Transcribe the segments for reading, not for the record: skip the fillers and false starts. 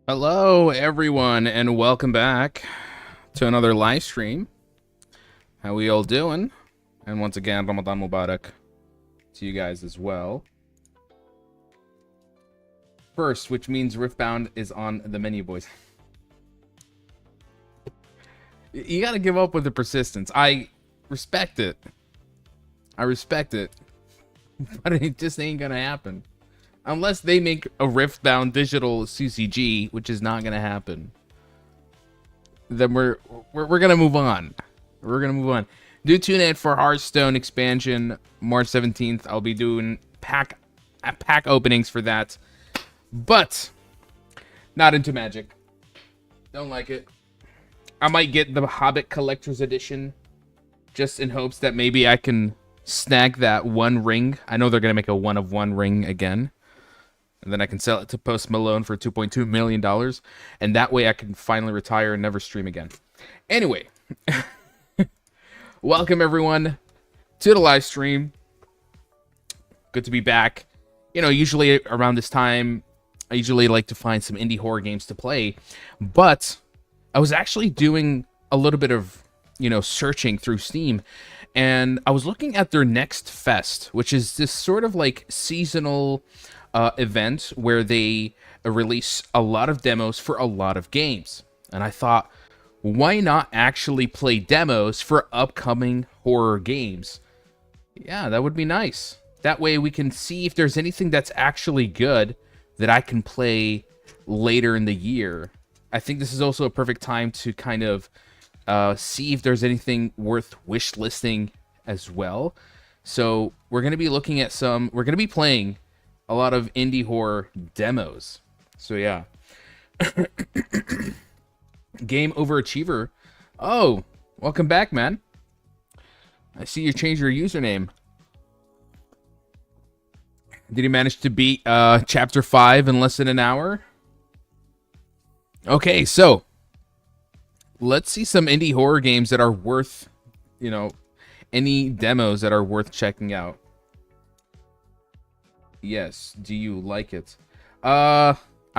Hello, everyone, and welcome back to another live stream. How we all doing? And once again, Ramadan Mubarak to you guys as well. First, which means Riftbound is on the menu, boys. You gotta give up with the persistence. I respect it. I respect it. But it just ain't gonna happen. Unless they make a Riftbound digital CCG, which is not gonna happen. Then we're gonna move on. We're gonna move on. Do tune in for Hearthstone expansion March 17th. I'll be doing pack openings for that, but not into Magic. Don't like it. I might get the Hobbit Collector's Edition just in hopes that maybe I can snag that one ring. I know they're gonna make a 1-of-1 ring again. And then I can sell it to Post Malone for $2.2 million. And that way I can finally retire and never stream again. Anyway. Welcome, everyone, to the live stream. Good to be back. You know, usually around this time, I usually like to find some indie horror games to play. But I was actually doing a little bit of, searching through Steam. And I was looking at their next fest, which is this sort of like seasonal event where they release a lot of demos for a lot of games. And I thought, why not actually play demos for upcoming horror games? Yeah, that would be nice. That way we can see if there's anything that's actually good that I can play later in the year. I think this is also a perfect time to kind of see if there's anything worth wish listing as well. So we're going to be looking at we're going to be playing a lot of indie horror demos. So yeah. Game Overachiever. Oh, welcome back, man. I see you changed your username. Did you manage to beat chapter 5 in less than an hour? Okay, so let's see some indie horror games that are worth, any demos that are worth checking out. Yes, do you like it? I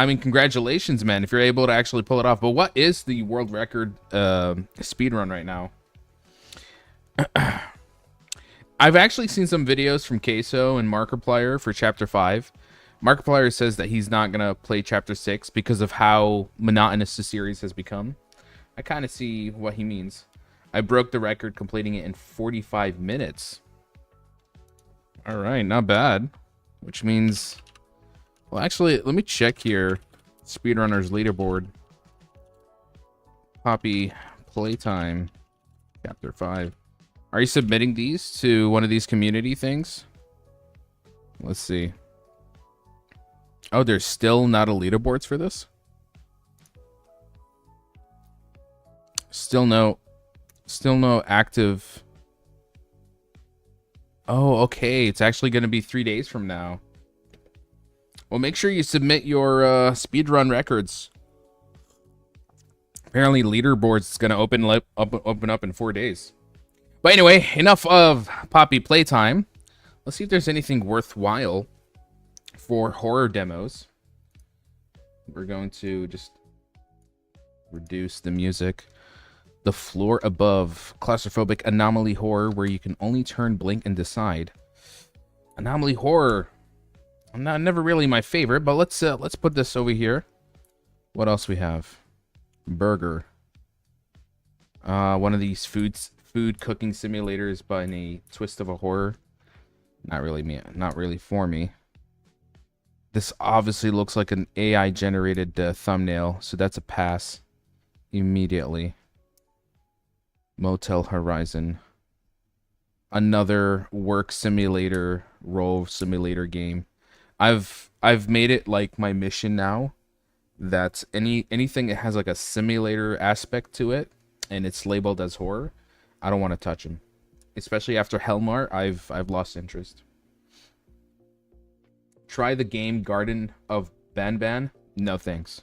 mean, congratulations, man, if you're able to actually pull it off. But what is the world record speed run right now? I've actually seen some videos from Queso and Markiplier for Chapter 5. Markiplier says that he's not going to play Chapter 6 because of how monotonous the series has become. I kind of see what he means. I broke the record completing it in 45 minutes. All right, not bad. Which means... Well, actually, let me check here. Speedrunner's leaderboard. Poppy Playtime. Chapter 5. Are you submitting these to one of these community things? Let's see. Oh, there's still not a leaderboards for this? Still no active... Oh, okay. It's actually going to be 3 days from now. Well, make sure you submit your speedrun records. Apparently, leaderboards is going to open up in 4 days. But anyway, enough of Poppy Playtime. Let's see if there's anything worthwhile for horror demos. We're going to just reduce the music. The Floor Above, claustrophobic anomaly horror where you can only turn, blink, and decide. Anomaly horror. Never really my favorite, but let's put this over here. What else we have? Burger. One of these food cooking simulators, but in a twist of a horror. Not really for me. This obviously looks like an AI generated thumbnail, so that's a pass immediately. Motel Horizon. Another work simulator, role simulator game. I've made it like my mission now that anything that has like a simulator aspect to it and it's labeled as horror, I don't want to touch them. Especially after Hellmart, I've lost interest. Try the game Garden of Banban. No thanks.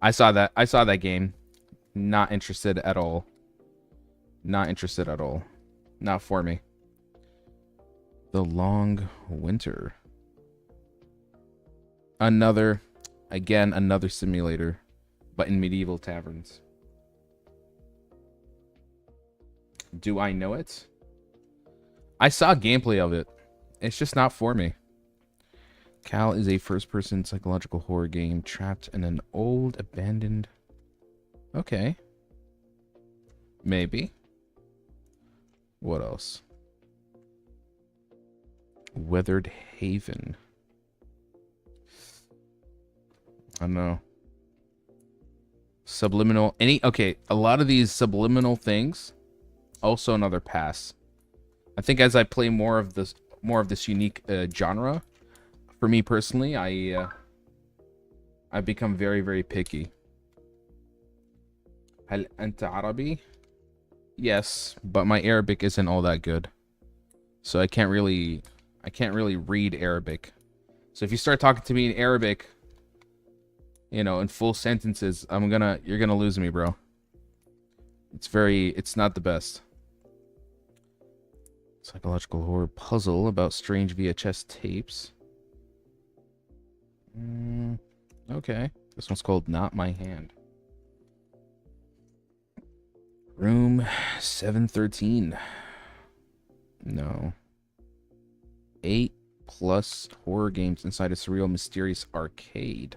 I saw that game. Not interested at all. Not interested at all. Not for me. The Long Winter. Another simulator. but in medieval taverns. Do I know it? I saw gameplay of it. It's just not for me. Cal is a first-person psychological horror game trapped in an old, abandoned... Okay. Maybe. What else? Weathered Haven. I don't know. Subliminal... Okay, a lot of these subliminal things... Also another pass. I think as I play more of this unique genre, for me personally, I've become very, very picky. هل أنت عربي? Yes, but my Arabic isn't all that good, so I can't really read Arabic. So if you start talking to me in Arabic, you know, in full sentences, you're gonna lose me, bro. It's not the best. Psychological horror puzzle about strange VHS tapes. Okay. This one's called Not My Hand. Room 713. No. 8+ horror games inside a surreal, mysterious arcade.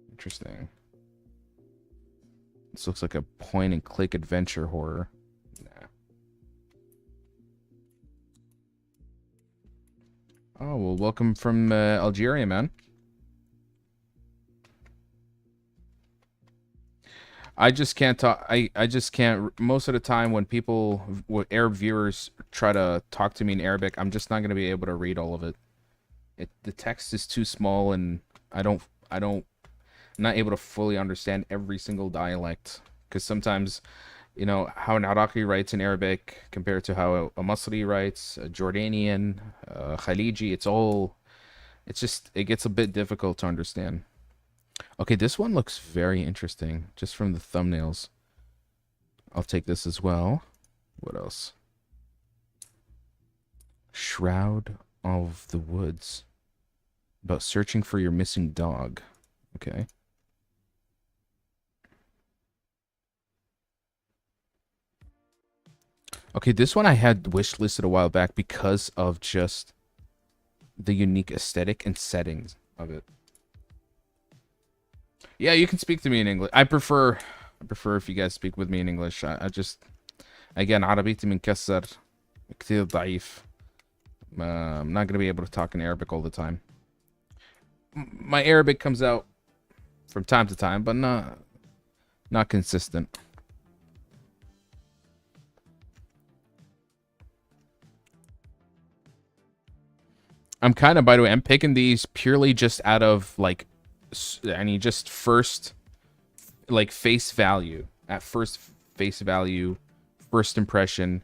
Interesting. This looks like a point-and-click adventure horror. Nah. Oh, well, welcome from Algeria, man. I just can't talk. I just can't. Most of the time, when Arab viewers try to talk to me in Arabic, I'm just not going to be able to read all of it. The text is too small, and I'm not able to fully understand every single dialect. Because sometimes, you know, how an Iraqi writes in Arabic compared to how a Masri writes, a Jordanian, Khaliji, it gets a bit difficult to understand. Okay, this one looks very interesting, just from the thumbnails. I'll take this as well. What else? Shroud of the Woods. About searching for your missing dog. Okay. Okay, this one I had wishlisted a while back because of just the unique aesthetic and settings of it. Yeah, you can speak to me in English. I prefer if you guys speak with me in English. Again, عربيتي منكسر كتير ضعيف. I'm not going to be able to talk in Arabic all the time. My Arabic comes out from time to time, but not consistent. By the way, I'm picking these purely just out of like, just first, like face value. At first face value, first impression,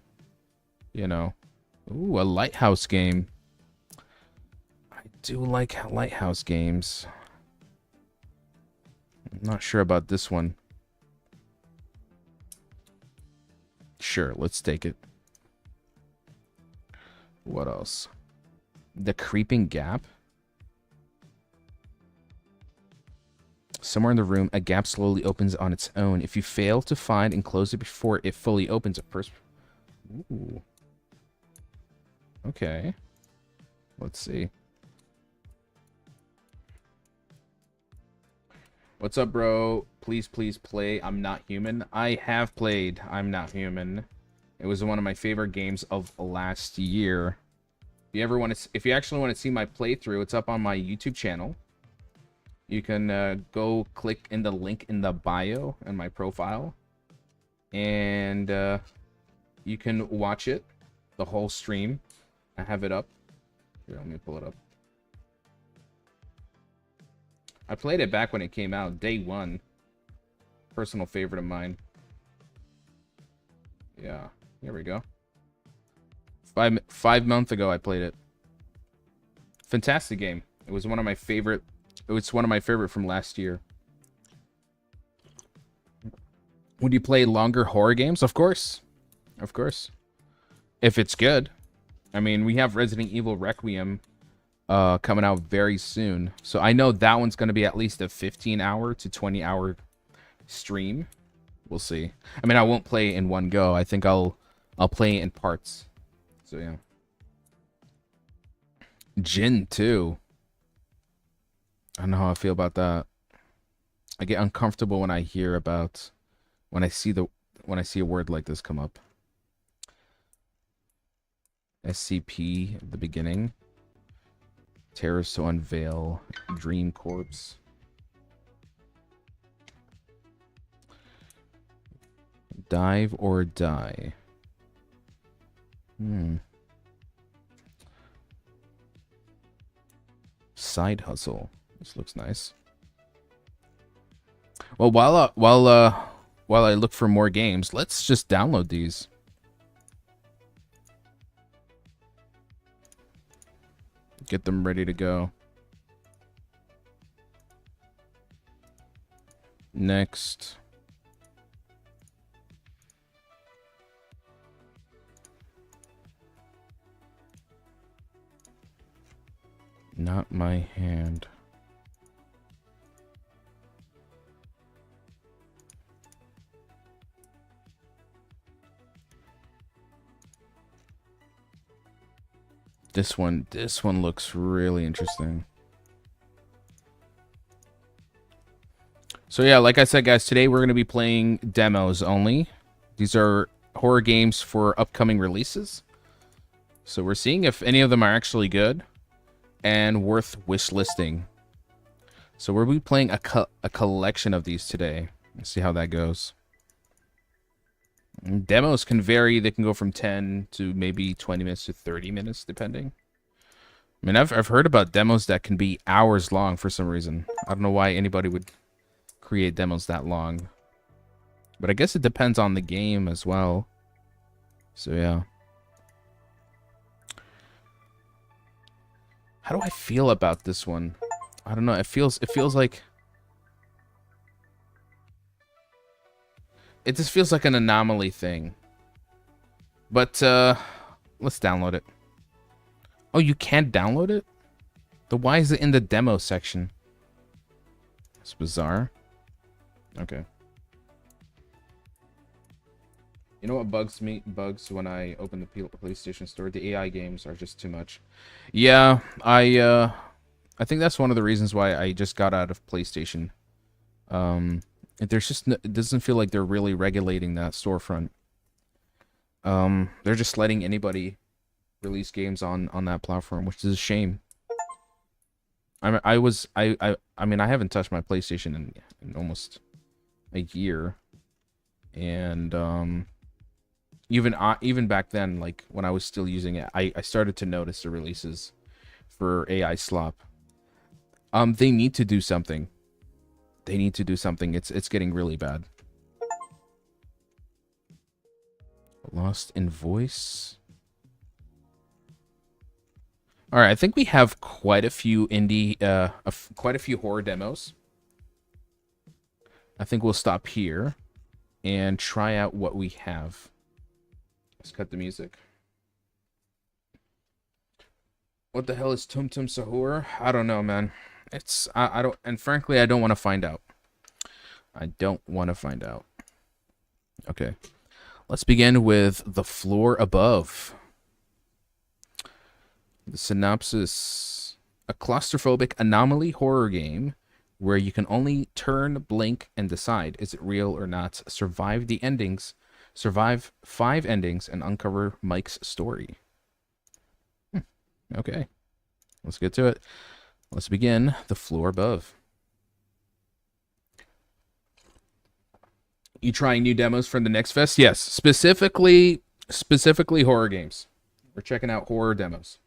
you know. Ooh, a Lighthouse game. I do like Lighthouse games. I'm not sure about this one. Sure, let's take it. What else? The Creeping Gap. Somewhere in the room, a gap slowly opens on its own. If you fail to find and close it before it fully opens, Ooh. Okay. Let's see. What's up, bro? Please play I'm Not Human. I have played I'm Not Human. It was one of my favorite games of last year. If you actually want to see my playthrough, it's up on my YouTube channel. You can go click in the link in the bio and my profile, and you can watch it, the whole stream. I have it up. Here, let me pull it up. I played it back when it came out, day one. Personal favorite of mine. Yeah, here we go. 5 months ago, I played it. Fantastic game. It was one of my favorite. It's one of my favorite from last year. Would you play longer horror games? Of course. Of course. If it's good. I mean, we have Resident Evil Requiem coming out very soon. So I know that one's going to be at least a 15-hour to 20-hour stream. We'll see. I mean, I won't play in one go. I think I'll play in parts. So yeah. Jin too. I don't know how I feel about that. I get uncomfortable when I hear about when I see a word like this come up. SCP at the beginning. Terrorists to unveil. Dream Corpse. Dive or die. Side hustle. This looks nice. Well, while I look for more games, let's just download these. Get them ready to go. Next. Not my hand. This one looks really interesting. So yeah, like I said, guys, today we're going to be playing demos only. These are horror games for upcoming releases. So we're seeing if any of them are actually good and worth wishlisting. So we'll be playing a collection of these today. Let's see how that goes. Demos can vary. They can go from 10 to maybe 20 minutes to 30 minutes, depending. I mean, I've heard about demos that can be hours long for some reason. I don't know why anybody would create demos that long. But I guess it depends on the game as well. So, yeah. How do I feel about this one? I don't know. It feels like... It just feels like an anomaly thing. But, let's download it. Oh, you can't download it? Then why is it in the demo section? It's bizarre. Okay. You know what bugs when I open the PlayStation Store? The AI games are just too much. Yeah, I think that's one of the reasons why I just got out of PlayStation. There's just it doesn't feel like they're really regulating that storefront. They're just letting anybody release games on that platform, which is a shame. I mean, I haven't touched my PlayStation in almost a year, and even back then, like when I was still using it, I started to notice the releases for AI slop. They need to do something. They need to do something. It's getting really bad. Lost in Voice. All right, I think we have quite a few quite a few horror demos. I think we'll stop here and try out what we have. Let's cut the music. What the hell is Tum Tum Sahur? I don't know, man. I don't, and frankly, I don't want to find out. I don't want to find out. Okay. Let's begin with The Floor Above. The synopsis: a claustrophobic anomaly horror game where you can only turn, blink, and decide is it real or not. Survive 5 endings, and uncover Mike's story. Okay. Let's get to it. Let's begin The Floor Above. You trying new demos for the next fest? Yes, specifically horror games. We're checking out horror demos.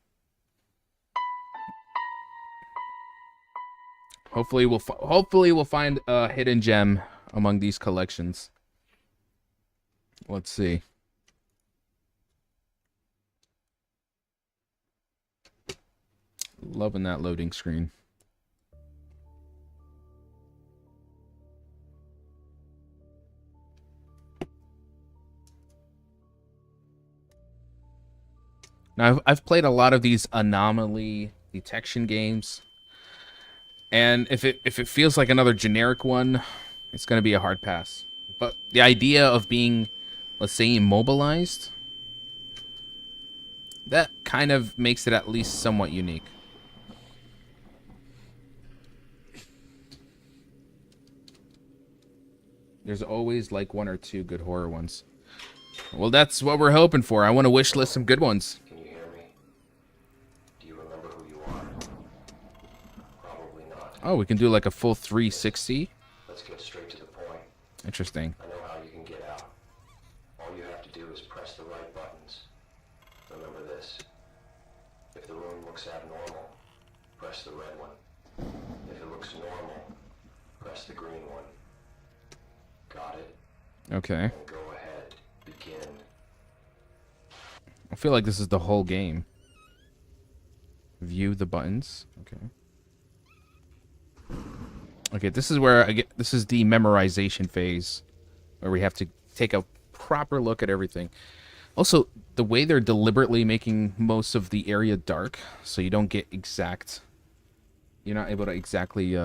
Hopefully we'll find a hidden gem among these collections. Let's see. Loving that loading screen. Now, I've played a lot of these anomaly detection games. And if it feels like another generic one, it's going to be a hard pass. But the idea of being, let's say, immobilized, that kind of makes it at least somewhat unique. There's always like one or two good horror ones. Well, that's what we're hoping for. I want to wish list some good ones. Can you hear me? Do you remember who you are? Probably not. Oh, we can do like a full 360. Let's get straight to the point. Interesting. I know how you can get out. All you have to do is press the right buttons. Remember this. If the room looks abnormal, press the red one. If it looks normal, press the green one. Got it? Okay. And go ahead. Begin. I feel like this is the whole game. View the buttons. Okay. Okay, this is where this is the memorization phase, where we have to take a proper look at everything. Also, the way they're deliberately making most of the area dark, so you don't get exact. You're not able to exactly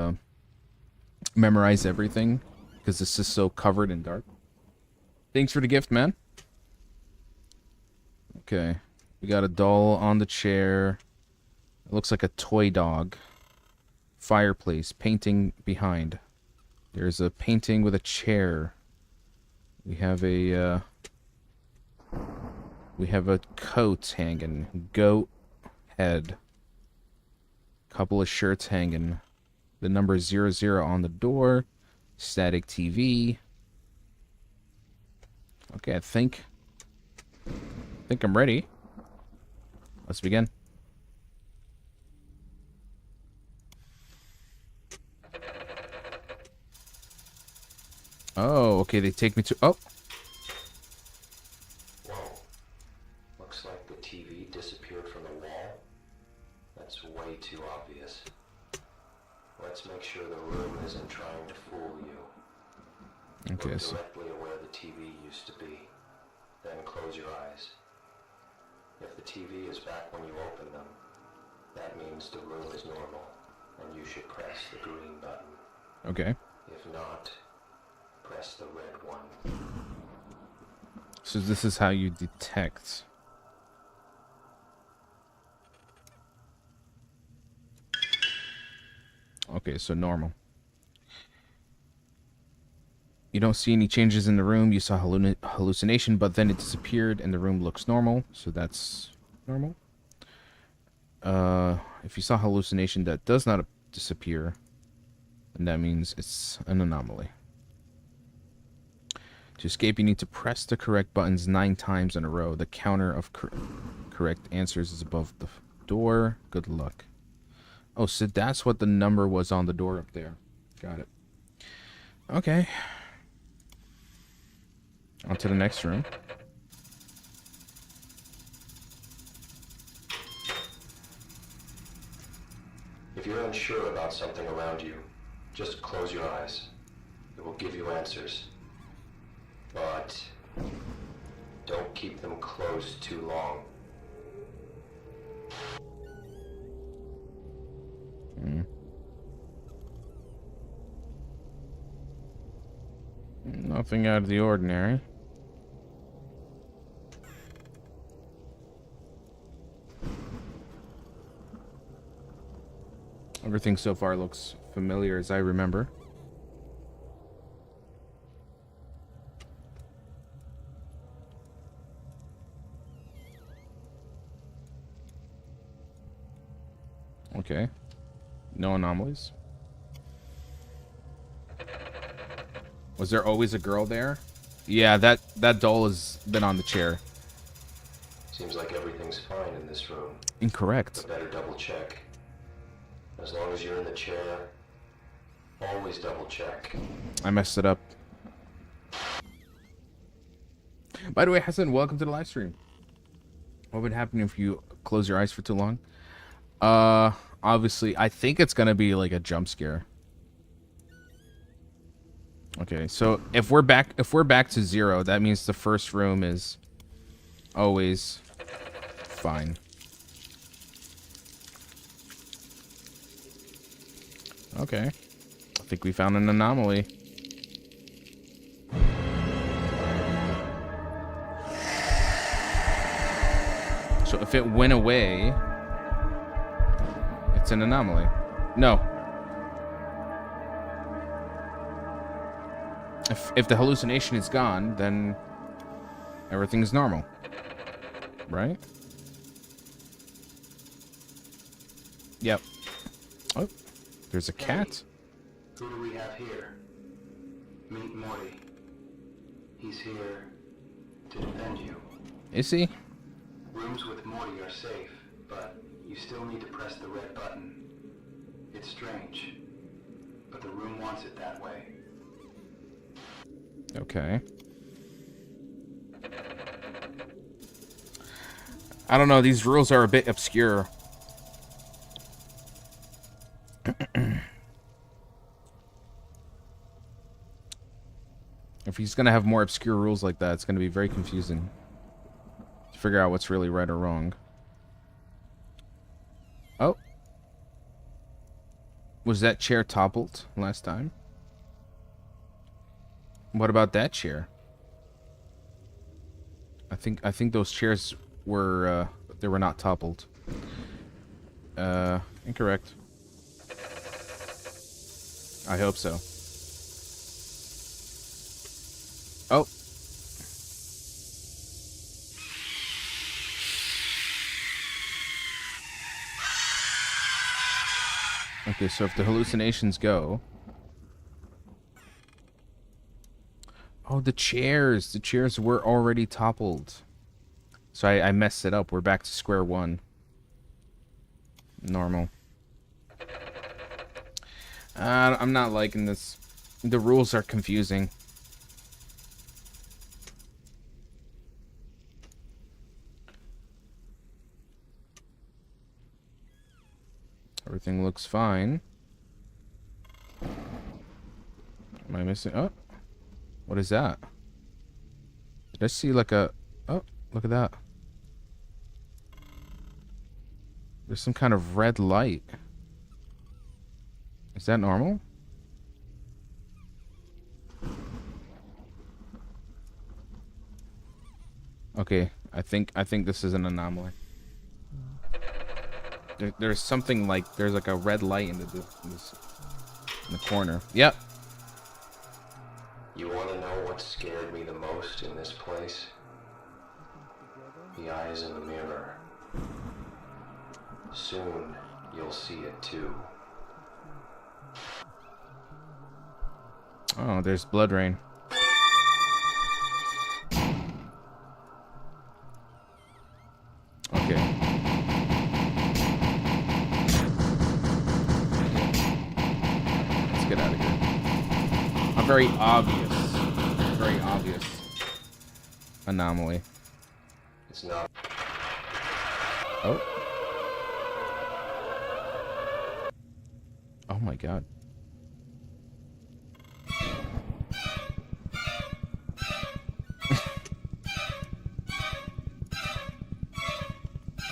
memorize everything, because this is so covered in dark. Thanks for the gift, man. Okay. We got a doll on the chair. It looks like a toy dog. Fireplace. Painting behind. There's a painting with a chair. We have a coat hanging. Goat head. Couple of shirts hanging. The number 00 on the door. Static TV. Okay, I think I'm ready. Let's begin. Oh, okay, they take me to... Oh! Whoa. Looks like the TV disappeared from the wall. That's way too obvious. Let's make sure the room isn't trying to fool you. Okay, Look so... directly at where the TV used to be. Then close your eyes. If the TV is back when you open them, that means the room is normal, and you should press the green button. Okay. If not, press the red one. So this is how you detect. Okay, so normal. You don't see any changes in the room. You saw hallucination, but then it disappeared and the room looks normal. So that's normal. If you saw hallucination that does not disappear, then that means it's an anomaly. To escape, you need to press the correct buttons 9 times in a row. The counter of correct answers is above the door. Good luck. Oh, so that's what the number was on the door up there. Got it. Okay. On to the next room. If you're unsure about something around you, just close your eyes. It will give you answers. But don't keep them closed too long. Nothing out of the ordinary. Everything so far looks familiar as I remember. Okay. No anomalies. Was there always a girl there? Yeah, that doll has been on the chair. Seems like everything's fine in this room. Incorrect. But better double check. As long as you're in the chair, always double check. I messed it up. By the way, Hassan, welcome to the live stream. What would happen if you close your eyes for too long? Obviously, I think it's gonna be like a jump scare. Okay, so if we're back to 0, that means the first room is always fine. Okay. I think we found an anomaly. So if it went away, it's an anomaly. No. If the hallucination is gone, then everything's normal. Right? Yep. Oh, there's a cat. Who do we have here? Meet Morty. He's here to defend you. Is he? Rooms with Morty are safe, but you still need to press the red button. It's strange, but the room wants it that way. Okay. I don't know, these rules are a bit obscure. If he's gonna have more obscure rules like that, it's gonna be very confusing to figure out what's really right or wrong. Oh. Was that chair toppled last time? What about that chair? I think those chairs were they were not toppled. Incorrect. I hope so. Oh. Okay, so if the hallucinations go... Oh, the chairs! The chairs were already toppled. So I messed it up. We're back to square one. Normal. I'm not liking this. The rules are confusing. Everything looks fine. Am I missing? Oh, what is that? Did I see like a... Oh, look at that. There's some kind of red light. Is that normal? Okay, I think this is an anomaly. There's something like there's like a red light in the corner. Yep. You want to know what scared me the most in this place? The eyes in the mirror. Soon, you'll see it too. Oh, there's blood rain. Okay. Let's get out of here. A very obvious anomaly. It's not. Oh. Oh my god.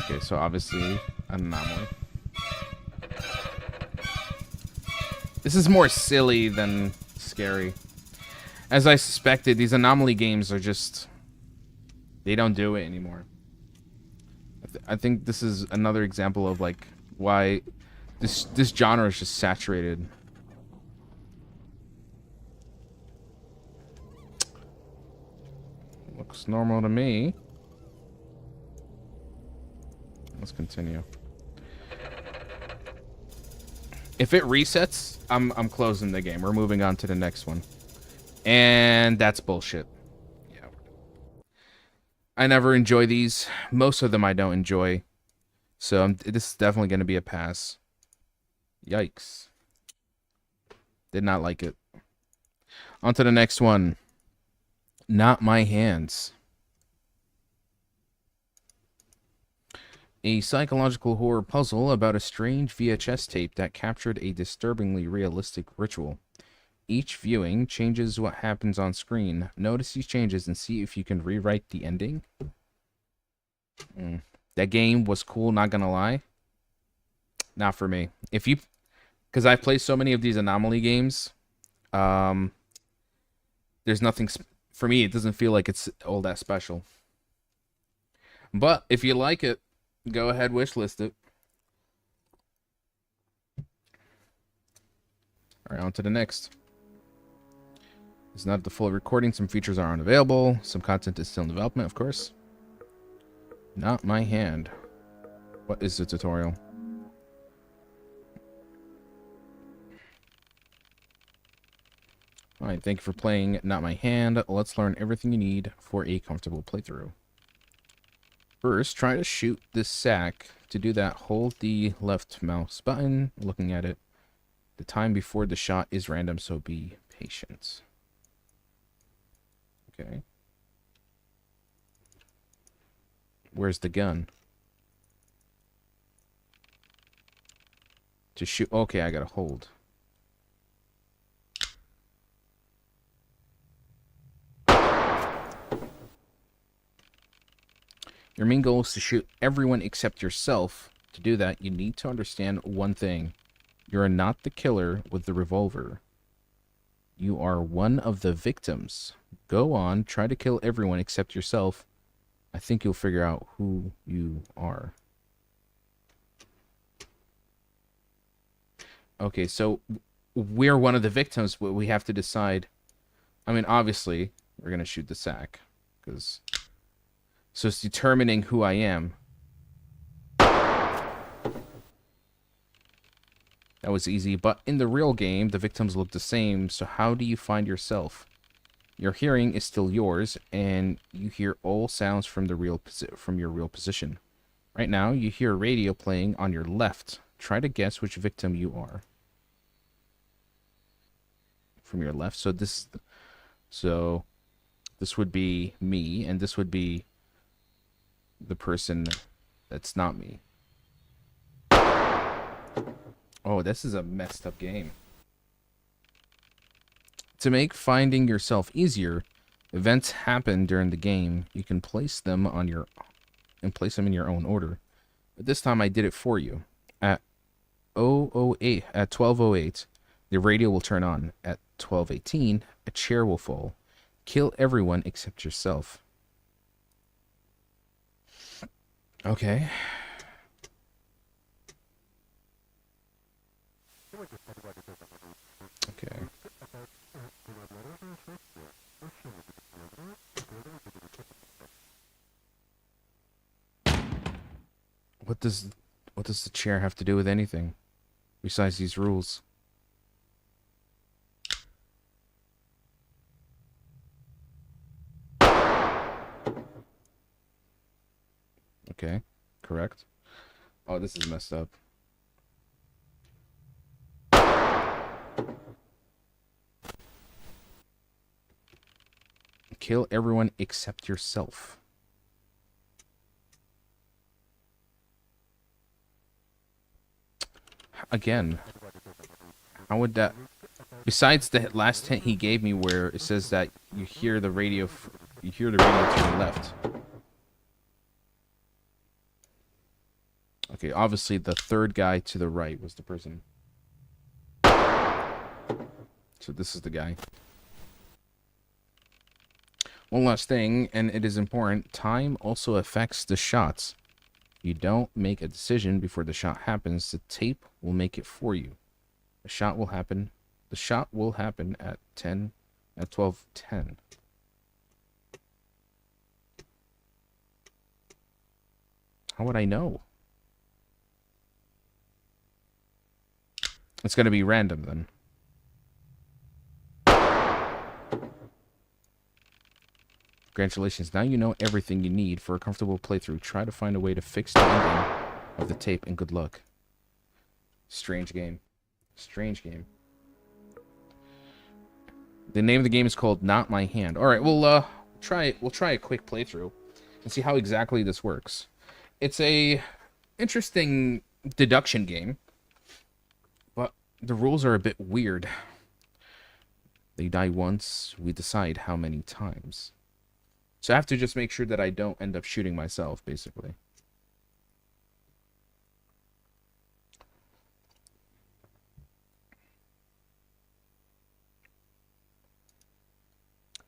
Okay, so obviously an anomaly. This is more silly than scary. As I suspected, these anomaly games are just... They don't do it anymore. I think this is another example of like why this genre is just saturated. Looks normal to me. Let's continue. If it resets, I'm closing the game. We're moving on to the next one. And that's bullshit. Yeah. I never enjoy these. Most of them I don't enjoy. So this is definitely going to be a pass. Yikes. Did not like it. On to the next one. Not My Hands. A psychological horror puzzle about a strange VHS tape that captured a disturbingly realistic ritual. Each viewing changes what happens on screen. Notice these changes and see if you can rewrite the ending. That game was cool, not gonna lie. Not for me. If you because I've played so many of these anomaly games. Um, there's nothing for me. It doesn't feel like it's all that special. But if you like it, go ahead, wishlist it. All right, on to the next. It's not the full recording. Some features are unavailable. Some content is still in development, of course. Not my hand. What is the tutorial? Alright, thank you for playing Not My Hand. Let's learn everything you need for a comfortable playthrough. First, try to shoot this sack. To do that, hold the left mouse button, looking at it. The time before the shot is random, so be patient. Okay. Where's the gun? To shoot. Okay, I gotta hold. Your main goal is to shoot everyone except yourself. To do that, you need to understand one thing. You are not the killer with the revolver. You are one of the victims. Go on, try to kill everyone except yourself. I think you'll figure out who you are. Okay, so we're one of the victims, but we have to decide. I mean, obviously, we're going to shoot the sack. So it's determining who I am. That was easy, but in the real game, the victims look the same, so how do you find yourself? Your hearing is still yours, and you hear all sounds from your real position. Right now, you hear a radio playing on your left. Try to guess which victim you are. From your left, so this would be me, and this would be the person that's not me. Oh, this is a messed up game. To make finding yourself easier, events happen during the game. You can place them in your own order. But this time I did it for you. At 12:08, the radio will turn on. At 12:18, a chair will fall. Kill everyone except yourself. Okay. Okay. What does the chair have to do with anything besides these rules? Okay, correct. Oh, this is messed up. Kill everyone except yourself. Again, how would that... Besides the last hint he gave me where it says that you hear the radio to your left. Okay, obviously the third guy to the right was the person. So this is the guy. One last thing, and it is important, time also affects the shots. You don't make a decision before the shot happens, the tape will make it for you. The shot will happen at 12:10. How would I know? It's going to be random then. Congratulations, now you know everything you need for a comfortable playthrough. Try to find a way to fix the ending of the tape, and good luck. Strange game. Strange game. The name of the game is called Not My Hand. Alright, we'll try a quick playthrough and see how exactly this works. It's a interesting deduction game, but the rules are a bit weird. They die once, we decide how many times. So I have to just make sure that I don't end up shooting myself, basically.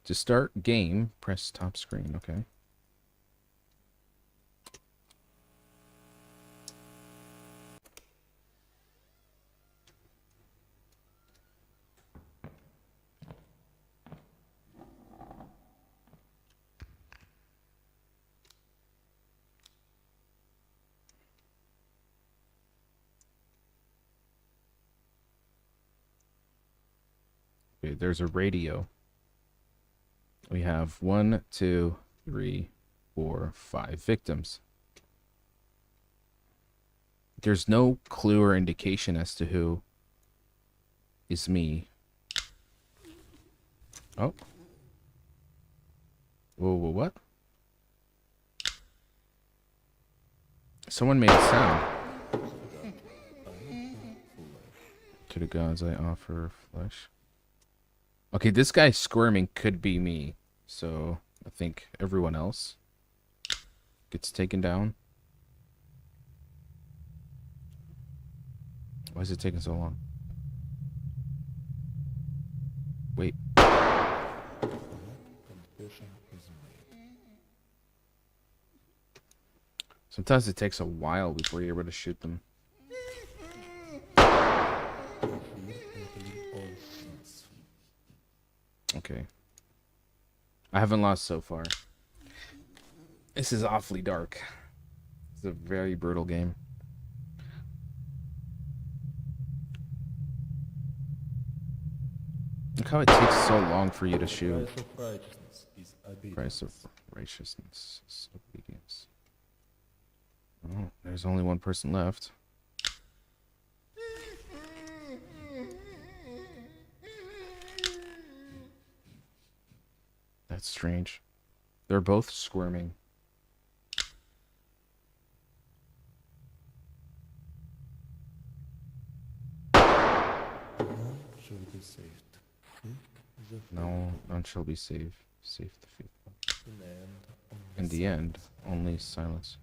To start game, press top screen. Okay. Okay, there's a radio. We have 1, 2, 3, 4, 5 victims. There's no clue or indication as to who is me. Oh. Whoa, what? Someone made a sound. To the gods I offer flesh. Okay, this guy squirming could be me. So, I think everyone else gets taken down. Why is it taking so long? Wait. Sometimes it takes a while before you're able to shoot them. Okay. I haven't lost so far. This is awfully dark. It's a very brutal game. Look how it takes so long for you to shoot. Price of righteousness is obedience. Oh, there's only one person left. That's strange. They're both squirming. No, none shall be saved. Save the faithful. In the end, only silence.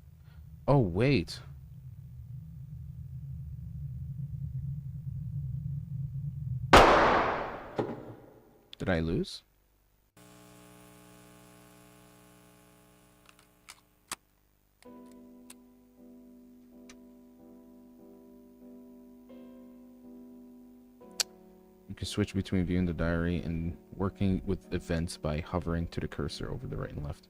Oh, wait. Did I lose? You can switch between viewing the diary and working with events by hovering to the cursor over the right and left.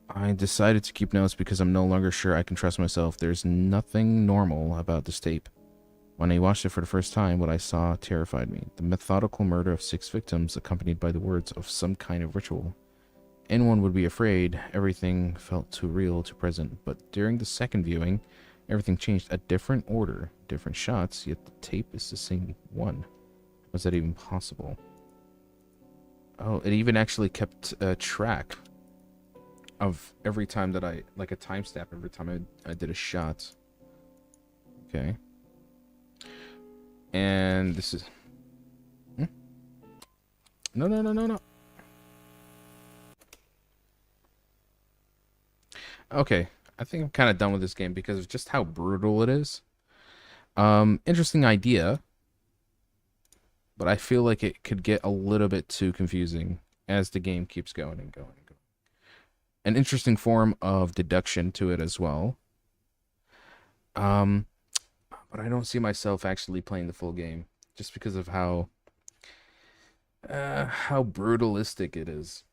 I decided to keep notes because I'm no longer sure I can trust myself. There's nothing normal about this tape. When I watched it for the first time, what I saw terrified me. The methodical murder of 6 victims accompanied by the words of some kind of ritual. Anyone would be afraid. Everything felt too real, too present. But during the second viewing, everything changed. A different order, different shots, yet the tape is the same one. Was that even possible? Oh, it even actually kept track of every time that I, like a timestamp every time I did a shot. Okay. And this is... No. Okay. I think I'm kind of done with this game because of just how brutal it is. Interesting idea. But I feel like it could get a little bit too confusing as the game keeps going and going and going. An interesting form of deduction to it as well. But I don't see myself actually playing the full game just because of how brutalistic it is.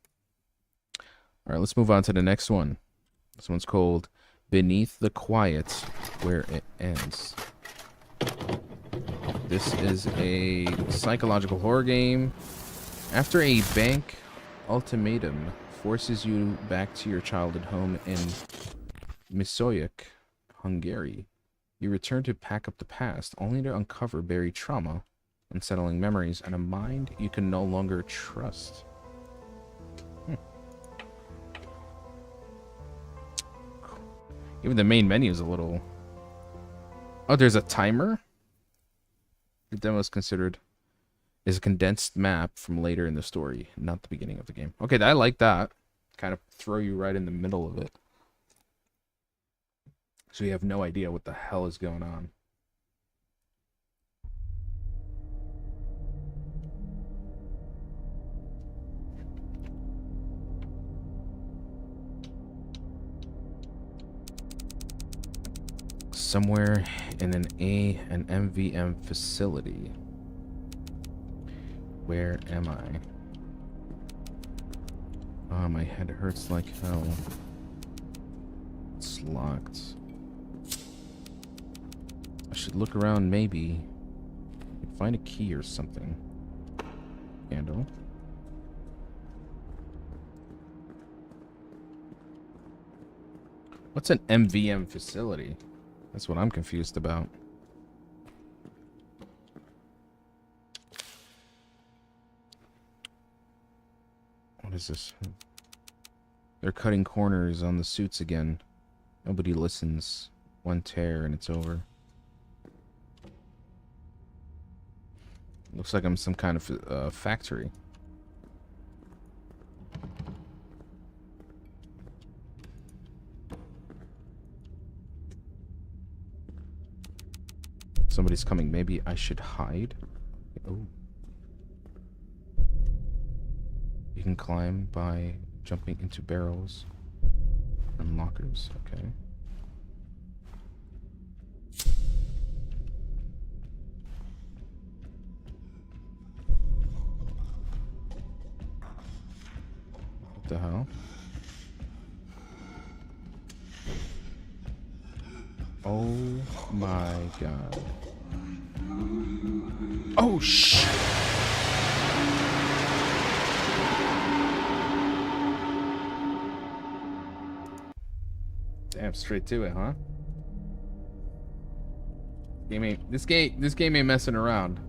All right, let's move on to the next one. This one's called Beneath the Quiet, Where It Ends. This is a psychological horror game. After a bank ultimatum forces you back to your childhood home in Miskolc, Hungary, you return to pack up the past, only to uncover buried trauma, unsettling memories, and a mind you can no longer trust. Even the main menu is a little... Oh, there's a timer? The demo is considered is a condensed map from later in the story, not the beginning of the game. Okay, I like that. Kind of throw you right in the middle of it. So you have no idea what the hell is going on. somewhere in an MVM facility. Where am I? Oh, my head hurts like hell. It's locked. I should look around, maybe. Find a key or something. Candle. What's an MVM facility? That's what I'm confused about. What is this? They're cutting corners on the suits again. Nobody listens. One tear and it's over. Looks like I'm some kind of factory. Somebody's coming. Maybe I should hide. Oh. You can climb by jumping into barrels and lockers. Okay. What the hell? Oh my god. Oh shit. Damn, straight to it, huh? This game ain't messing around.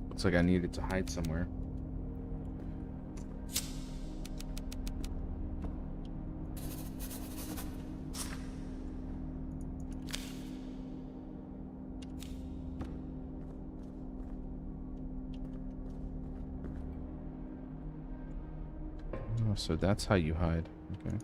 Looks like I needed to hide somewhere. Oh, so that's how you hide. Okay.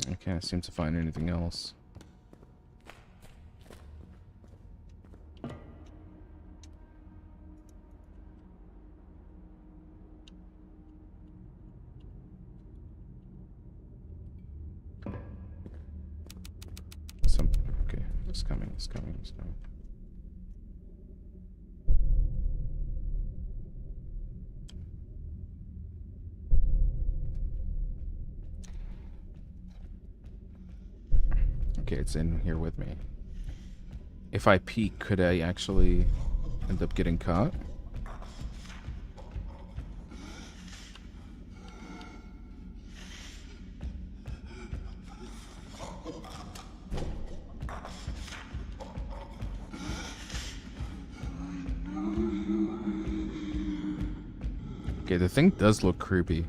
I can't seem to find anything else. Okay, it's coming, it's coming, it's coming. Okay, it's in here with me. If I peek, could I actually end up getting caught? Okay, the thing does look creepy.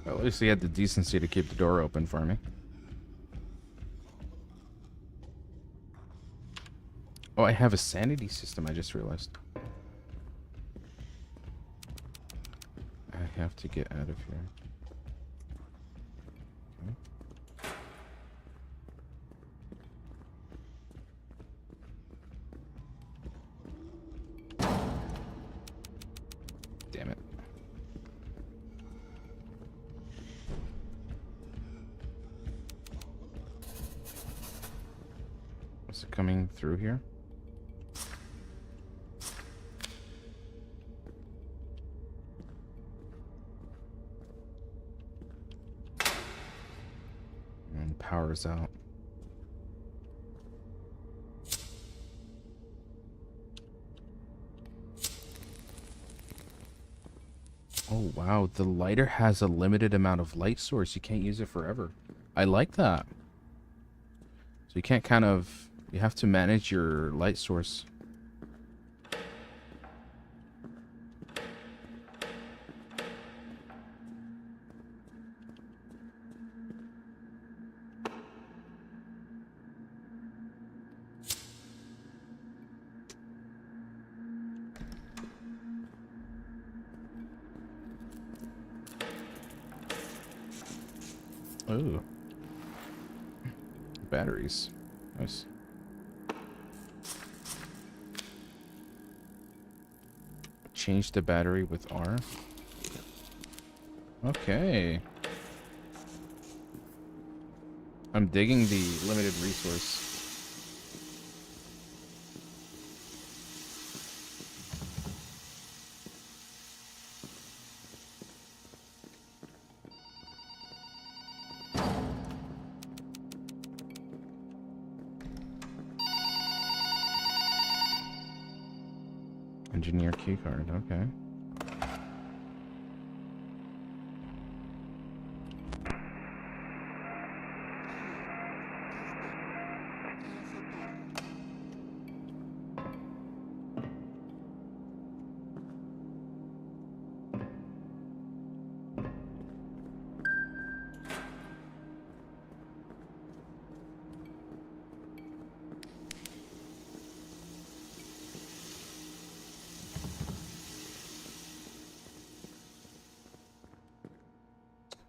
Well, at least he had the decency to keep the door open for me. Oh, I have a sanity system, I just realized. I have to get out of here. Okay. Damn it. Is it coming through here? And power's out. Oh wow, the lighter has a limited amount of light source. You can't use it forever. I like that. So you can't you have to manage your light source. Ooh. Batteries. Nice. Change the battery with R. Okay. I'm digging the limited resource. Engineer keycard, okay.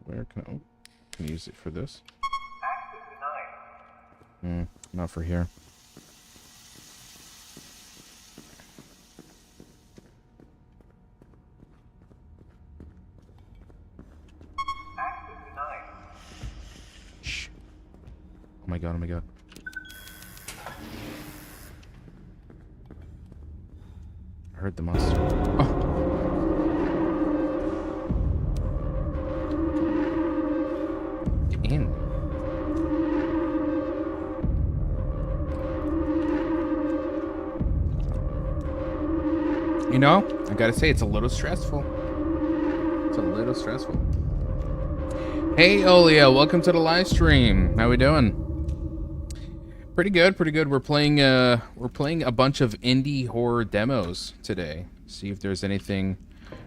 Where can I... Oh, can I use it for this? Not for here. Shh. Oh my god, oh my god. I heard the monster. Oh! Get in. You know, I gotta say, it's a little stressful. It's a little stressful. Hey, Olia, welcome to the live stream. How we doing? Pretty good, pretty good. We're playing a bunch of indie horror demos today. See if there's anything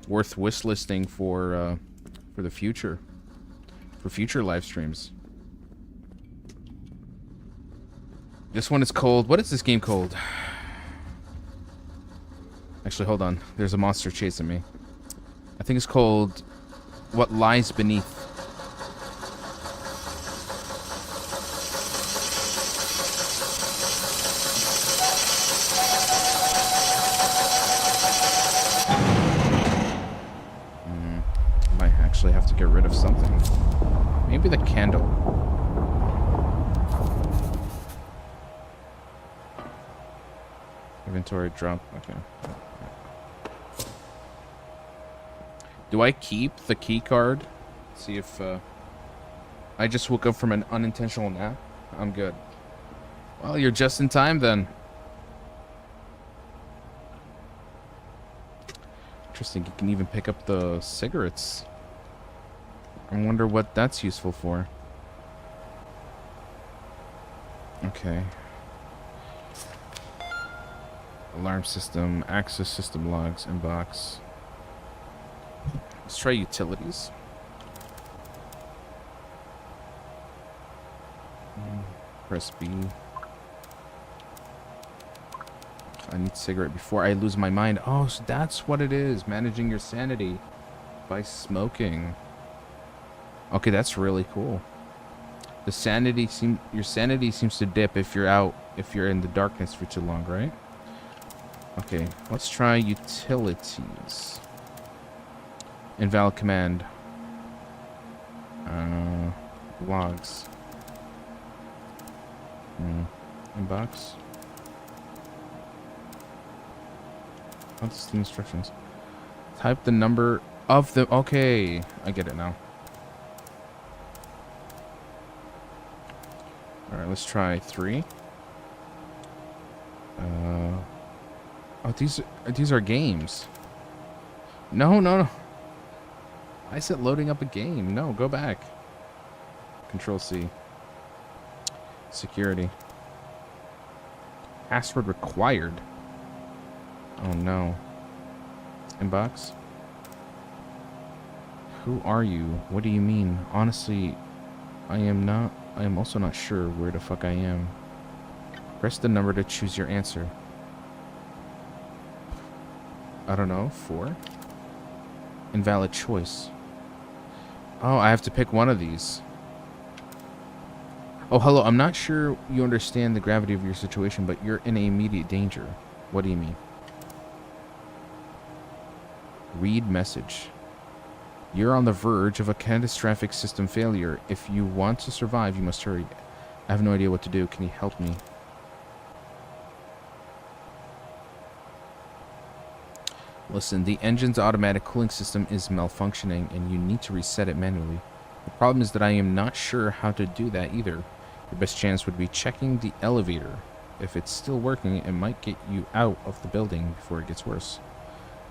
worth wishlisting for the future, for future live streams. This one is called. What is this game called? Actually, hold on. There's a monster chasing me. I think it's called What Lies Beneath. Might actually have to get rid of something. Maybe the candle. Inventory drop. Okay. Do I keep the key card? See if I just woke up from an unintentional nap. I'm good. Well, you're just in time then. Interesting. You can even pick up the cigarettes. I wonder what that's useful for. Okay. Alarm system, access system logs, inbox. Let's try utilities. Press B. I need cigarette before I lose my mind. Oh, so that's what it is. Managing your sanity by smoking. Okay, that's really cool. Your sanity seems to dip if you're in the darkness for too long, right? Okay, let's try utilities. Invalid command. Logs. Inbox. What's the instructions? Type the number of the... Okay, I get it now. Alright, let's try 3. Oh, these are games. No. I said loading up a game. No, go back. Control C. Security. Password required. Oh no. Inbox. Who are you? What do you mean? Honestly, I am also not sure where the fuck I am. Press the number to choose your answer. I don't know. 4? Invalid choice. Oh, I have to pick one of these. Oh, hello. I'm not sure you understand the gravity of your situation, but you're in immediate danger. What do you mean? Read message. You're on the verge of a catastrophic system failure. If you want to survive, you must hurry. I have no idea what to do. Can you help me? Listen, the engine's automatic cooling system is malfunctioning, and you need to reset it manually. The problem is that I am not sure how to do that either. Your best chance would be checking the elevator. If it's still working, it might get you out of the building before it gets worse.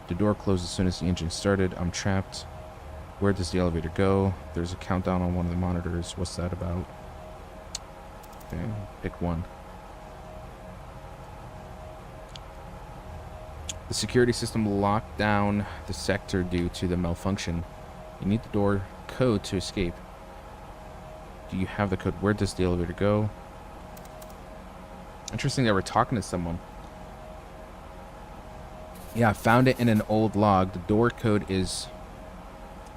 The door closed as soon as the engine started. I'm trapped. Where does the elevator go? There's a countdown on one of the monitors. What's that about? Okay, pick one. The security system locked down the sector due to the malfunction. You need the door code to escape. Do you have the code? Where does the elevator go? Interesting that we're talking to someone. Yeah, I found it in an old log. The door code is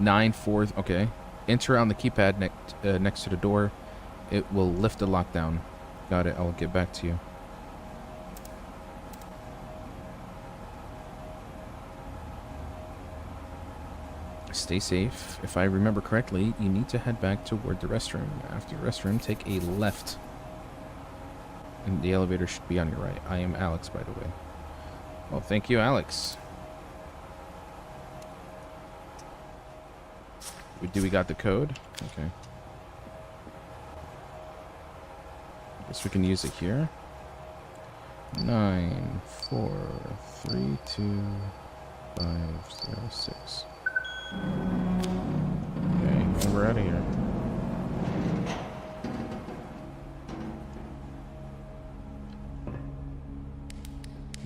94. Okay. Enter on the keypad next to the door. It will lift the lockdown. Got it. I'll get back to you. Stay safe. If I remember correctly, you need to head back toward the restroom. After the restroom, take a left. And the elevator should be on your right. I am Alex, by the way. Well, thank you, Alex. Do we got the code? Okay. Guess we can use it here. 9432506. Okay, and we're out of here.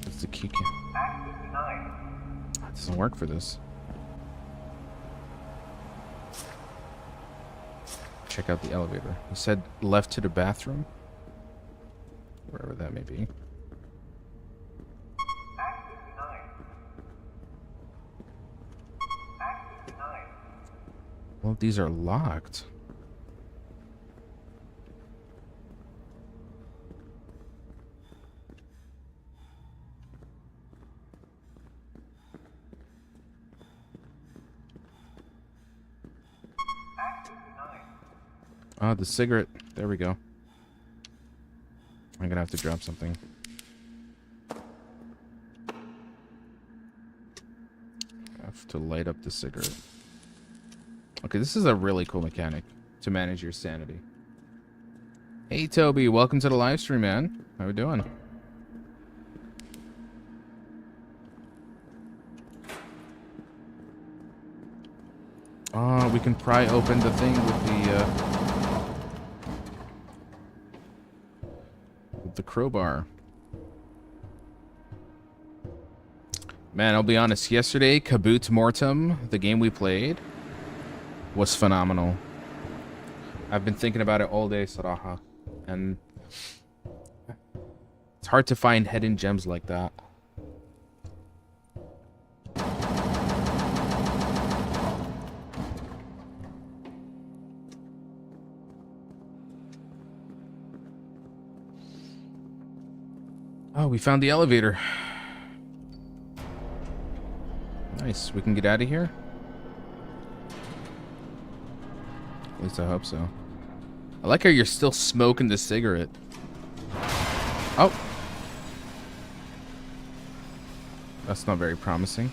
What's the key? It doesn't work for this. Check out the elevator. You said left to the bathroom? Wherever that may be. Well, these are locked. Ah, the cigarette. There we go. I'm gonna have to drop something. I have to light up the cigarette. Okay, this is a really cool mechanic to manage your sanity. Hey, Toby, welcome to the live stream, man. How we doing? We can pry open the thing with the crowbar. Man, I'll be honest. Yesterday, Kaboot Mortem, the game we played, was phenomenal. I've been thinking about it all day, Saraha. And it's hard to find hidden gems like that. Oh, we found the elevator. Nice. We can get out of here? At least I hope so. I like how you're still smoking the cigarette. Oh. That's not very promising.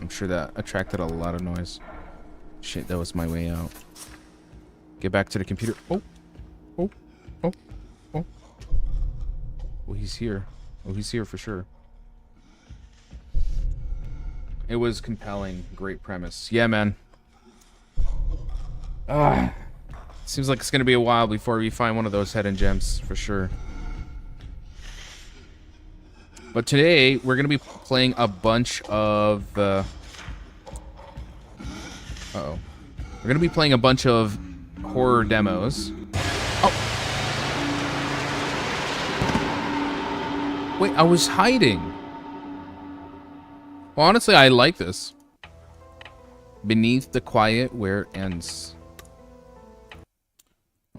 I'm sure that attracted a lot of noise. Shit, that was my way out. Get back to the computer. Oh. Oh. Oh. Oh. Oh, he's here. Oh, he's here for sure. It was compelling. Great premise. Yeah, man. Seems like it's going to be a while before we find one of those hidden gems, for sure. But today, we're going to be playing a bunch of... Uh-oh. We're going to be playing a bunch of horror demos. Oh! Wait, I was hiding. Well, honestly, I like this. Beneath the quiet where it ends.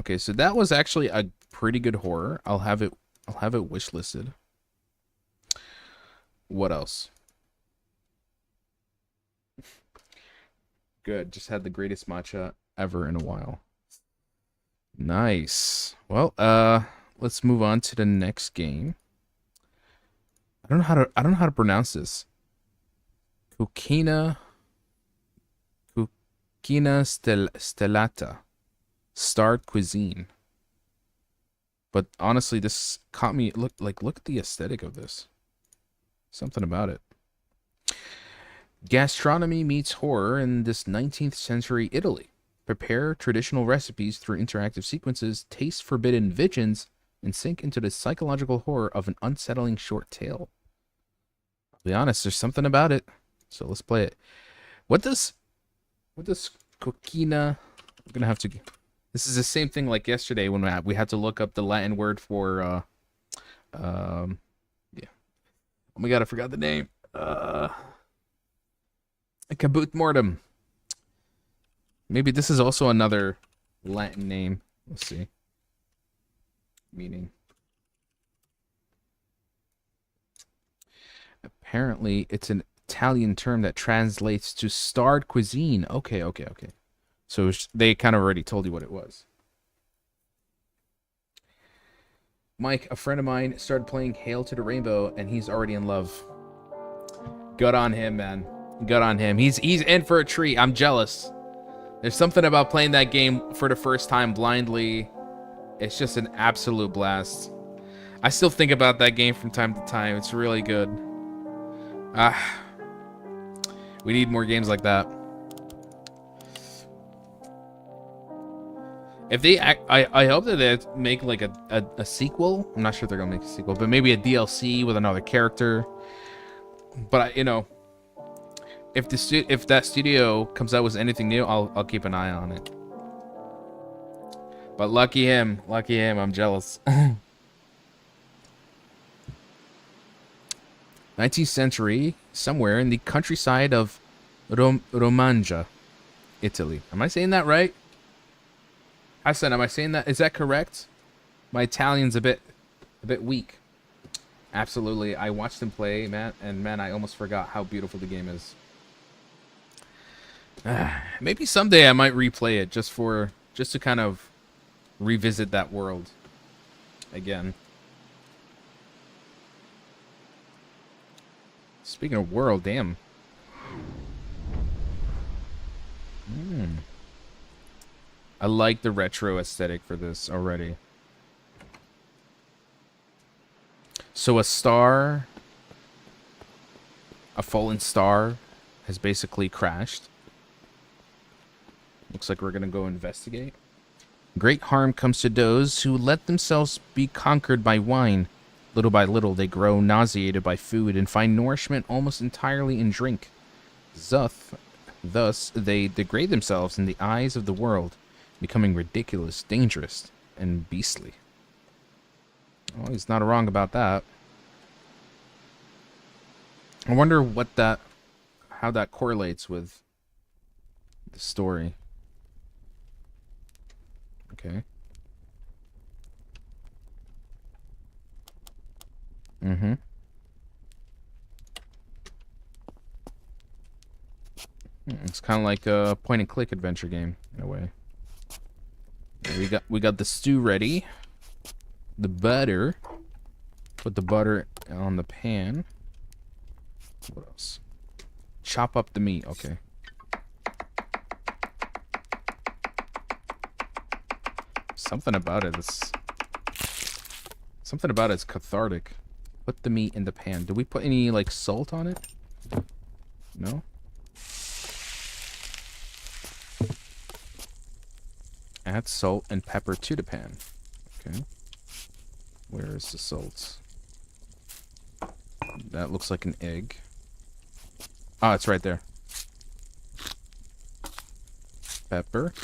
Okay, so that was actually a pretty good horror. I'll have it wish listed. What else? Good. Just had the greatest matcha ever in a while. Nice. Well, let's move on to the next game. I don't know how to pronounce this. Cucina Stellata. Starred Cuisine. But honestly, this caught me. Look at the aesthetic of this. Something about it. Gastronomy meets horror in this 19th century Italy. Prepare traditional recipes through interactive sequences, taste forbidden visions, and sink into the psychological horror of an unsettling short tale. I'll be honest, there's something about it. So let's play it. What does coquina? I'm gonna have to. This is the same thing like yesterday when we had to look up the Latin word for yeah. Oh my god, I forgot the name. Cabut mortem. Maybe this is also another Latin name. Let's see. Meaning. Apparently, it's an Italian term that translates to starred cuisine. Okay. So they kind of already told you what it was. Mike, a friend of mine, started playing Hail to the Rainbow, and he's already in love. Good on him, man. Good on him. He's in for a treat. I'm jealous. There's something about playing that game for the first time blindly. It's just an absolute blast. I still think about that game from time to time. It's really good. We need more games like that. If they, I hope that they make like a sequel. I'm not sure if they're gonna make a sequel, but maybe a DLC with another character. But you know, if that studio comes out with anything new, I'll keep an eye on it. But lucky him, I'm jealous. 19th century, somewhere in the countryside of Romagna, Italy. Am I saying that right? Hassan, am I saying that? Is that correct? My Italian's a bit weak. Absolutely. I watched him play, man, and man, I almost forgot how beautiful the game is. Maybe someday I might replay it just to kind of revisit that world again. Speaking of world, damn. I like the retro aesthetic for this already. So a fallen star has basically crashed. Looks like we're gonna go investigate. Great harm comes to those who let themselves be conquered by wine. Little by little, they grow nauseated by food and find nourishment almost entirely in drink. Thus, they degrade themselves in the eyes of the world, becoming ridiculous, dangerous, and beastly. Oh, he's not wrong about that. I wonder how that correlates with the story. Okay. It's kind of like a point-and-click adventure game in a way. We got the stew ready. The butter. Put the butter on the pan. What else? Chop up the meat. Okay. Something about it is cathartic. Put the meat in the pan. Did we put any like salt on it? No. Add salt and pepper to the pan. Okay. Where is the salt? That looks like an egg. Oh, it's right there. Pepper.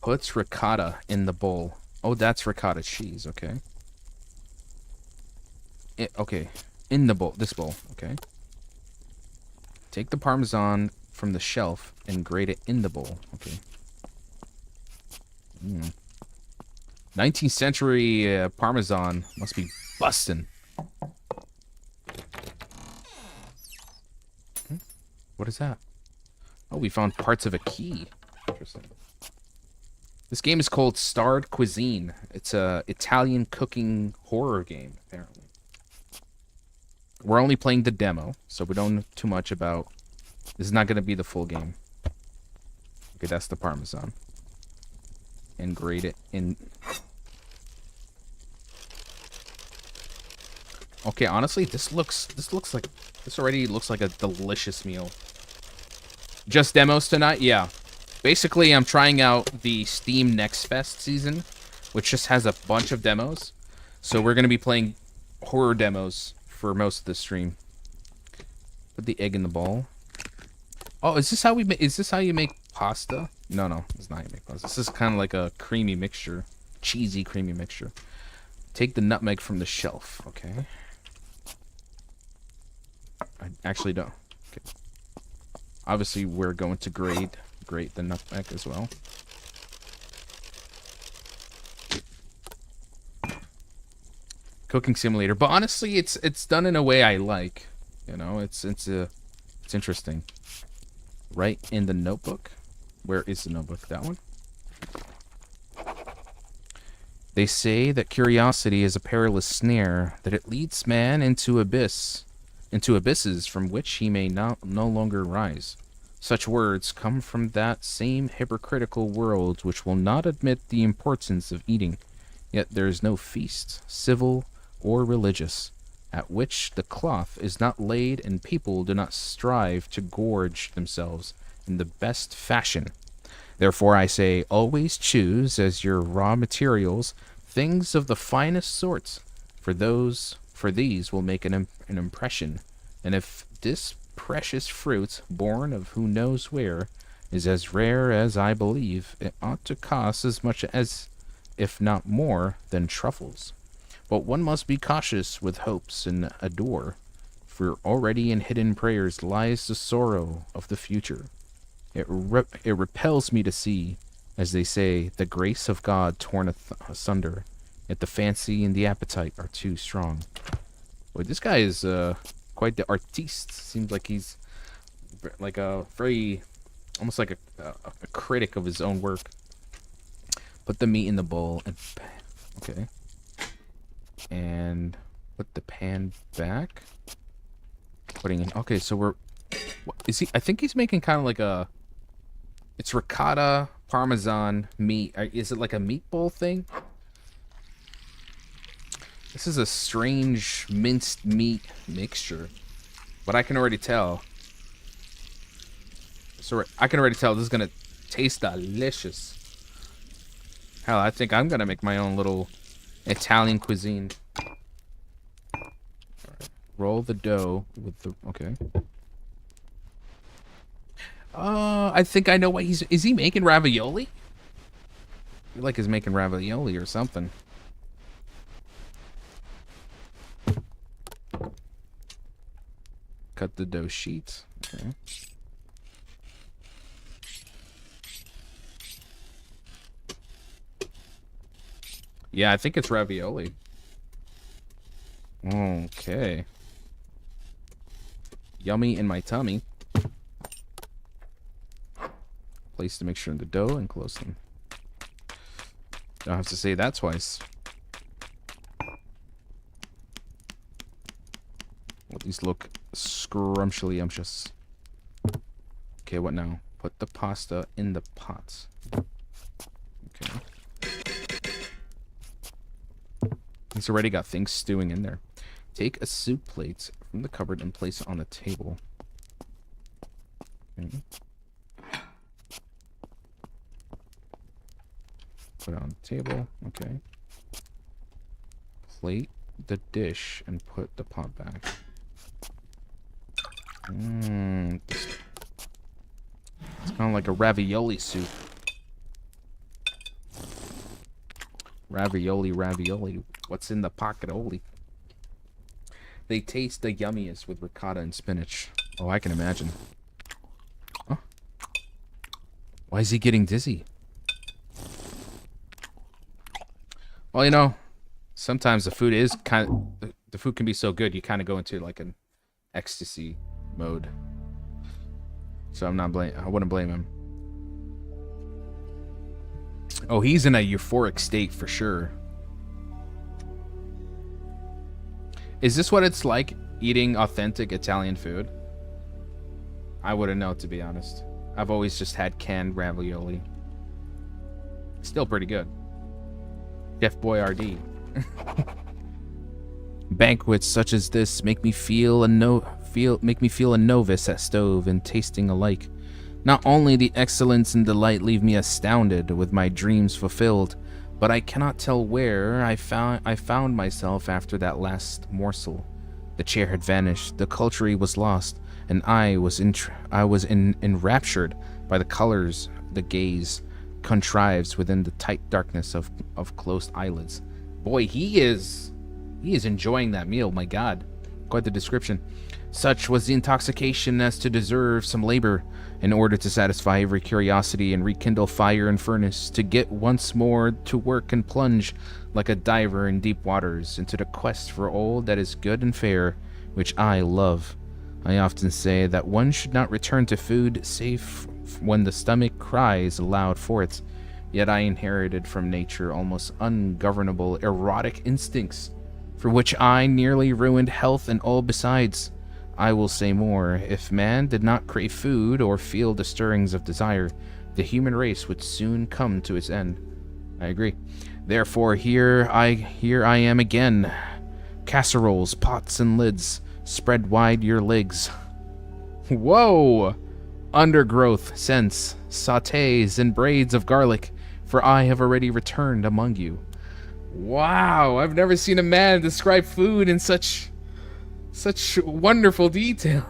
Puts ricotta in the bowl. Oh, that's ricotta cheese. Okay. Okay. In the bowl. This bowl. Okay. Take the Parmesan from the shelf and grate it in the bowl. Okay. 19th century Parmesan must be bustin'. What is that? Oh, we found parts of a key. Interesting. This game is called Starred Cuisine. It's a Italian cooking horror game, apparently. We're only playing the demo, so we don't know too much about... This is not going to be the full game. Okay, that's the Parmesan. And grate it in... Okay, honestly, this already looks like a delicious meal. Just demos tonight? Yeah. Basically, I'm trying out the Steam Next Fest season, which just has a bunch of demos. So we're going to be playing horror demos for most of the stream. Put the egg in the bowl. Oh, is this how you make pasta? No, it's not how you make pasta. This is kind of like a creamy mixture. Cheesy, creamy mixture. Take the nutmeg from the shelf, okay? I actually don't. Okay. Obviously, we're going to grate the nutmeg as well. Cooking simulator, but honestly, it's done in a way I like. You know, it's interesting. Right in the notebook. Where is the notebook? That one. They say that curiosity is a perilous snare, that it leads man into abysses from which he may no longer rise. Such words come from that same hypocritical world which will not admit the importance of eating. Yet there is no feast, civil or religious, at which the cloth is not laid and people do not strive to gorge themselves in the best fashion. Therefore I say, always choose as your raw materials things of the finest sorts, for these will make an impression, and if this precious fruit, born of who knows where, is as rare as I believe, it ought to cost as much as, if not more, than truffles. But one must be cautious with hopes and adore, for already in hidden prayers lies the sorrow of the future. It repels me to see, as they say, the grace of God torn asunder, yet the fancy and the appetite are too strong. Boy, this guy is quite the artiste. Seems like he's like a very, almost like a critic of his own work. Put the meat in the bowl and okay, and put the pan back. Putting in. Okay, so what is he? I think he's making kind of like a. It's ricotta, parmesan, meat. Is it like a meatball thing? This is a strange minced meat mixture, but I can already tell. So I can already tell this is gonna taste delicious. Hell, I think I'm gonna make my own little Italian cuisine. All right. Roll the dough with the okay. I think I know what is he making ravioli? I feel like he's making ravioli or something. Cut the dough sheets. Okay. Yeah, I think it's ravioli. Okay. Yummy in my tummy. Place the mixture in the dough and close them. Don't have to say that twice. Well, these look scrumptious umptious. Okay, what now? Put the pasta in the pots. Okay. He's already got things stewing in there. Take a soup plate from the cupboard and place it on the table. Okay. Put it on the table. Okay. Plate the dish and put the pot back. It's kind of like a ravioli soup. Ravioli. What's in the pocket-oli? They taste the yummiest with ricotta and spinach. Oh, I can imagine. Huh? Why is he getting dizzy? Well, you know, sometimes the food is the food can be so good you kind of go into like an ecstasy mode. So I wouldn't blame him. Oh, he's in a euphoric state for sure. Is this what it's like eating authentic Italian food? I wouldn't know, to be honest. I've always just had canned ravioli. Still pretty good. Chef Boyardee. Banquets such as this make me feel a novice at stove and tasting alike. Not only the excellence and delight leave me astounded with my dreams fulfilled, but I cannot tell where I found myself after that last morsel. The chair had vanished, the culture was lost, and I was enraptured by the colors the gaze contrives within the tight darkness of closed eyelids. Boy, he is enjoying that meal, my God. Quite the description. Such was the intoxication as to deserve some labor, in order to satisfy every curiosity and rekindle fire and furnace, to get once more to work and plunge, like a diver in deep waters, into the quest for all that is good and fair, which I love. I often say that one should not return to food save when the stomach cries aloud for it, yet I inherited from nature almost ungovernable erotic instincts, for which I nearly ruined health and all besides. I will say more. If man did not crave food or feel the stirrings of desire, the human race would soon come to its end. I agree. Therefore, here I am again. Casseroles, pots, and lids. Spread wide your legs. Whoa! Undergrowth, scents, sautés, and braids of garlic, for I have already returned among you. Wow, I've never seen a man describe food in such wonderful detail.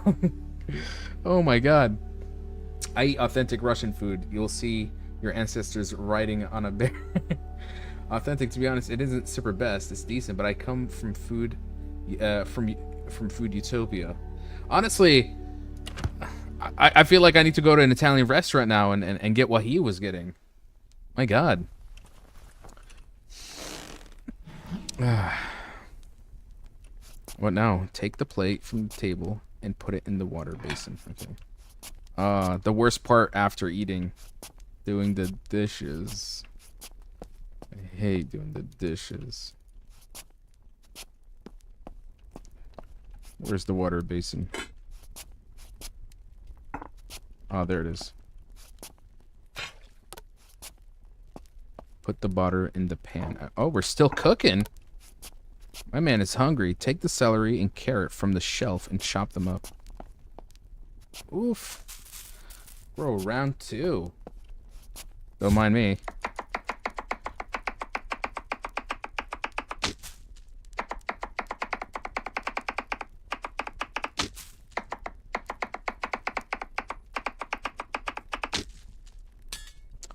Oh my God. I eat authentic Russian food. You'll see your ancestors riding on a bear. Authentic, to be honest, it isn't super best. It's decent, but I come from food, from food utopia. Honestly, I feel like I need to go to an Italian restaurant now and get what he was getting. My God. What now? Take the plate from the table and put it in the water basin. Okay. The worst part after eating. Doing the dishes. I hate doing the dishes. Where's the water basin? Oh, there it is. Put the butter in the pan. Oh, we're still cooking. My man is hungry. Take the celery and carrot from the shelf and chop them up. Oof. Bro, round 2. Don't mind me.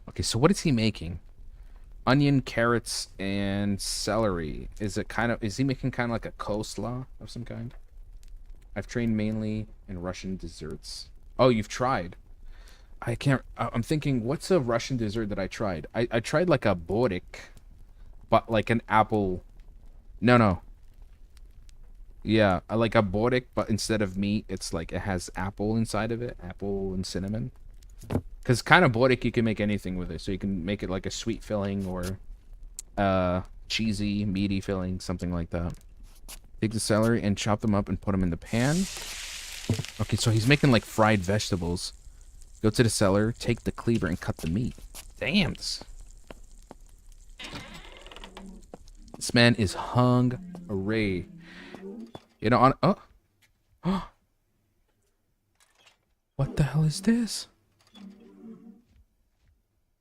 Okay, so what is he making? Onion, carrots, and celery. Is he making kind of like a coleslaw of some kind? I've trained mainly in Russian desserts. Oh, you've tried. I'm thinking, what's a Russian dessert that I tried? I tried like a borik, but like an apple. No. Yeah, I like a borik, but instead of meat, it's like it has apple inside of it. Apple and cinnamon. Because kind of borik, you can make anything with it. So you can make it like a sweet filling or cheesy, meaty filling, something like that. Take the celery and chop them up and put them in the pan. Okay, so he's making like fried vegetables. Go to the cellar, take the cleaver and cut the meat. Damn. This man is hungry. You know, oh. What the hell is this?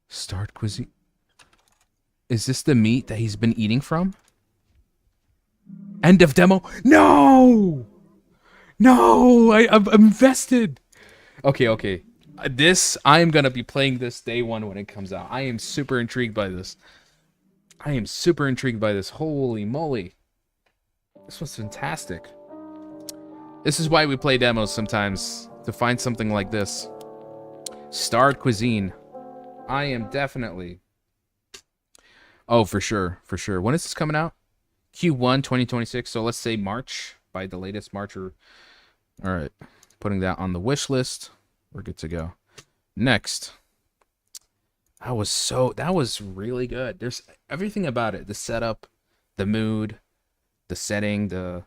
Start cuisine. Is this the meat that he's been eating from? End of demo. No! I'm invested. Okay. I'm gonna be playing this day one when it comes out. I am super intrigued by this. Holy moly. This was fantastic. This is why we play demos sometimes, to find something like this. Starred cuisine. I am definitely Oh, for sure, for sure. When is this coming out? Q1 2026. So let's say March, by the latest March. Or all right, putting that on the wish list. We're good to go. Next, that was really good. There's everything about it: the setup, the mood, the setting, the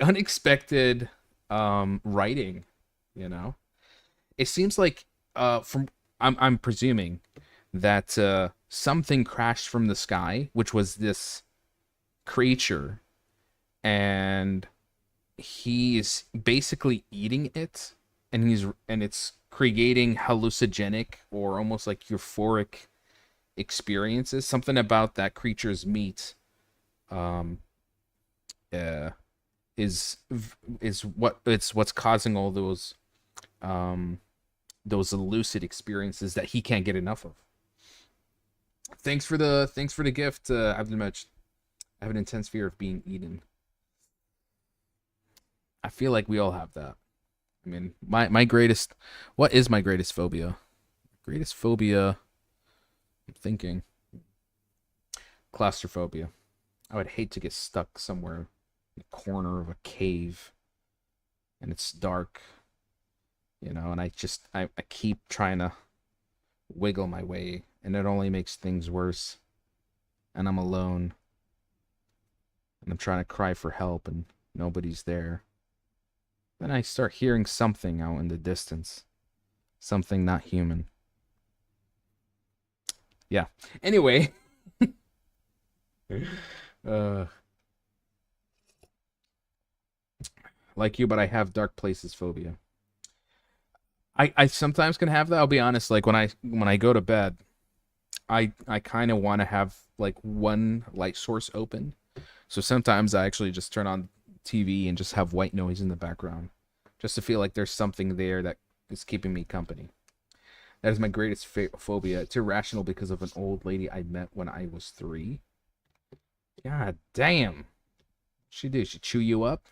unexpected writing. You know, it seems like from I'm presuming that something crashed from the sky, which was this creature, and he's basically eating it, and it's creating hallucinogenic or almost like euphoric experiences. Something about that creature's meat um uh, is what's causing all um those lucid experiences that he can't get enough of. Thanks for the gift, Abdelmaj. I have an intense fear of being eaten. I feel like we all have that. I mean, my greatest, what is my greatest phobia? Greatest phobia, I'm thinking claustrophobia. I would hate to get stuck somewhere in the corner of a cave and it's dark, and I keep trying to wiggle my way and it only makes things worse. And I'm alone and I'm trying to cry for help and nobody's there. Then I start hearing something out in the distance. Something not human. Yeah. Anyway. uh, like you, but I have dark places phobia. I sometimes can have that. I'll be honest. Like when I go to bed, I kind of want to have like one light source open. So sometimes I actually just turn on TV and just have white noise in the background, just to feel like there's something there that is keeping me company. That is my greatest phobia. It's irrational because of an old lady I met when I was 3. God damn. She did. She chew you up?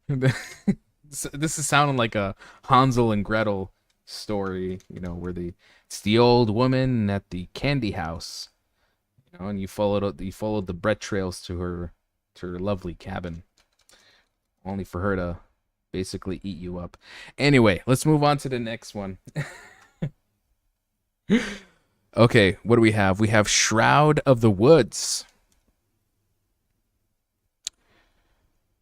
This is sounding like a Hansel and Gretel story, where it's the old woman at the candy house, and you followed the bread trails to her lovely cabin, only for her to basically eat you up. Anyway, let's move on to the next one. Okay, what do we have? We have Shroud of the Woods.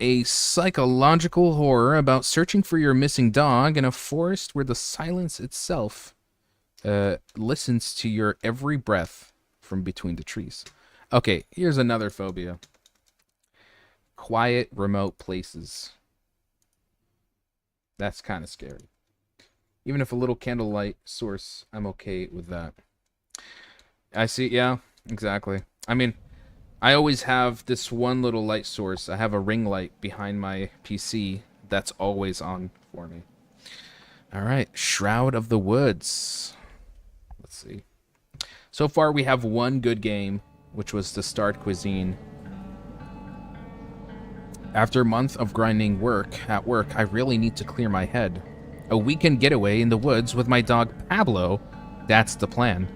A psychological horror about searching for your missing dog in a forest where the silence itself listens to your every breath from between the trees. Okay, here's another phobia. Quiet, remote places. That's kind of scary. Even if a little candlelight source, I'm okay with that. I see, yeah, exactly. I mean, I always have this one little light source. I have a ring light behind my PC that's always on for me. All right, Shroud of the Woods. Let's see. So far, we have one good game, which was the Start Cuisine. After a month of grinding at work, I really need to clear my head. A weekend getaway in the woods with my dog Pablo, that's the plan.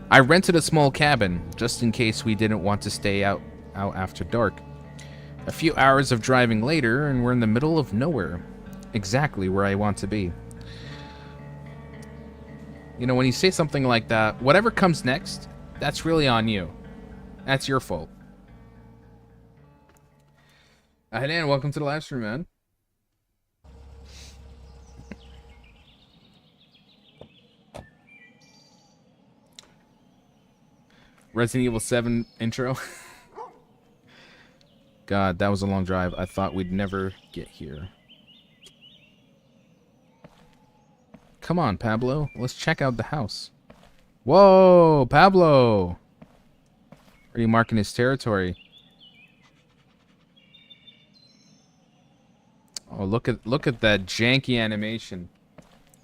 I rented a small cabin, just in case we didn't want to stay out after dark. A few hours of driving later, and we're in the middle of nowhere. Exactly where I want to be. When you say something like that, whatever comes next, that's really on you. That's your fault. Hey Dan, welcome to the live stream, man. Resident Evil 7 intro. God, that was a long drive. I thought we'd never get here. Come on, Pablo. Let's check out the house. Whoa, Pablo! Are you marking his territory? Oh, look at that janky animation.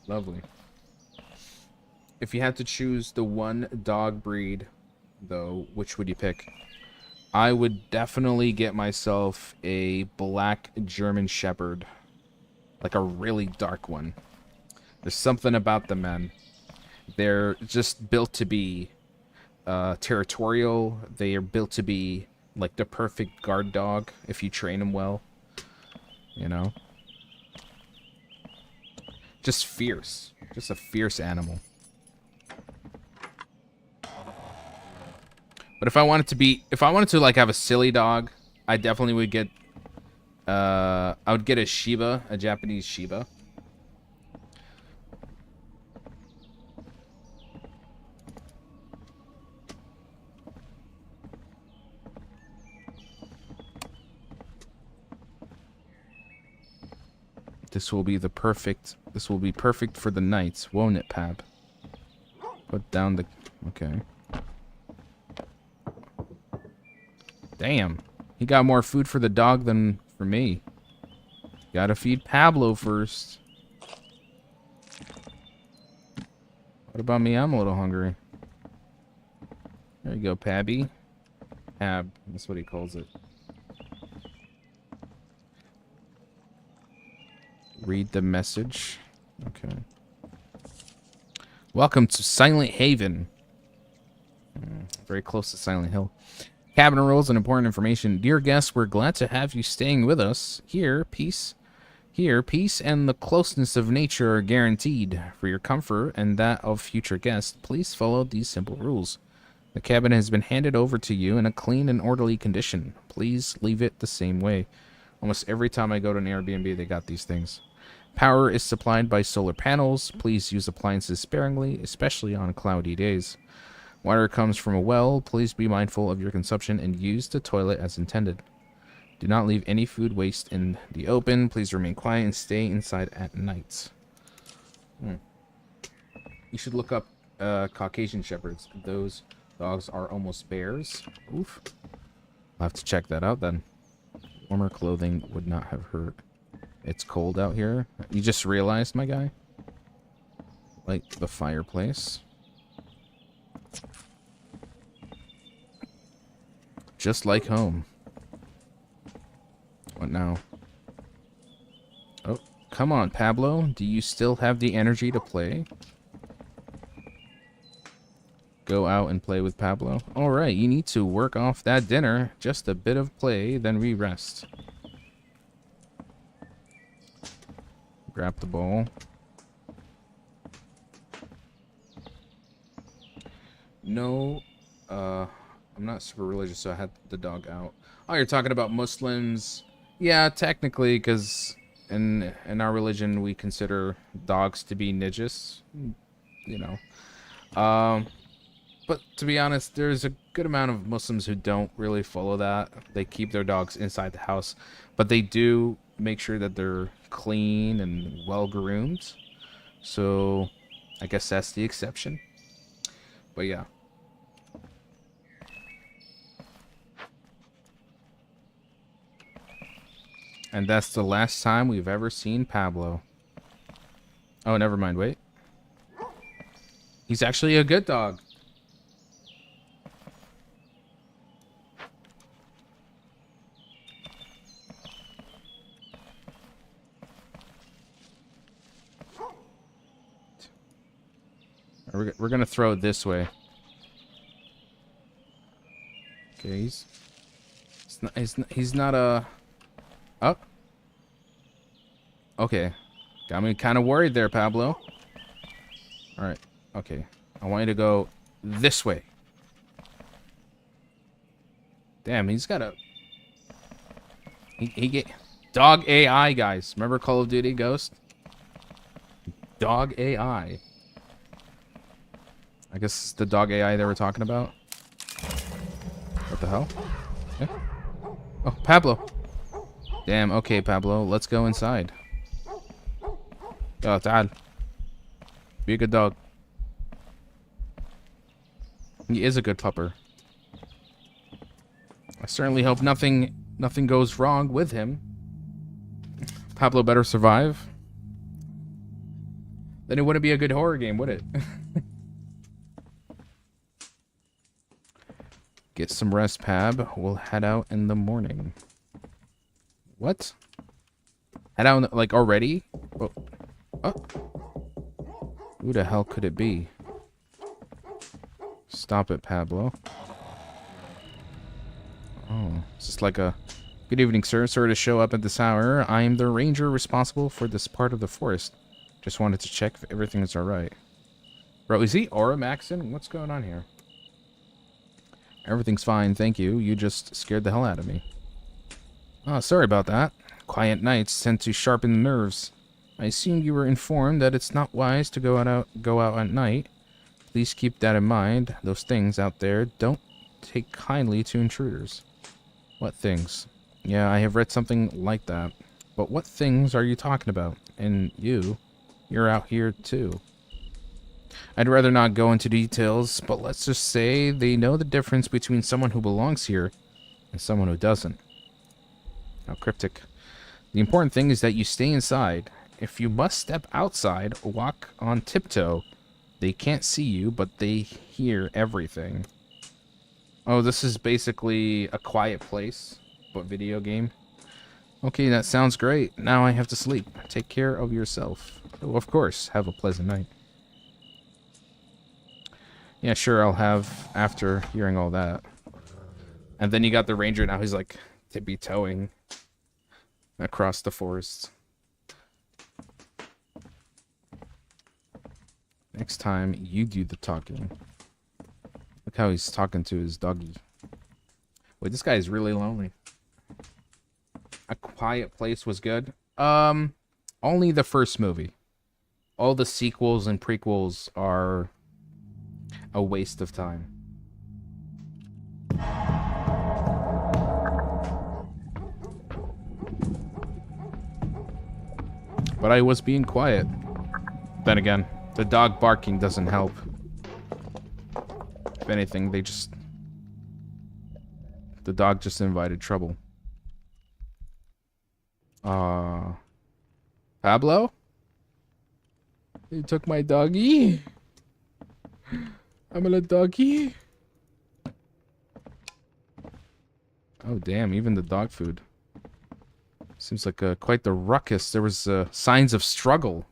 Lovely. If you had to choose the one dog breed, though, which would you pick? I would definitely get myself a black German Shepherd. Like a really dark one. There's something about them, man. They're just built to be territorial. They are built to be like the perfect guard dog if you train them well. You know? Just fierce. Just a fierce animal. But if I wanted to like have a silly dog, I definitely would get I would get a Shiba, a Japanese Shiba. This will be perfect for the night, won't it, Pab? Put down the... Okay. Damn. He got more food for the dog than for me. Gotta feed Pablo first. What about me? I'm a little hungry. There you go, Pabby. Pab. That's what he calls it. Read the message. Okay. Welcome to Silent Haven. Very close to Silent Hill. Cabin rules and important information. Dear guests, we're glad to have you staying with us. Here, peace and the closeness of nature are guaranteed. For your comfort and that of future guests, please follow these simple rules. The cabin has been handed over to you in a clean and orderly condition. Please leave it the same way. Almost every time I go to an Airbnb, they got these things. Power is supplied by solar panels. Please use appliances sparingly, especially on cloudy days. Water comes from a well. Please be mindful of your consumption and use the toilet as intended. Do not leave any food waste in the open. Please remain quiet and stay inside at night. You should look up Caucasian Shepherds. Those dogs are almost bears. Oof. I'll have to check that out then. Warmer clothing would not have hurt. It's cold out here. You just realized, my guy? Like the fireplace. Just like home. What now? Oh, come on, Pablo. Do you still have the energy to play? Go out and play with Pablo. Alright, you need to work off that dinner. Just a bit of play, then we rest. Grab the ball. No, I'm not super religious, so I had the dog out. Oh, you're talking about Muslims? Yeah, technically, because in our religion we consider dogs to be najis. You know. But to be honest, there's a good amount of Muslims who don't really follow that. They keep their dogs inside the house, but they do make sure that they're clean and well groomed. So I guess that's the exception. But yeah. And that's the last time we've ever seen Pablo. Oh, never mind. Wait. He's actually a good dog. We're gonna throw it this way. Okay, he's not a... Oh. Okay. Got me kind of worried there, Pablo. Alright. Okay. I want you to go this way. Damn, he's got a... He get... Dog AI, guys. Remember Call of Duty Ghost? Dog AI. I guess it's the dog AI they were talking about. What the hell? Yeah. Oh, Pablo. Damn, okay, Pablo. Let's go inside. Yo, تعال. Be a good dog. He is a good pupper. I certainly hope nothing goes wrong with him. Pablo better survive. Then it wouldn't be a good horror game, would it? Get some rest, Pab. We'll head out in the morning. What? Head out, like, already? Oh. Oh. Who the hell could it be? Stop it, Pablo. Oh, it's just like a... Good evening, sir. Sorry to show up at this hour. I am the ranger responsible for this part of the forest. Just wanted to check if everything is alright. Bro, is he aura maxing? What's going on here? Everything's fine, thank you. You just scared the hell out of me. Oh, sorry about that. Quiet nights tend to sharpen the nerves. I assume you were informed that it's not wise to go out at night. Please keep that in mind. Those things out there don't take kindly to intruders. What things? Yeah, I have read something like that. But what things are you talking about? And you're out here too. I'd rather not go into details, but let's just say they know the difference between someone who belongs here and someone who doesn't. How cryptic. The important thing is that you stay inside. If you must step outside or walk on tiptoe, they can't see you, but they hear everything. Oh, this is basically a quiet place, but video game. Okay, that sounds great. Now I have to sleep. Take care of yourself. Oh, of course. Have a pleasant night. Yeah, sure, I'll have after hearing all that. And then you got the ranger, now he's like tippy-toeing across the forest. Next time, you do the talking. Look how he's talking to his doggy. Wait, this guy is really lonely. A Quiet Place was good. Only the first movie. All the sequels and prequels are a waste of time. But I was being quiet. Then again, the dog barking doesn't help. If anything, the dog just invited trouble. Pablo? You took my doggy? I'm a doggy? Oh, damn, even the dog food. Seems like quite the ruckus. There was signs of struggle.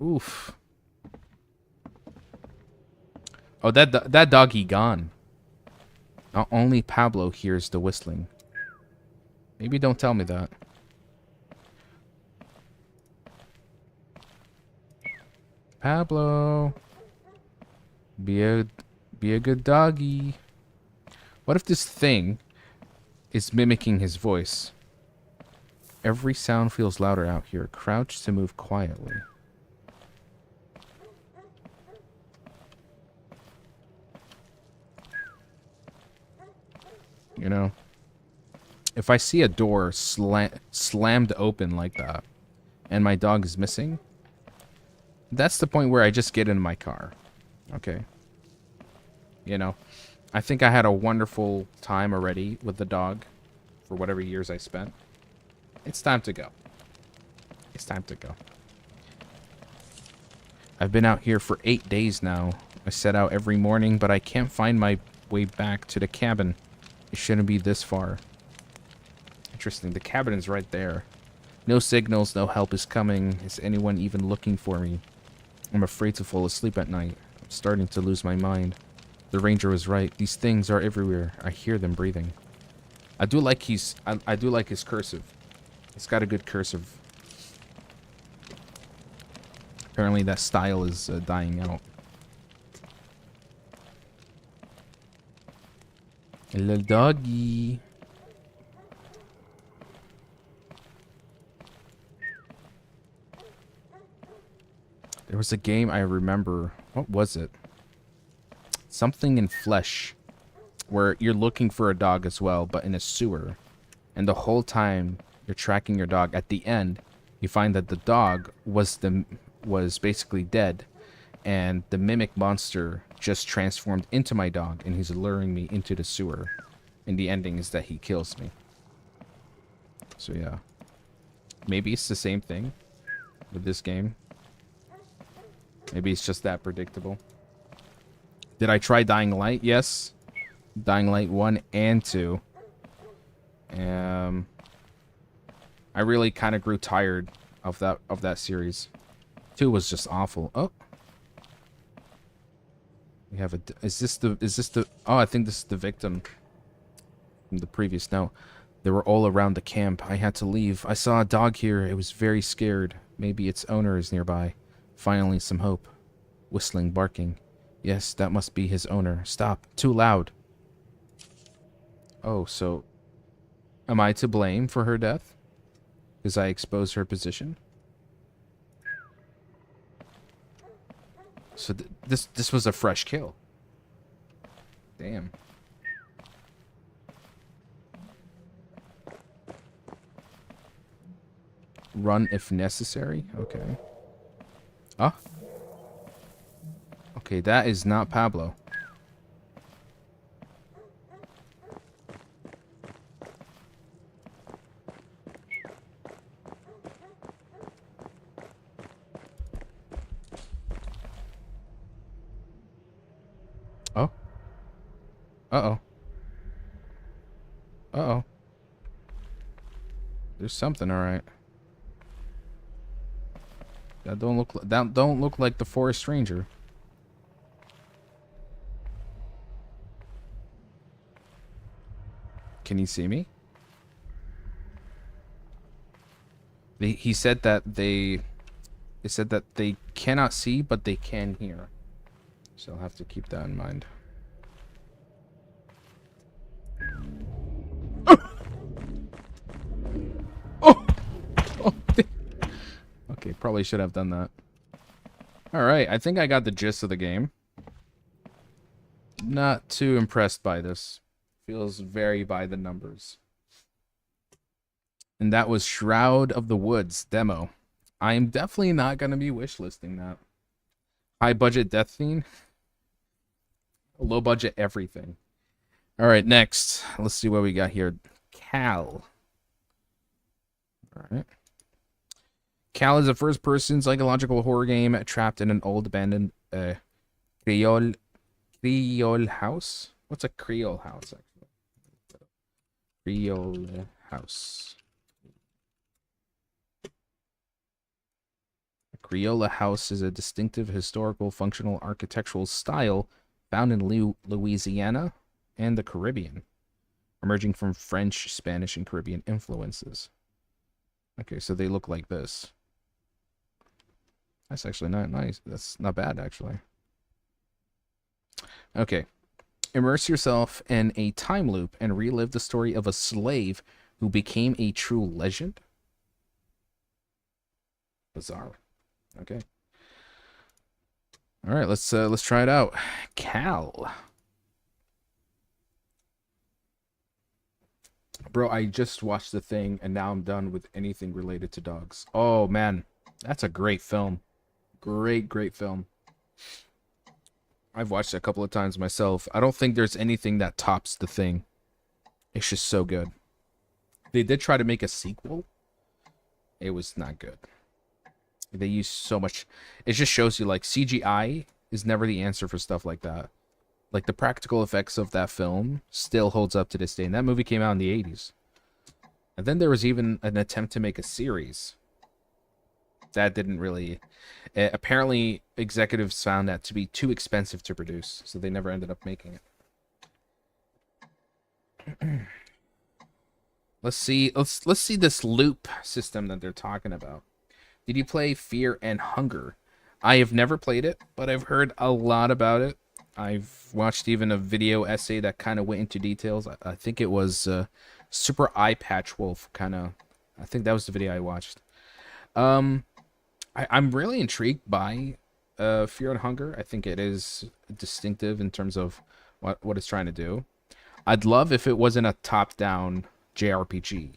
Oof. Oh, that doggy gone. Now only Pablo hears the whistling. Maybe don't tell me that. Pablo. Be a good doggy. What if this thing is mimicking his voice? Every sound feels louder out here. Crouch to move quietly. You know, if I see a door slammed open like that, and my dog is missing, that's the point where I just get in my car. Okay. You know, I think I had a wonderful time already with the dog for whatever years I spent. It's time to go. It's time to go. I've been out here for 8 days now. I set out every morning, but I can't find my way back to the cabin. It shouldn't be this far. Interesting. The cabin is right there. No signals, no help is coming. Is anyone even looking for me? I'm afraid to fall asleep at night. I'm starting to lose my mind. The ranger was right. These things are everywhere. I hear them breathing. I do like his cursive. He's got a good cursive. Apparently that style is dying out. A little doggy. There was a game I remember. What was it? Something in Flesh, where you're looking for a dog as well, but in a sewer. And the whole time you're tracking your dog. At the end, you find that the dog was basically dead, and the mimic monster just transformed into my dog, and he's luring me into the sewer. And the ending is that he kills me. So yeah, maybe it's the same thing with this game. Maybe it's just that predictable. Did I try Dying Light? Yes. Dying Light 1 and 2. I really kind of grew tired of that series. 2 was just awful. Oh. We have a. Is this the? Is this the? Oh, I think this is the victim from the previous. No, they were all around the camp. I had to leave. I saw a dog here. It was very scared. Maybe its owner is nearby. Finally, some hope. Whistling, barking. Yes, that must be his owner. Stop. Too loud. Oh, so am I to blame for her death? Because I exposed her position? So this was a fresh kill. Damn. Run if necessary. Okay. Ah. Okay, that is not Pablo. Oh. Uh-oh. Uh-oh. There's something, all right. That don't look like the forest ranger. Can he see me? He said that they said that they cannot see, but they can hear. So I'll have to keep that in mind. Oh! Oh! Okay, probably should have done that. Alright, I think I got the gist of the game. Not too impressed by this. Feels very by the numbers. And that was Shroud of the Woods demo. I am definitely not going to be wishlisting that. High budget death theme. Low budget everything. Alright, next. Let's see what we got here. Cal. Alright. Cal is a first-person psychological horror game trapped in an old abandoned Creole house. What's a Creole house, actually? Creole house. A Creole house is a distinctive historical functional architectural style found in Louisiana and the Caribbean, emerging from French, Spanish, and Caribbean influences. Okay, so they look like this. That's actually not nice. That's not bad, actually. Okay. Immerse yourself in a time loop and relive the story of a slave who became a true legend. Bizarre. Okay. All right, let's try it out. Cal. Bro, I just watched The Thing and now I'm done with anything related to dogs. Oh man, that's a great film. Great film. I've watched it a couple of times myself. I don't think there's anything that tops The Thing. It's just so good. They did try to make a sequel. It was not good. They used so much. It just shows you, like, CGI is never the answer for stuff like that. Like, the practical effects of that film still holds up to this day. And that movie came out in the 80s. And then there was even an attempt to make a series. That didn't really... apparently, executives found that to be too expensive to produce, so they never ended up making it. Let's see this loop system that they're talking about. Did you play Fear and Hunger? I have never played it, but I've heard a lot about it. I've watched even a video essay that kind of went into details. I think it was Super Eye Patch Wolf, kind of. I think that was the video I watched. I'm really intrigued by Fear and Hunger. I think it is distinctive in terms of what it's trying to do. I'd love if it wasn't a top-down JRPG.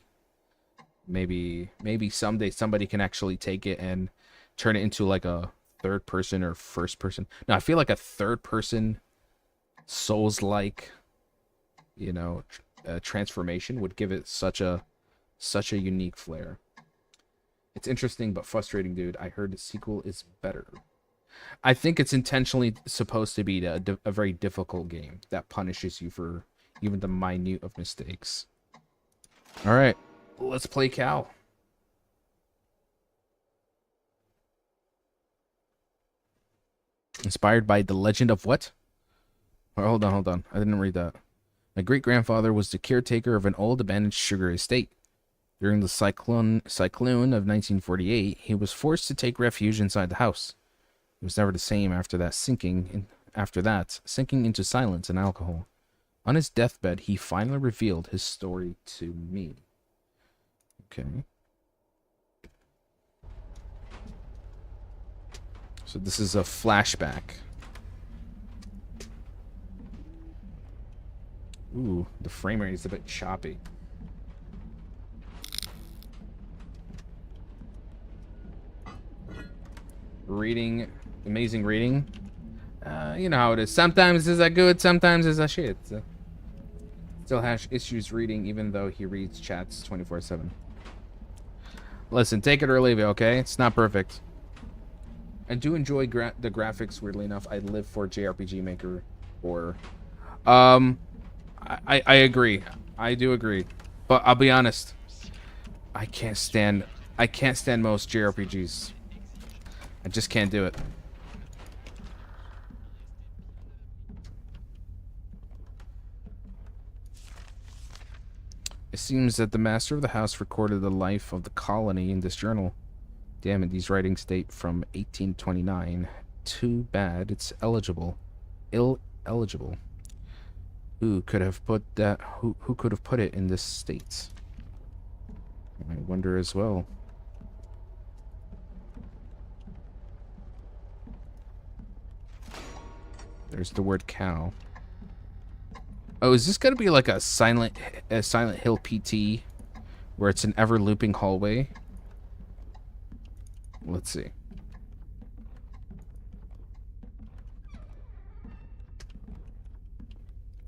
Maybe someday somebody can actually take it and turn it into like a third person or first person. No, I feel like a third person Souls-like, you know, transformation would give it such a unique flair. It's interesting but frustrating, dude. I heard the sequel is better. I think it's intentionally supposed to be a very difficult game that punishes you for even the minute of mistakes. All right, let's play Cal. Inspired by The Legend of what? Oh, hold on. I didn't read that. My great-grandfather was the caretaker of an old abandoned sugar estate. During the cyclone of 1948, he was forced to take refuge inside the house. He was never the same after that, sinking into silence and alcohol. On his deathbed, he finally revealed his story to me. Okay. So this is a flashback. Ooh, the frame rate is a bit choppy. Reading, amazing reading. You know how it is. Sometimes is a good, sometimes is a shit. Still has issues reading, even though he reads chats 24/7. Listen, take it or leave it, okay? It's not perfect. I do enjoy the graphics. Weirdly enough, I live for JRPG Maker or, I agree. I do agree, but I'll be honest. I can't stand most JRPGs. I just can't do it. It seems that the master of the house recorded the life of the colony in this journal. Damn it, these writings date from 1829. Too bad it's illegible. Who could have put that? Who could have put it in this state? I wonder as well. There's the word cow. Oh, is this gonna be like a Silent Hill PT, where it's an ever looping hallway? Let's see.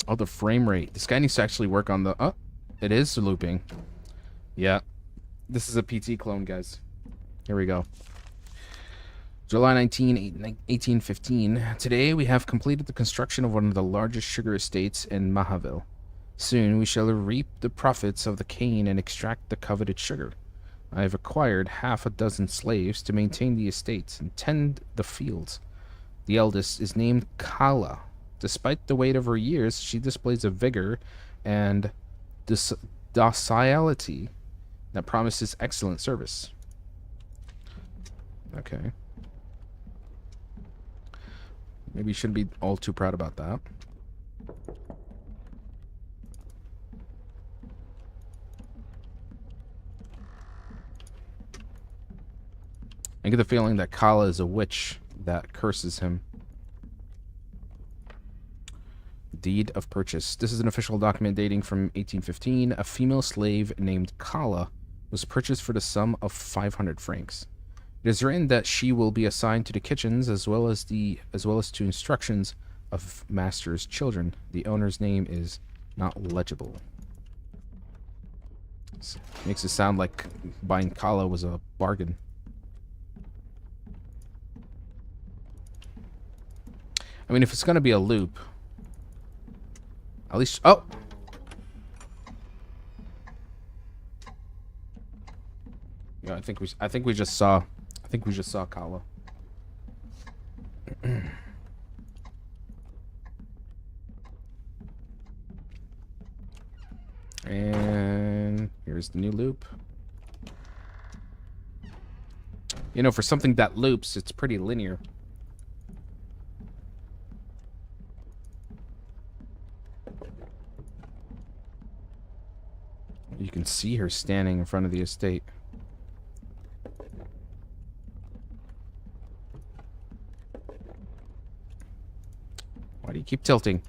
Oh, the frame rate. This guy needs to actually work on the... Oh, it is looping. Yeah. This is a PT clone, guys. Here we go. July 19, 1815. Today we have completed the construction of one of the largest sugar estates in Mahaville. Soon we shall reap the profits of the cane and extract the coveted sugar. I have acquired 6 slaves to maintain the estates and tend the fields. The eldest is named Kala. Despite the weight of her years, she displays a vigor and docility that promises excellent service. Okay. Maybe you shouldn't be all too proud about that. I get the feeling that Kala is a witch that curses him. Deed of purchase. This is an official document dating from 1815. A female slave named Kala was purchased for the sum of 500 francs. It is written that she will be assigned to the kitchens as well as to instructions of master's children. The owner's name is not legible. This makes it sound like buying Kala was a bargain. I mean, if it's gonna be a loop, at least... Oh! Yeah, I think we just saw Kala. And here's the new loop. You know, for something that loops, it's pretty linear. You can see her standing in front of the estate. Why do you keep tilting?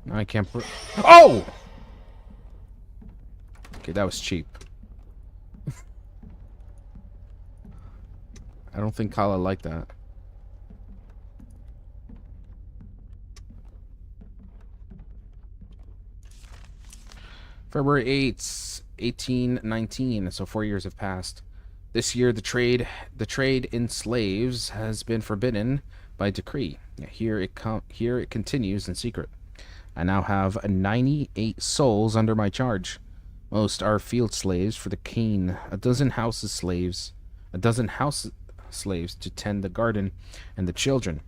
No, I can't put... Oh! Okay, that was cheap. I don't think Kala liked that. February 8th, 1819. So 4 years have passed. This year, the trade in slaves has been forbidden by decree. Here it continues in secret. I now have 98 souls under my charge. Most are field slaves for the cane, a dozen house slaves to tend the garden and the children,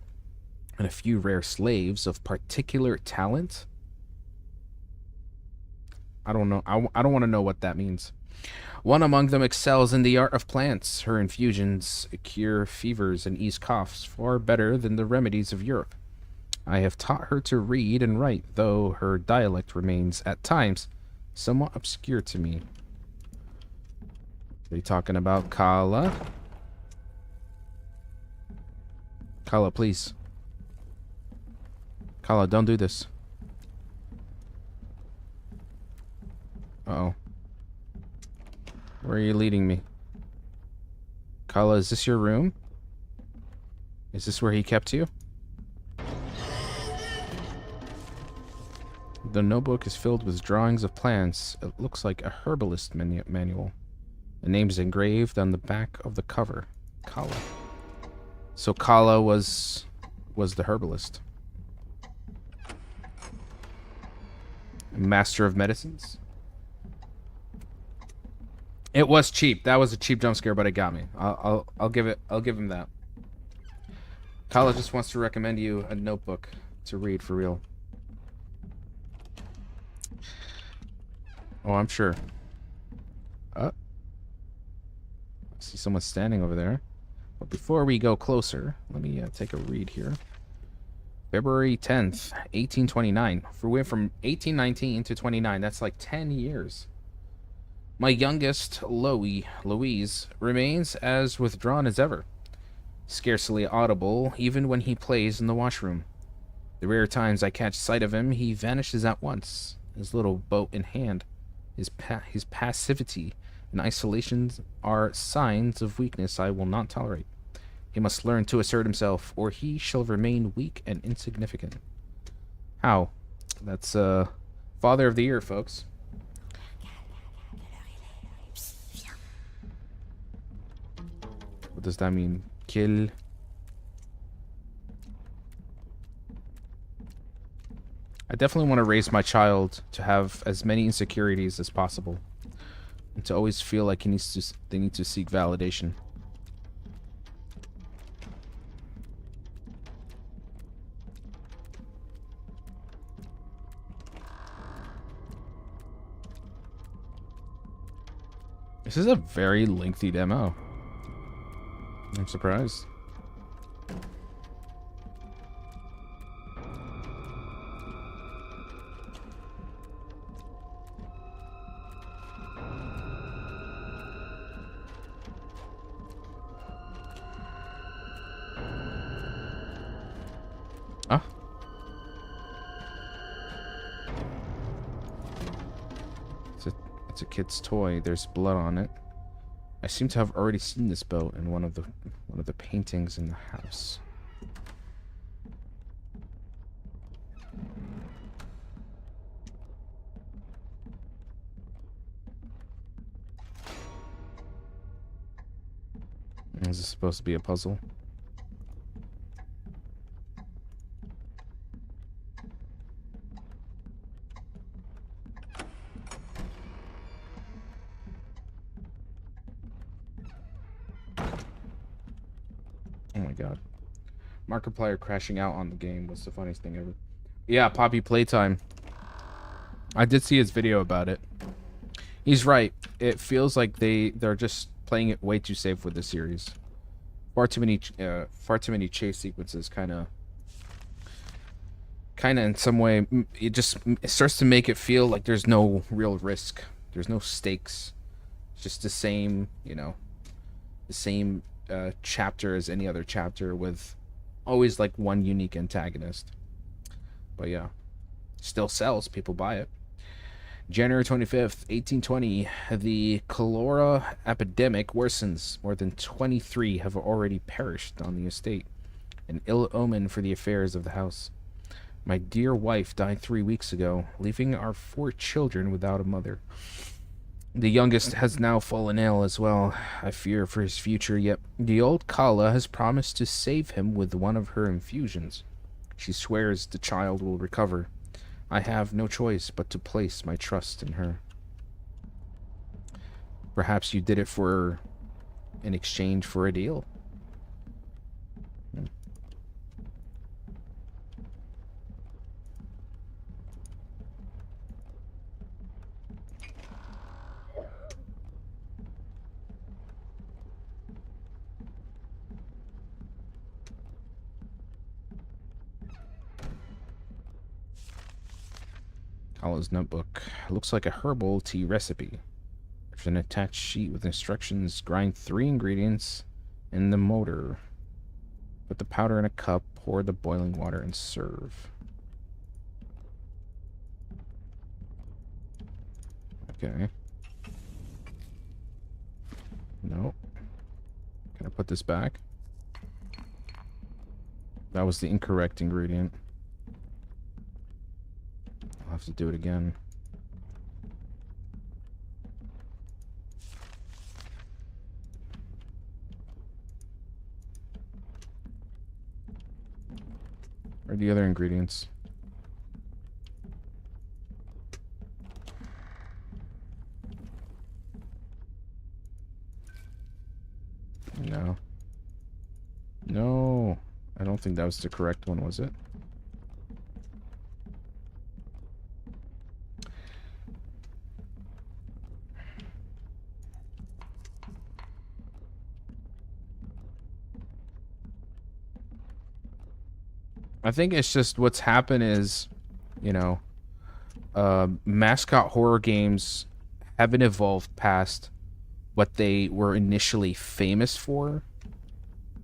and a few rare slaves of particular talent. I don't know. I don't want to know what that means. One among them excels in the art of plants. Her infusions cure fevers and ease coughs far better than the remedies of Europe. I have taught her to read and write, though her dialect remains, at times, somewhat obscure to me. Are they talking about Kala? Kala, please. Kala, don't do this. Uh-oh. Where are you leading me? Kala, is this your room? Is this where he kept you? The notebook is filled with drawings of plants. It looks like a herbalist manual. The name is engraved on the back of the cover. Kala. So Kala was the herbalist. Master of medicines? It was cheap. That was a cheap jump scare, but it got me. I'll give him that. Kala just wants to recommend you a notebook to read for real. Oh, I'm sure. I see someone standing over there. But before we go closer, let me take a read here. February 10th, 1829. We went from 1819 to 29. That's like 10 years. My youngest, Louise, remains as withdrawn as ever. Scarcely audible, even when he plays in the washroom. The rare times I catch sight of him, he vanishes at once, his little boat in hand. His passivity and isolation are signs of weakness I will not tolerate. He must learn to assert himself, or he shall remain weak and insignificant. How? That's Father of the Year, folks. What does that mean? Kill. I definitely want to raise my child to have as many insecurities as possible, and to always feel like they need to seek validation. This is a very lengthy demo. I'm surprised. Ah. It's a kid's toy. There's blood on it. I seem to have already seen this boat in one of the paintings in the house. Is this supposed to be a puzzle? Oh my god. Markiplier crashing out on the game was the funniest thing ever. Yeah, Poppy Playtime. I did see his video about it. He's right. It feels like they're just playing it way too safe with the series. Far too many chase sequences, kind of in some way. It starts to make it feel like there's no real risk. There's no stakes. It's just the same, the same chapter as any other chapter, with always like one unique antagonist. But yeah, still sells. People buy it. January 25th, 1820, the cholera epidemic worsens. More than 23 have already perished on the estate. An ill omen for the affairs of the house. My dear wife died 3 weeks ago, leaving our 4 children without a mother. The youngest has now fallen ill as well. I fear for his future, yet the old Kala has promised to save him with one of her infusions. She swears the child will recover. I have no choice but to place my trust in her. Perhaps you did it in exchange for a deal. Hollow's notebook. Looks like a herbal tea recipe. There's an attached sheet with instructions. Grind 3 ingredients in the mortar. Put the powder in a cup. Pour the boiling water and serve. Okay. No. Can I put this back? That was the incorrect ingredient. I'll have to do it again. Where are the other ingredients? No. No. I don't think that was the correct one, was it? I think it's just what's happened is, you know, mascot horror games haven't evolved past what they were initially famous for,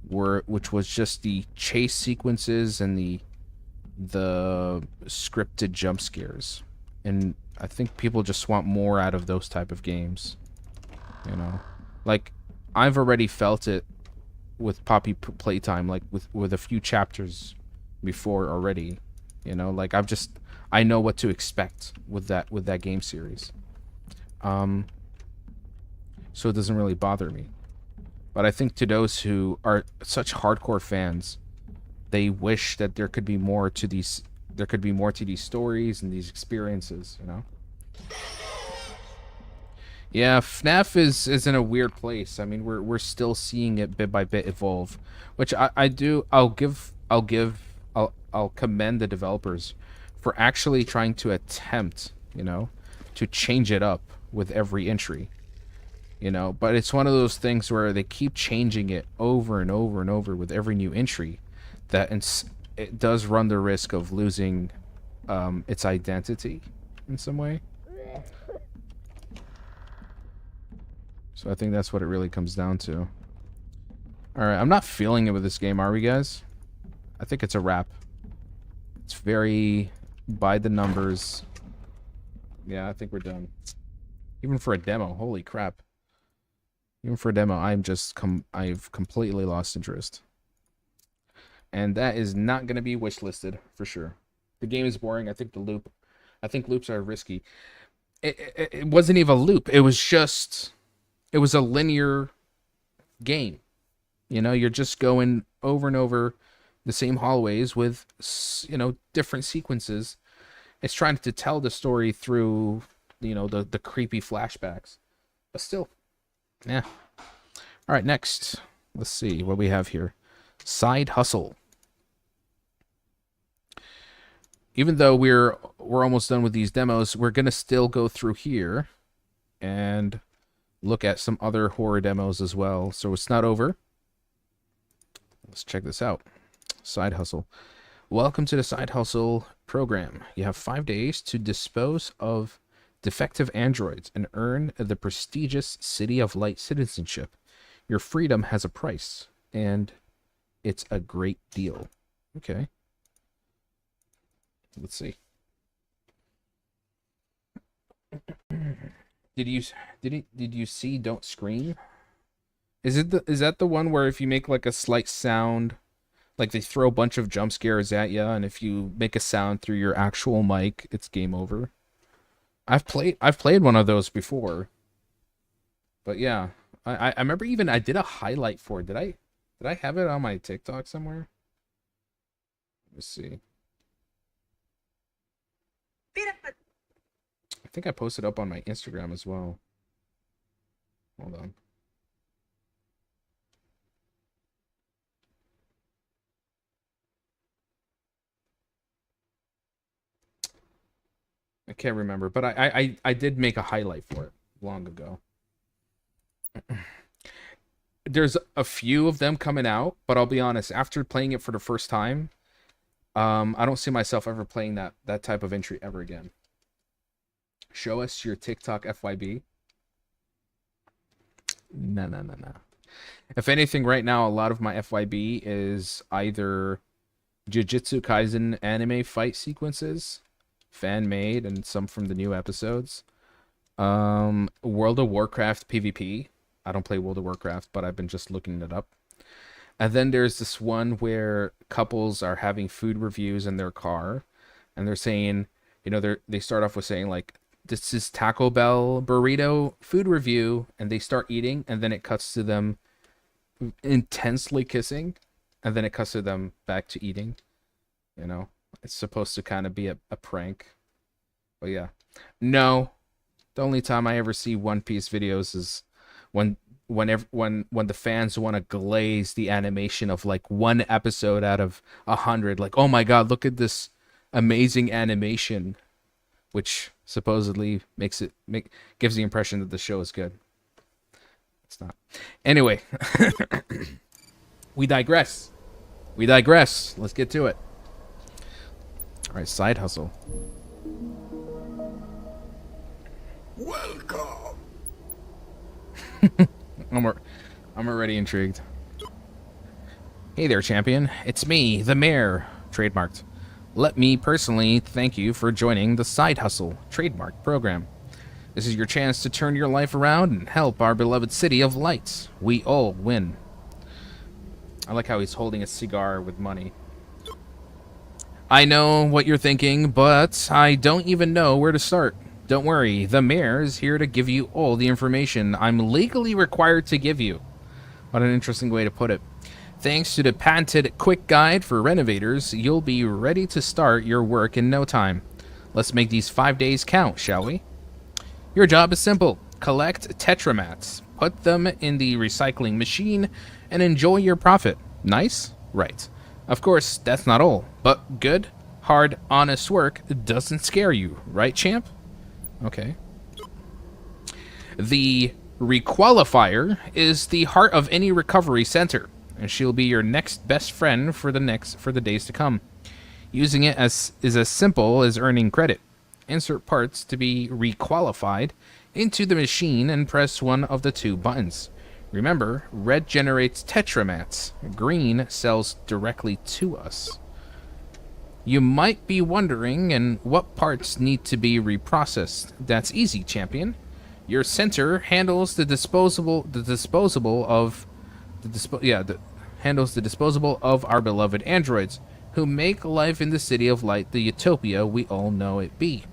which was just the chase sequences and the scripted jump scares. And I think people just want more out of those type of games. You know, like I've already felt it with Poppy Playtime, like with a few chapters before already. You know, like I know what to expect with that game series. So it doesn't really bother me. But I think to those who are such hardcore fans, they wish that there could be more to these stories and these experiences, you know? Yeah, FNAF is in a weird place. I mean, we're still seeing it bit by bit evolve, which I'll commend the developers for actually trying to attempt, you know, to change it up with every entry. You know, but it's one of those things where they keep changing it over and over and over with every new entry, that it does run the risk of losing its identity in some way. So I think that's what it really comes down to. Alright, I'm not feeling it with this game, are we guys? I think it's a wrap. It's very by the numbers. Yeah, I think we're done. Even for a demo, holy crap. Even for a demo, I've completely lost interest. And that is not going to be wishlisted, for sure. The game is boring. I think loops are risky. It wasn't even a loop. It was a linear game. You know, you're just going over and over the same hallways with, you know, different sequences. It's trying to tell the story through, you know, the creepy flashbacks. But still, yeah. All right, next. Let's see what we have here. Side hustle. Even though we're almost done with these demos, we're gonna still go through here and look at some other horror demos as well. So it's not over. Let's check this out. Side hustle. Welcome to the Side Hustle program. You have 5 days to dispose of defective androids and earn the prestigious City of Light citizenship. Your freedom has a price, and it's a great deal. Okay. Let's see. Did you see Don't Scream? Is that the one where if you make like a slight sound, like they throw a bunch of jump scares at you, and if you make a sound through your actual mic, it's game over? I've played one of those before. But yeah, I remember even I did a highlight for it. Did I have it on my TikTok somewhere? Let's see. I think I posted up on my Instagram as well. Hold on. I can't remember, but I did make a highlight for it long ago. There's a few of them coming out, but I'll be honest, after playing it for the first time, I don't see myself ever playing that type of entry ever again. Show us your TikTok FYB. No. If anything, right now, a lot of my FYB is either Jujutsu Kaisen anime fight sequences, fan made, and some from the new episodes. World of Warcraft PvP. I don't play World of Warcraft, but I've been just looking it up. And then there's this one where couples are having food reviews in their car, and they're saying, they start off with saying like, "This is Taco Bell burrito food review," and they start eating, and then it cuts to them intensely kissing, and then it cuts to them back to eating. It's supposed to kind of be a prank. But yeah. No. The only time I ever see One Piece videos is when the fans want to glaze the animation of like one episode out of 100. Like, oh my god, look at this amazing animation, which supposedly gives the impression that the show is good. It's not. Anyway, we digress. Let's get to it. All right, side hustle. Welcome. I'm already intrigued. Hey there, champion. It's me, the mayor, trademarked. Let me personally thank you for joining the Side Hustle trademark program. This is your chance to turn your life around and help our beloved city of lights. We all win. I like how he's holding a cigar with money. I know what you're thinking, but I don't even know where to start. Don't worry, the mayor is here to give you all the information I'm legally required to give you. What an interesting way to put it. Thanks to the patented quick guide for renovators, you'll be ready to start your work in no time. Let's make these 5 days count, shall we? Your job is simple. Collect Tetramats, put them in the recycling machine, and enjoy your profit. Nice? Right. Of course, that's not all, but good, hard, honest work doesn't scare you, right, champ? Okay. The Requalifier is the heart of any recovery center, and she'll be your next best friend for the days to come. Using it is as simple as earning credit. Insert parts to be requalified into the machine and press one of the two buttons. Remember, red generates Tetramats. Green sells directly to us. You might be wondering, and what parts need to be reprocessed? That's easy, champion. Your center handles the disposable of our beloved androids, who make life in the City of Light the utopia we all know it be.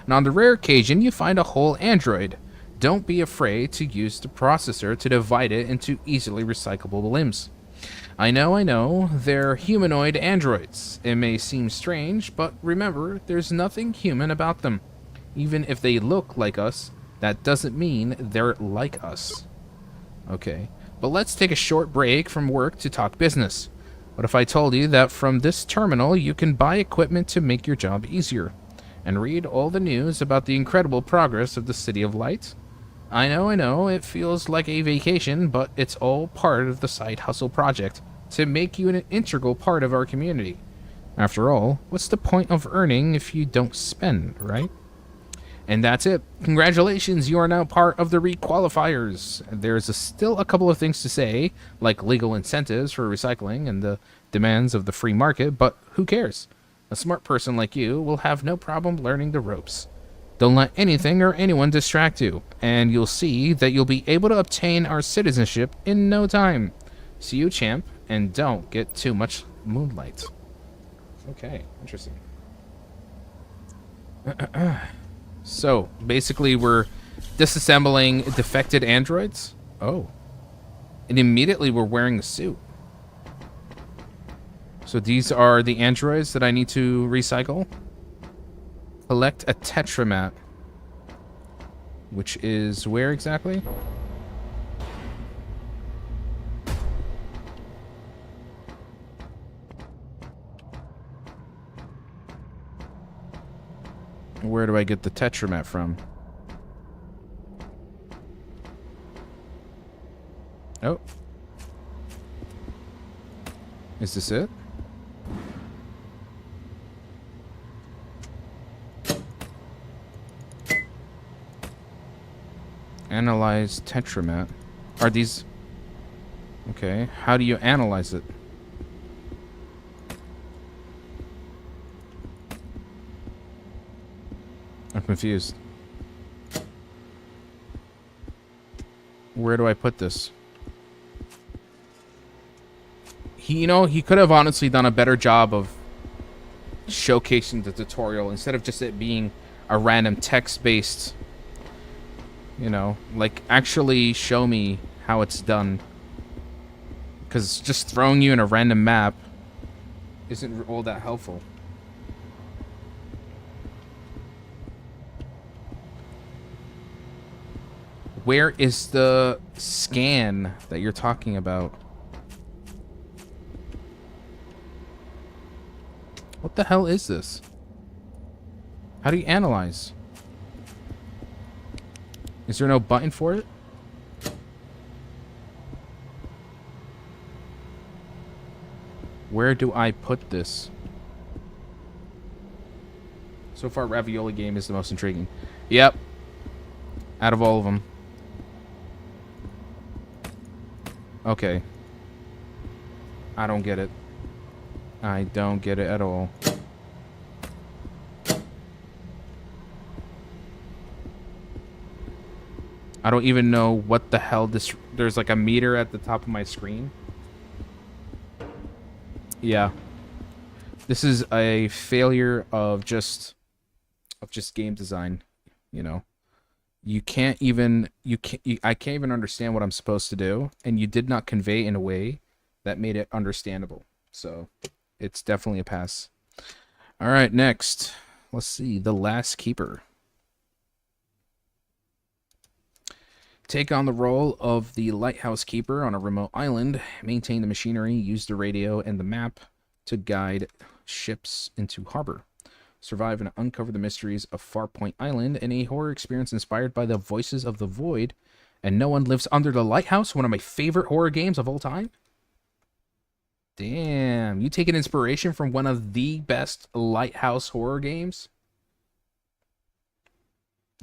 And on the rare occasion you find a whole android, don't be afraid to use the processor to divide it into easily recyclable limbs. I know, they're humanoid androids. It may seem strange, but remember, there's nothing human about them. Even if they look like us, that doesn't mean they're like us. Okay, but let's take a short break from work to talk business. What if I told you that from this terminal you can buy equipment to make your job easier, and read all the news about the incredible progress of the City of Light? I know, it feels like a vacation, but it's all part of the Side Hustle project to make you an integral part of our community. After all, what's the point of earning if you don't spend, right? And that's it. Congratulations, you are now part of the Requalifiers. There's still a couple of things to say, like legal incentives for recycling and the demands of the free market, but who cares? A smart person like you will have no problem learning the ropes. Don't let anything or anyone distract you, and you'll see that you'll be able to obtain our citizenship in no time. See you, champ, and don't get too much moonlight. Okay, interesting. So, basically we're disassembling defected androids? Oh. And immediately we're wearing a suit. So these are the androids that I need to recycle? Collect a Tetramat. Which is where exactly? Where do I get the Tetramat from? Oh. Is this it? Analyze tetramat. Are these... Okay. How do you analyze it? I'm confused. Where do I put this? He could have honestly done a better job of showcasing the tutorial instead of just it being a random text-based, like actually show me how it's done. Because just throwing you in a random map isn't all that helpful. Where is the scan that you're talking about? What the hell is this? How do you analyze? Is there no button for it? Where do I put this? So far, Ravioli game is the most intriguing. Yep. Out of all of them. Okay. I don't get it. I don't get it at all. I don't even know what the hell this... There's like a meter at the top of my screen. Yeah. This is a failure of just game design, You can't even... I can't even understand what I'm supposed to do, and you did not convey in a way that made it understandable. So... it's definitely a pass. All right, next. Let's see. The Last Keeper. Take on the role of the lighthouse keeper on a remote island. Maintain the machinery. Use the radio and the map to guide ships into harbor. Survive and uncover the mysteries of Farpoint Island in a horror experience inspired by the Voices of the Void. And No One Lives Under the Lighthouse, one of my favorite horror games of all time. Damn, you taking inspiration from one of the best lighthouse horror games?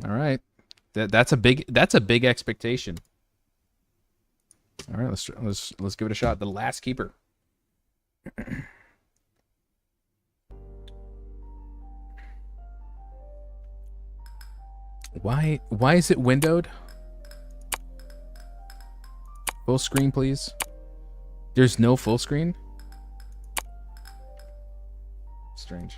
All right, that's a big expectation. All right, let's give it a shot. The Last Keeper. Why is it windowed? Full screen, please. There's no full screen? Strange.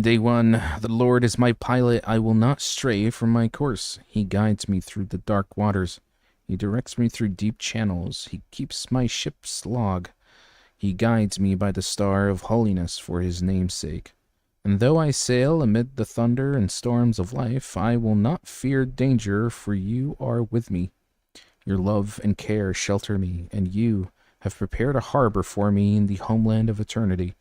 Day 1. The Lord is my pilot. I will not stray from my course. He guides me through the dark waters. He directs me through deep channels. He keeps my ship's log. He guides me by the star of holiness for his name's sake. And though I sail amid the thunder and storms of life, I will not fear danger, for you are with me. Your love and care shelter me, and you have prepared a harbor for me in the homeland of eternity.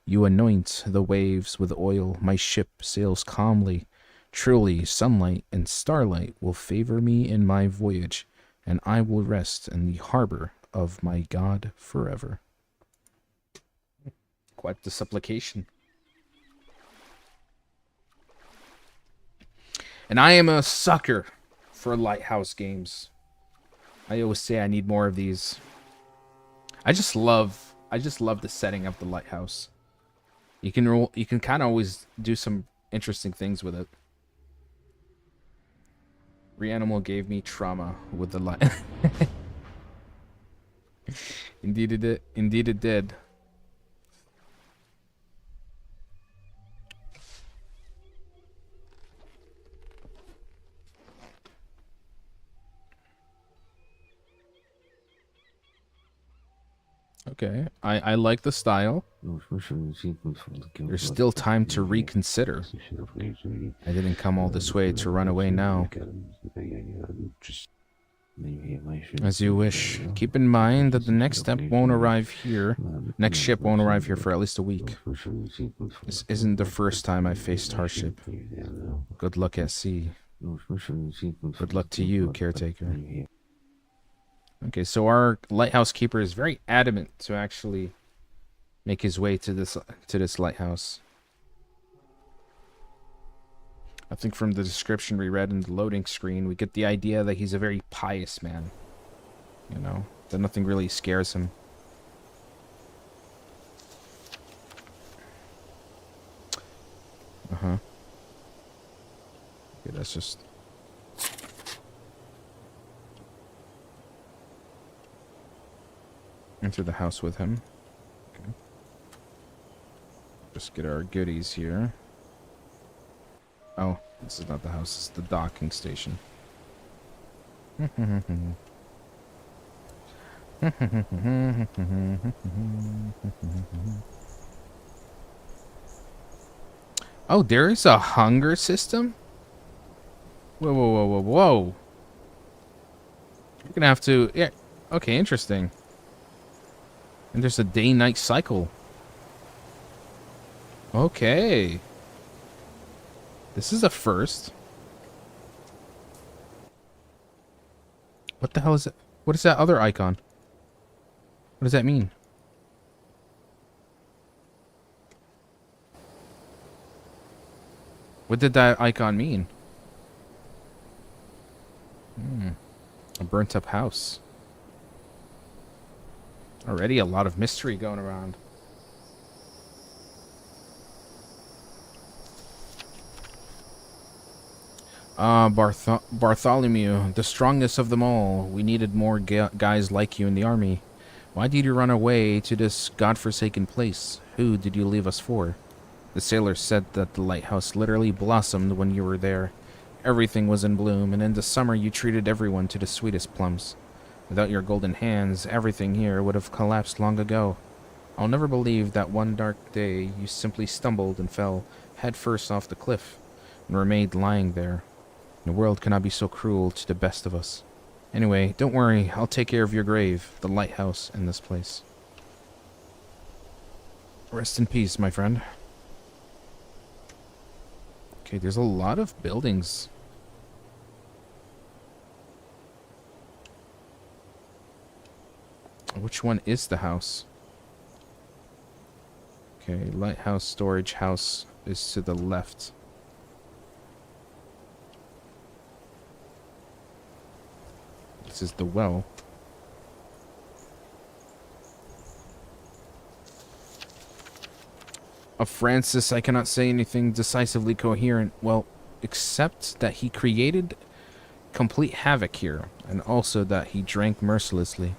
You anoint the waves with oil. My ship sails calmly. Truly, sunlight and starlight will favor me in my voyage, and I will rest in the harbor of my God forever. Quite the supplication. And I am a sucker for lighthouse games. I always say I need more of these. I just love the setting of the lighthouse. You can kind of always do some interesting things with it. Reanimal gave me trauma with the light. Indeed it did. Indeed it did. Okay, I like the style. There's still time to reconsider. I didn't come all this way to run away now. As you wish. Keep in mind that the next ship won't arrive here for at least a week. This isn't the first time I faced hardship. Good luck at sea. Good luck to you, caretaker. Okay, so our lighthouse keeper is very adamant to actually make his way to this lighthouse. I think from the description we read in the loading screen, we get the idea that he's a very pious man. You know, that nothing really scares him. Uh-huh. Okay, that's just... Enter the house with him. Okay. Just get our goodies here. Oh, this is not the house, it's the docking station. Oh, there is a hunger system? Whoa, whoa, whoa, whoa, whoa. You're gonna have to... Yeah, okay, interesting. And there's a day-night cycle. Okay. This is a first. What the hell is it? What is that other icon? What does that mean? What did that icon mean? A burnt-up house. Already a lot of mystery going around. Bartholomew, the strongest of them all. We needed more guys like you in the army. Why did you run away to this godforsaken place? Who did you leave us for? The sailors said that the lighthouse literally blossomed when you were there. Everything was in bloom, and in the summer you treated everyone to the sweetest plums. Without your golden hands, everything here would have collapsed long ago. I'll never believe that one dark day you simply stumbled and fell headfirst off the cliff and remained lying there. The world cannot be so cruel to the best of us. Anyway, don't worry, I'll take care of your grave, the lighthouse, and this place. Rest in peace, my friend. Okay, there's a lot of buildings. Which one is the house? Okay, lighthouse, storage house is to the left. This is the well. Of Francis, I cannot say anything decisively coherent, well, except that he created complete havoc here, and also that he drank mercilessly.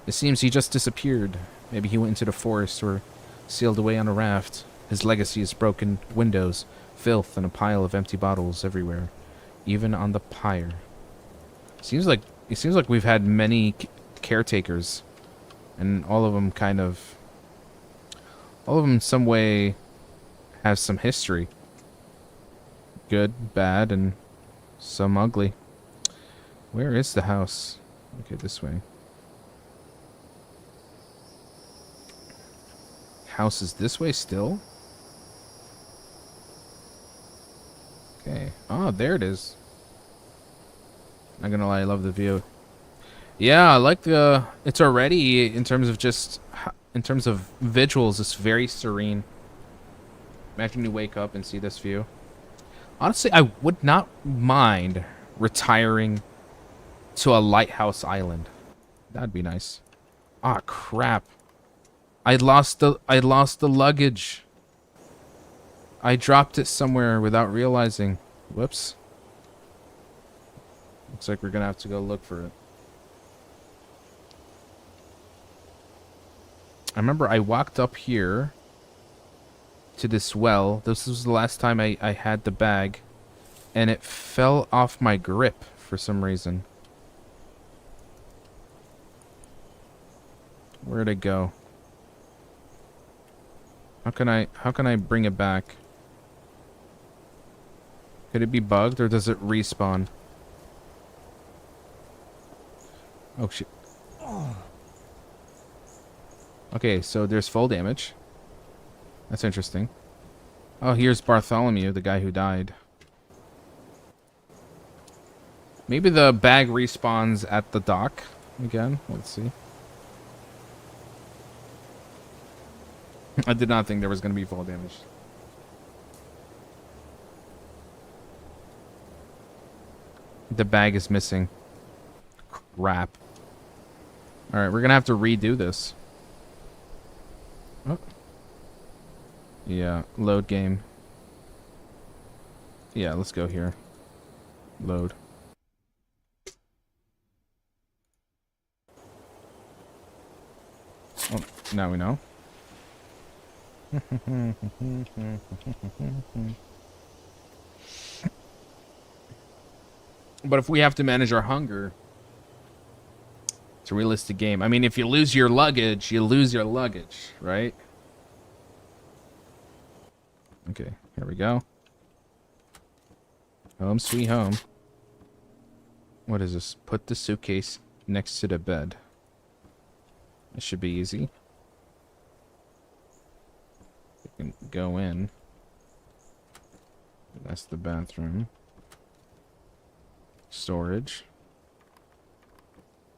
It seems he just disappeared. Maybe he went into the forest or sailed away on a raft. His legacy is broken windows, filth, and a pile of empty bottles everywhere, even on the pyre. It seems like we've had many caretakers, and all of them in some way have some history. Good, bad, and some ugly. Where is the house? Okay, this way. House is this way still? Okay. Oh, there it is. Not gonna lie, I love the view. Yeah, I like the... It's already, in terms of visuals, it's very serene. Imagine you wake up and see this view. Honestly, I would not mind retiring to a lighthouse island. That'd be nice. Ah, crap. I lost the luggage. I dropped it somewhere without realizing. Whoops. Looks like we're gonna have to go look for it. I remember I walked up here to this well. This was the last time I had the bag, and it fell off my grip for some reason. Where'd it go? How can I bring it back? Could it be bugged, or does it respawn? Oh shit. Okay, so there's full damage. That's interesting. Oh, here's Bartholomew, the guy who died. Maybe the bag respawns at the dock again. Let's see. I did not think there was going to be full damage. The bag is missing. Crap. Alright, we're gonna have to redo this. Oh. Yeah, load game. Yeah, let's go here. Load. Oh, now we know. But if we have to manage our hunger, it's a realistic game. I mean, if you lose your luggage, you lose your luggage, right? Okay, here we go. Home sweet home. What is this? Put the suitcase next to the bed. It should be easy. We can go in. That's the bathroom. Storage.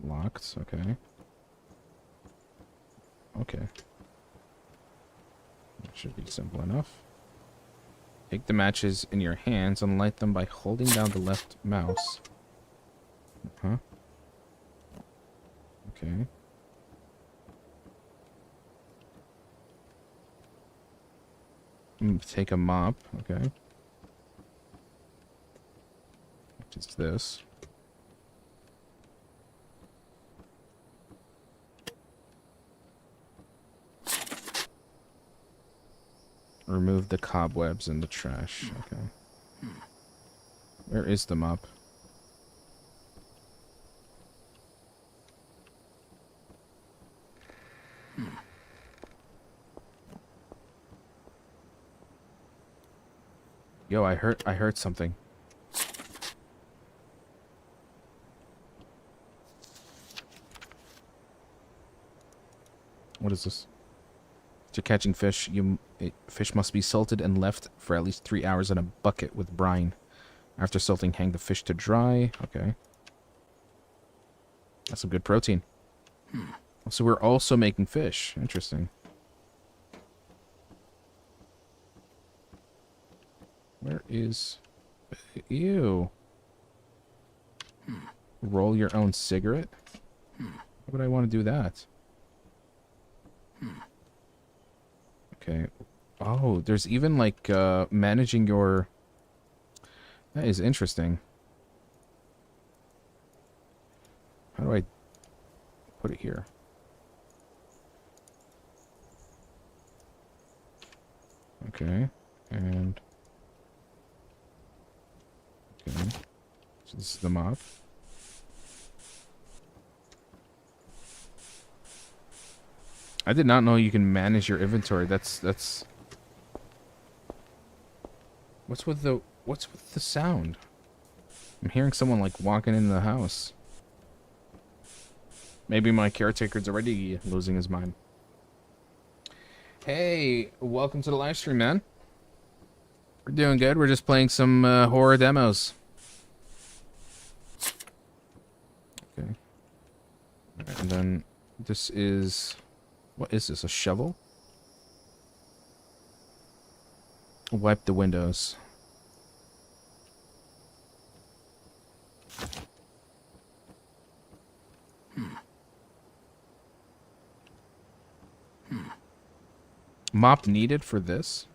Locked, okay. Okay. That should be simple enough. Take the matches in your hands and light them by holding down the left mouse. Huh? Okay. Take a mop, okay. What is this? Remove the cobwebs in the trash, okay. Where is the mop? Yo, I heard something. What is this? To catching fish, fish must be salted and left for at least 3 hours in a bucket with brine. After salting, hang the fish to dry. Okay. That's some good protein. So we're also making fish. Interesting. Where is... Ew. Roll your own cigarette? Why would I want to do that? Okay. Oh, there's even like managing your... That is interesting. How do I put it here? Okay. And... Okay. So this is the mop. I did not know you can manage your inventory. That's What's with the sound? I'm hearing someone like walking into the house. Maybe my caretaker's already losing his mind. Hey, welcome to the live stream, man. We're doing good. We're just playing some horror demos. Okay. And then this is... What is this? A shovel? Wipe the windows. Mop needed for this?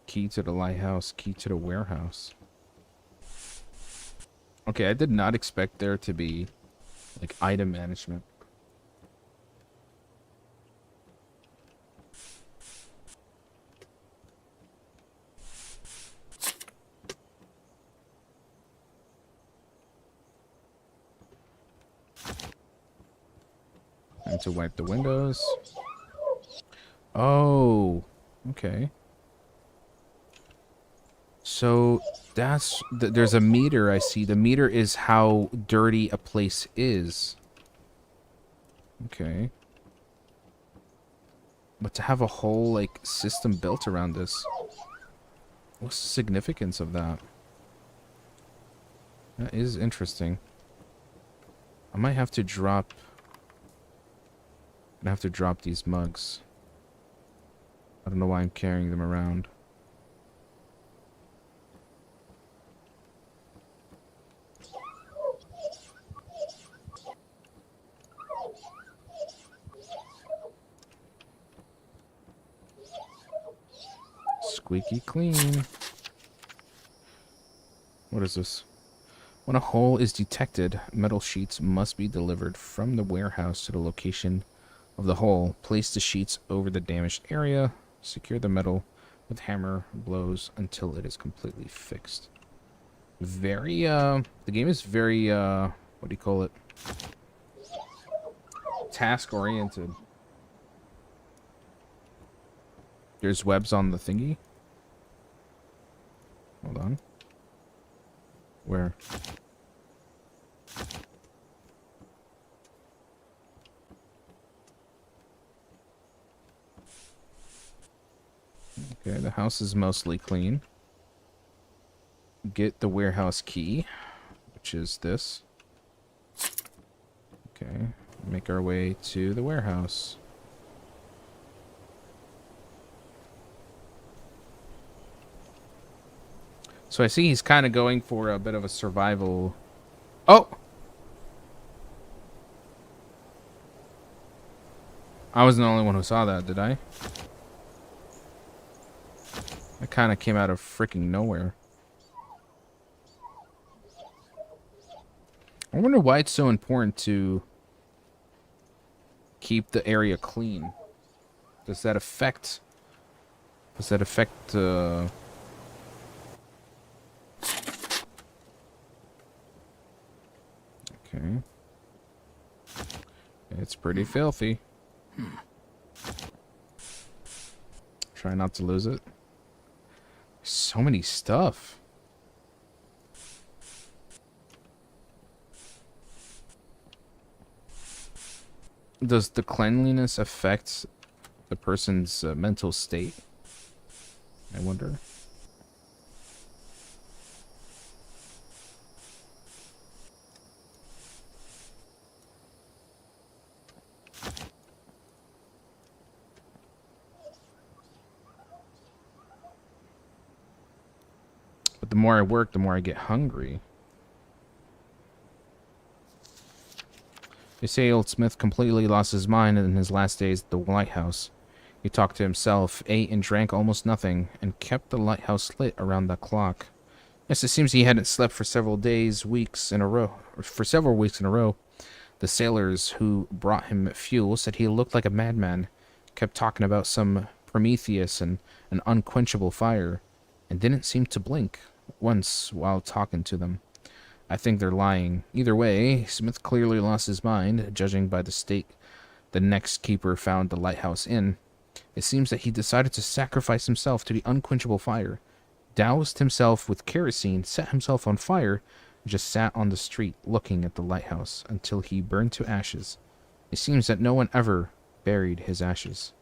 Key to the lighthouse, key to the warehouse. Okay, I did not expect there to be, like, item management. And to wipe the windows. Oh, okay. So that's there's a meter I see. The meter is how dirty a place is. Okay. But to have a whole, like, system built around this. What's the significance of that? That is interesting. I might have to drop... I have to drop these mugs. I don't know why I'm carrying them around. Squeaky clean. What is this? When a hole is detected, metal sheets must be delivered from the warehouse to the location of the hole. Place the sheets over the damaged area. Secure the metal with hammer blows until it is completely fixed. Very, the game is very, what do you call it? Task-oriented. There's webs on the thingy. Hold on. Where? Okay, the house is mostly clean. Get the warehouse key, which is this. Okay, make our way to the warehouse. So I see he's kind of going for a bit of a survival. Oh! I wasn't the only one who saw that, did I? That kind of came out of freaking nowhere. I wonder why it's so important to keep the area clean. Does that affect... Okay. It's pretty filthy. Try not to lose it. So many stuff. Does the cleanliness affect the person's mental state? I wonder. But the more I work, the more I get hungry. They say old Smith completely lost his mind in his last days at the lighthouse. He talked to himself, ate and drank almost nothing, and kept the lighthouse lit around the clock. Yes, it seems he hadn't slept for several weeks in a row. The sailors who brought him fuel said he looked like a madman, kept talking about some Prometheus and an unquenchable fire, and didn't seem to blink once while talking to them. I think they're lying. Either way, Smith clearly lost his mind, judging by the state the next keeper found the lighthouse in. It seems that he decided to sacrifice himself to the unquenchable fire, doused himself with kerosene, set himself on fire, and just sat on the street looking at the lighthouse until he burned to ashes. It seems that no one ever buried his ashes.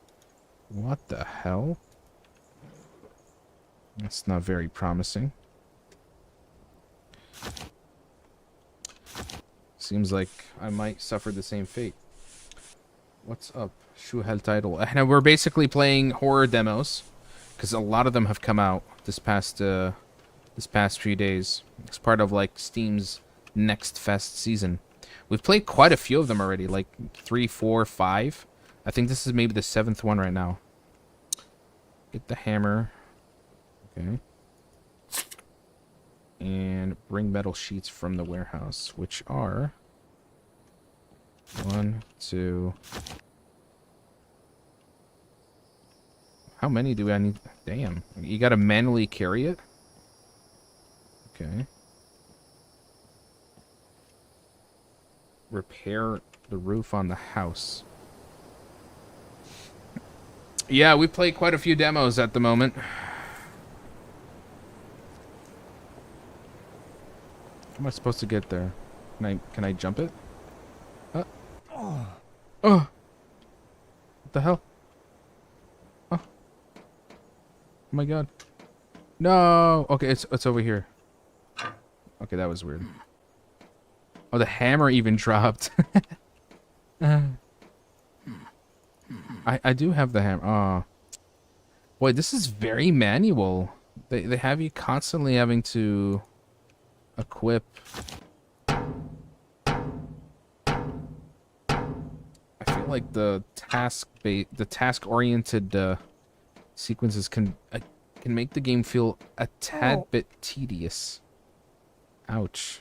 What the hell? That's not very promising. Seems like I might suffer the same fate. What's up? Shuhel title. Now we're basically playing horror demos because a lot of them have come out this past few days. It's part of like Steam's Next Fest season. We've played quite a few of them already, like 3, 4, 5. I think this is maybe the 7th one right now. Get the hammer. Okay. And bring metal sheets from the warehouse, which are 1, 2. How many do I need? Damn. You gotta manually carry it? Okay. Repair the roof on the house. Yeah, we played quite a few demos at the moment. How am I supposed to get there? Can I jump it? Oh. What the hell? Oh my god. No. Okay, it's over here. Okay, that was weird. Oh, the hammer even dropped. I do have the hammer. Oh. Boy, this is very manual. They have you constantly having to equip. I feel like the task oriented sequences can make the game feel a tad bit tedious. Ouch.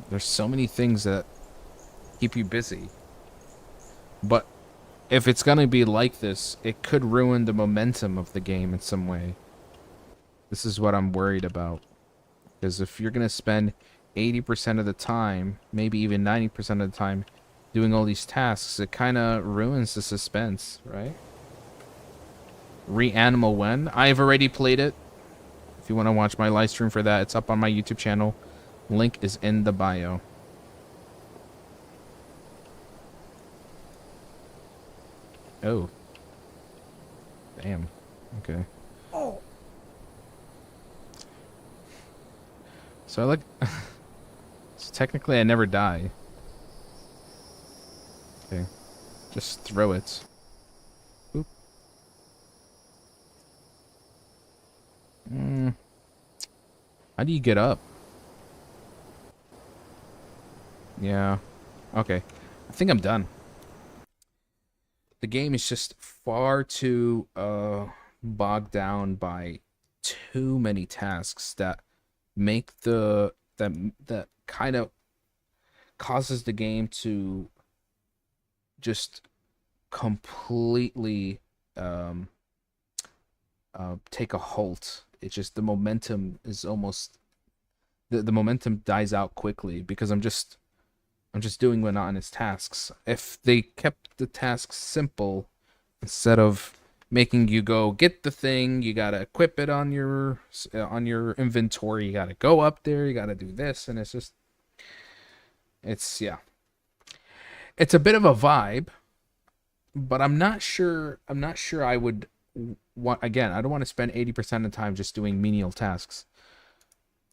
There's so many things that keep you busy. But if it's gonna be like this, it could ruin the momentum of the game in some way. This is what I'm worried about. Because if you're gonna spend 80% of the time, maybe even 90% of the time, doing all these tasks, it kind of ruins the suspense, right? Reanimal when? I've already played it. If you want to watch my live stream for that, it's up on my YouTube channel. Link is in the bio. Oh. Damn. Okay. Oh. So I like... So technically I never die. Okay. Just throw it. Oop. How do you get up? Yeah. Okay. I think I'm done. The game is just far too bogged down by too many tasks that make that kind of causes the game to just completely take a halt. It's just the momentum is almost the momentum dies out quickly because I'm just doing monotonous tasks. If they kept the tasks simple instead of making you go get the thing, you gotta equip it on your inventory, you gotta go up there, you gotta do this, and yeah. It's a bit of a vibe, but I'm not sure I would want, again, I don't want to spend 80% of the time just doing menial tasks.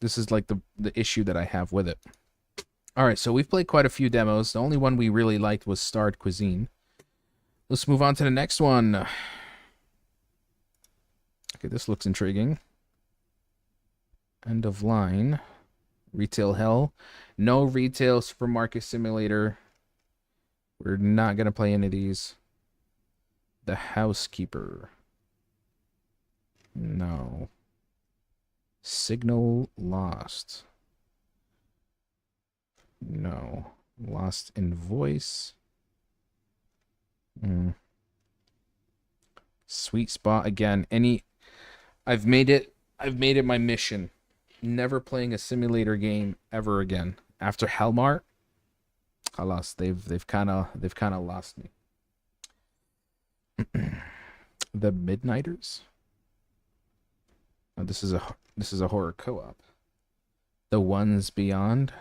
This is like the issue that I have with it. Alright, so we've played quite a few demos. The only one we really liked was Starred Cuisine. Let's move on to the next one. Okay, this looks intriguing. End of line. Retail Hell. No retail supermarket simulator. We're not going to play any of these. The Housekeeper. No. Signal Lost. No. Lost in Voice. Sweet Spot again. I've made it my mission. Never playing a simulator game ever again. After Hellmart, halas, they've kind of lost me. The Midnighters. Oh, this is a horror co-op. The Ones Beyond.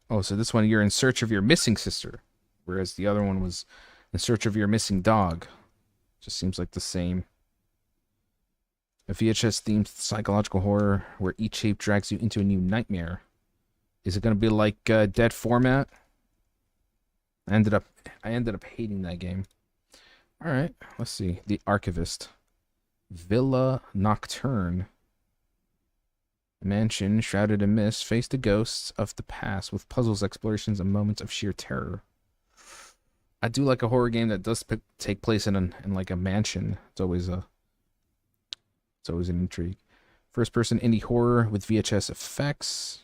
Oh, so this one you're in search of your missing sister, whereas the other one was in search of your missing dog. Just seems like the same. A VHS-themed psychological horror where each shape drags you into a new nightmare. Is it going to be like Dead Format? I ended up hating that game. All right, let's see. The Archivist. Villa Nocturne. Mansion shrouded in mist face the ghosts of the past with puzzles, explorations, and moments of sheer terror. I do like a horror game that does take place in like a mansion. It's always an intrigue. First person indie horror with VHS effects.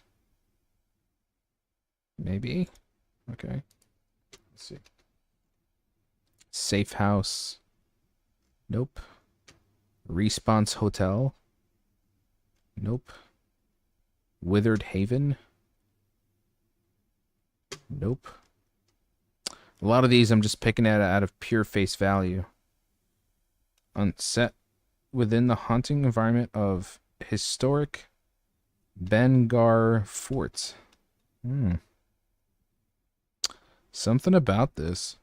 Maybe. Okay. Let's see. Safe House. Nope. Response Hotel. Nope. Withered Haven. Nope. A lot of these I'm just picking out of pure face value. Set within the haunting environment of historic Bengar Fort. Something about this.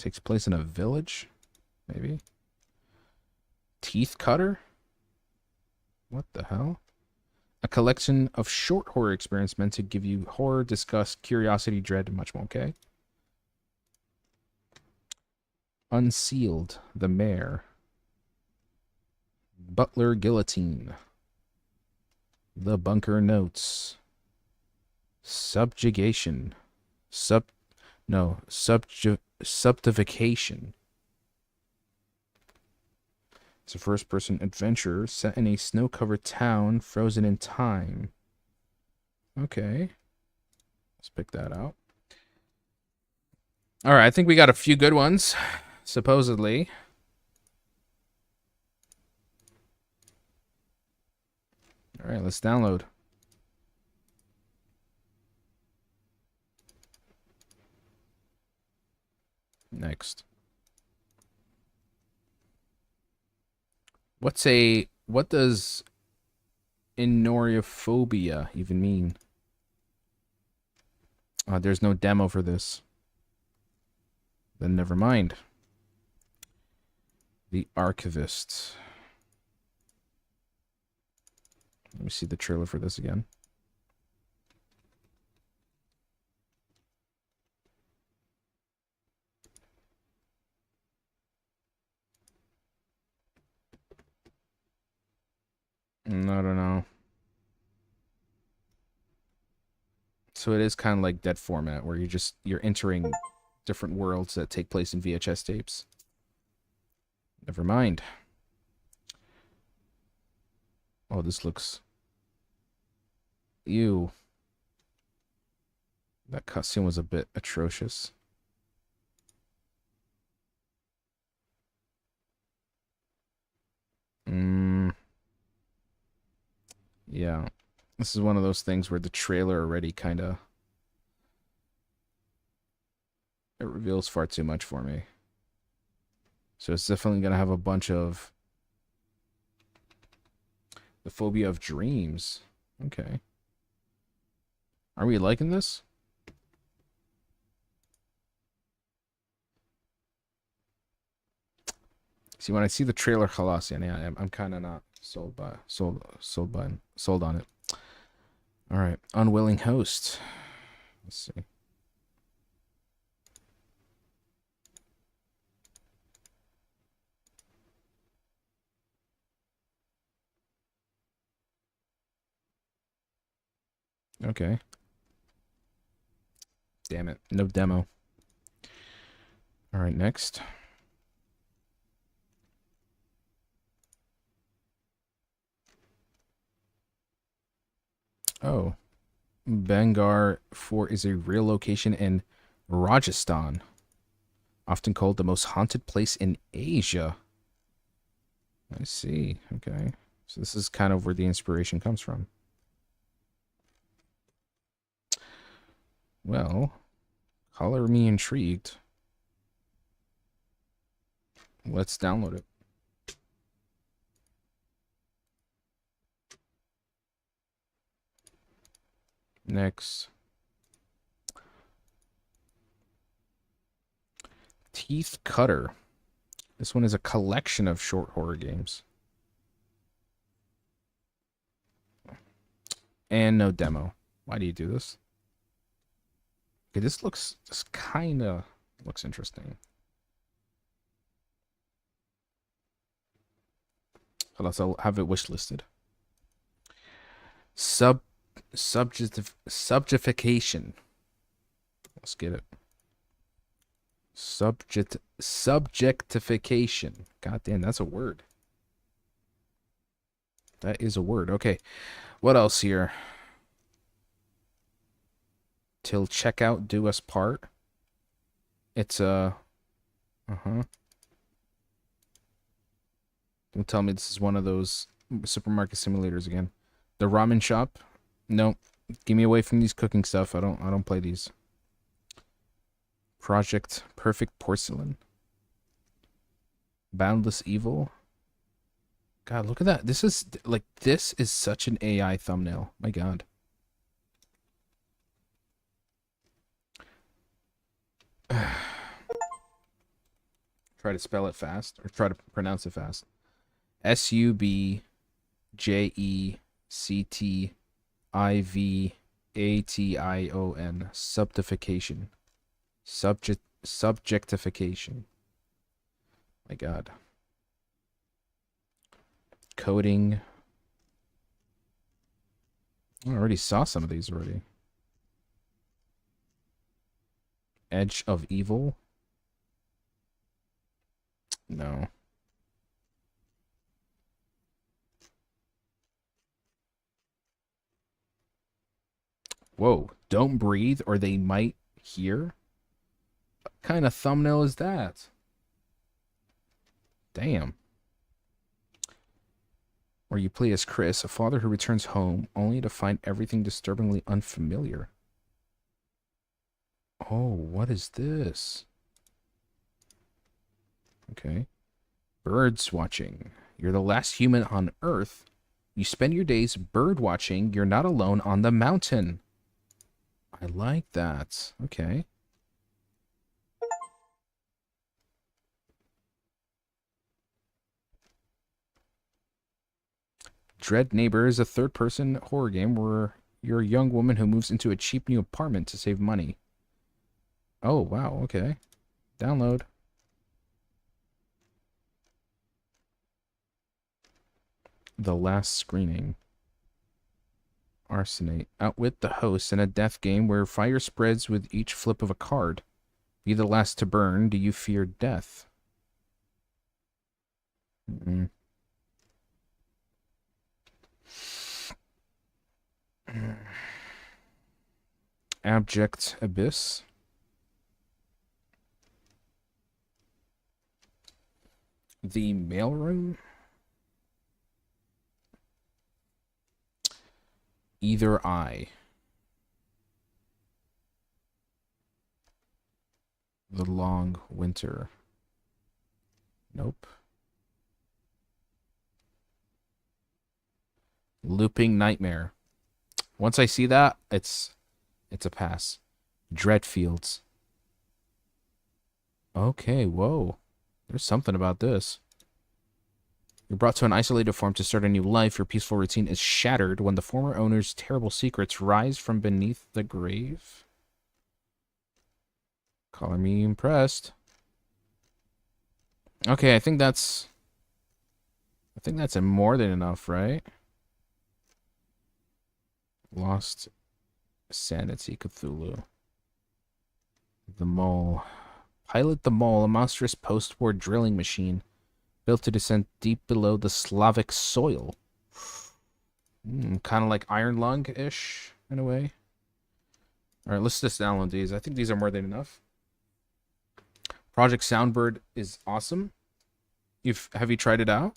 Takes place in a village, maybe. Teeth Cutter? What the hell? A collection of short horror experiences meant to give you horror, disgust, curiosity, dread, and much more. Okay. Unsealed, The Mayor. Butler Guillotine. The Bunker Notes. Subjugation. Subdivication. It's a first-person adventure set in a snow-covered town, frozen in time. Okay. Let's pick that out. All right, I think we got a few good ones, supposedly. All right, let's download. Next. What does inoriophobia even mean? There's no demo for this. Then never mind. The Archivist. Let me see the trailer for this again. I don't know. So it is kind of like dead format, where you're entering different worlds that take place in VHS tapes. Never mind. Oh, this looks... Ew. That costume was a bit atrocious. Yeah. This is one of those things where the trailer already kind of... It reveals far too much for me. So it's definitely going to have a bunch of... The phobia of dreams. Okay. Are we liking this? See, when I see the trailer, خلاص, يعني I'm kind of not sold on it. All right, Unwilling Host. Let's see. Okay. Damn it, no demo. All right, next. Oh, Bangar 4 is a real location in Rajasthan, often called the most haunted place in Asia. I see. Okay. So this is kind of where the inspiration comes from. Well, color me intrigued. Let's download it. Next. Teeth Cutter. This one is a collection of short horror games. And no demo. Why do you do this? Okay, this kind of looks interesting. I'll have it wishlisted. Subjectification. Let's get it. Subjectification. God damn, that's a word. That is a word. Okay. What else here? Till checkout do us part. It's a... Don't tell me this is one of those supermarket simulators again. The ramen shop. Nope. Give me away from these cooking stuff. I don't play these. Project Perfect Porcelain. Boundless Evil. God, look at that. This is such an AI thumbnail. My God. Try to spell it fast, or try to pronounce it fast. Subjectification. Subjectification. Subjectification. My God. Coding. I already saw some of these already. Edge of Evil. No. Whoa. Don't breathe or they might hear? What kind of thumbnail is that? Damn. Or you play as Chris, a father who returns home only to find everything disturbingly unfamiliar. Oh, what is this? Okay. Birds watching. You're the last human on Earth. You spend your days bird watching. You're not alone on the mountain. I like that. Okay. Dread Neighbor is a third-person horror game where you're a young woman who moves into a cheap new apartment to save money. Oh, wow. Okay. Download. The last screening. Arsenate. Outwit the host in a death game where fire spreads with each flip of a card. Be the last to burn. Do you fear death? Mm-mm. Abject Abyss. The Mailroom. Either Eye. The Long Winter. Nope. Looping Nightmare. Once I see that, it's a pass. Dreadfields. Okay, whoa. There's something about this. You're brought to an isolated farm to start a new life. Your peaceful routine is shattered when the former owner's terrible secrets rise from beneath the grave. Color me impressed. Okay, I think that's more than enough, right? Lost Sanity Cthulhu. The Mole. Pilot the Mole, a monstrous post-war drilling machine built to descend deep below the Slavic soil. Kind of like Iron Lung-ish, in a way. Alright, let's just download these. I think these are more than enough. Project Soundbird is awesome. Have you tried it out?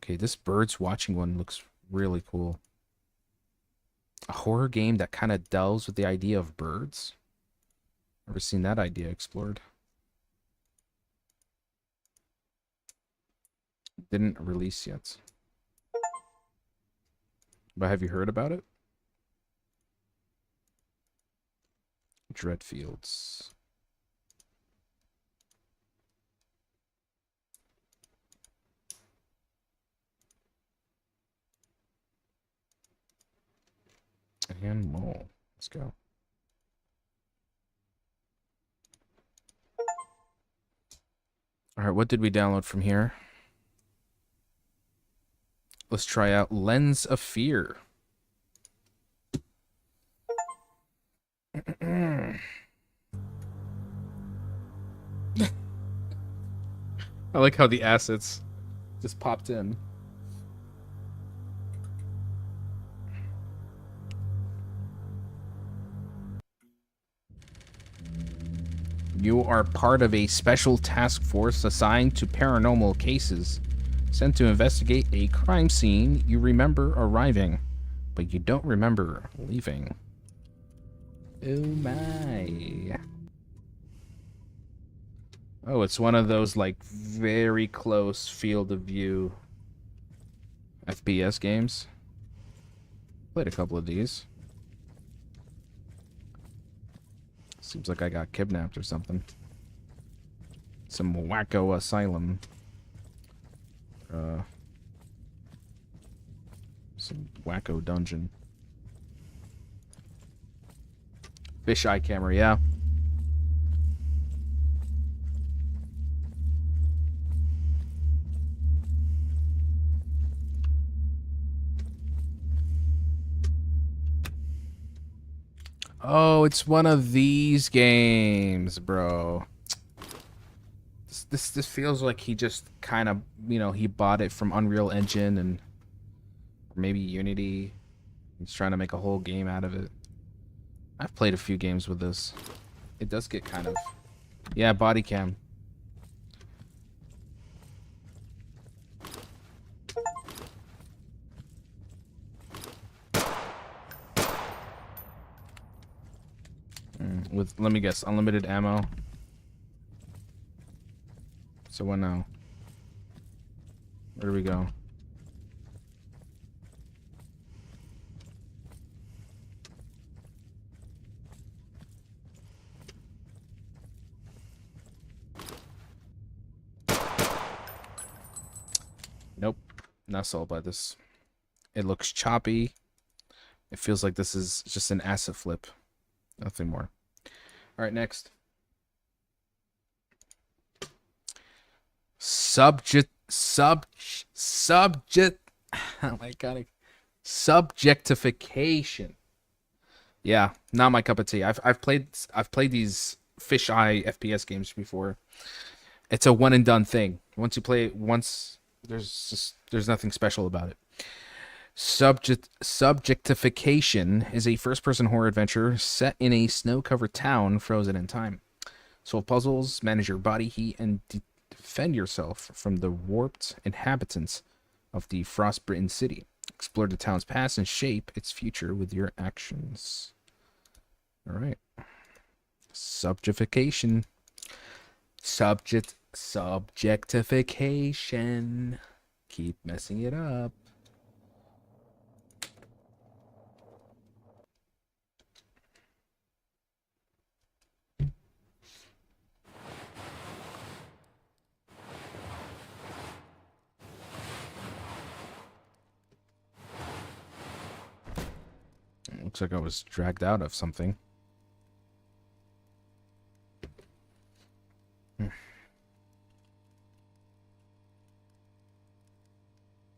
Okay, this birds watching one looks really cool. A horror game that kind of delves with the idea of birds. Never seen that idea explored. Didn't release yet. But have you heard about it? Dreadfields. And Mole. Let's go. Alright, what did we download from here? Let's try out Lens of Fear. I like how the assets just popped in. You are part of a special task force assigned to paranormal cases, sent to investigate a crime scene. You remember arriving, but you don't remember leaving. Oh my. Oh, it's one of those, like, very close field of view FPS games. Played a couple of these. Seems like I got kidnapped or something. Some wacko asylum. Some wacko dungeon. Fisheye camera, yeah. Oh, it's one of these games, bro. This feels like he just kind of, you know, he bought it from Unreal Engine and maybe Unity. He's trying to make a whole game out of it. I've played a few games with this. It does get kind of... Yeah, body cam. With, let me guess, unlimited ammo. So what now? Where do we go? Nope. Not sold by this. It looks choppy. It feels like this is just an asset flip. Nothing more. Alright, next. Oh my god. Subjectification. Yeah, not my cup of tea. I've played these fisheye FPS games before. It's a one and done thing. Once you play it once, there's nothing special about it. Subjectification is a first-person horror adventure set in a snow-covered town frozen in time. Solve puzzles, manage your body heat, and defend yourself from the warped inhabitants of the frostbitten city. Explore the town's past and shape its future with your actions. All right. Subjectification. Subjectification. Keep messing it up. Looks like I was dragged out of something.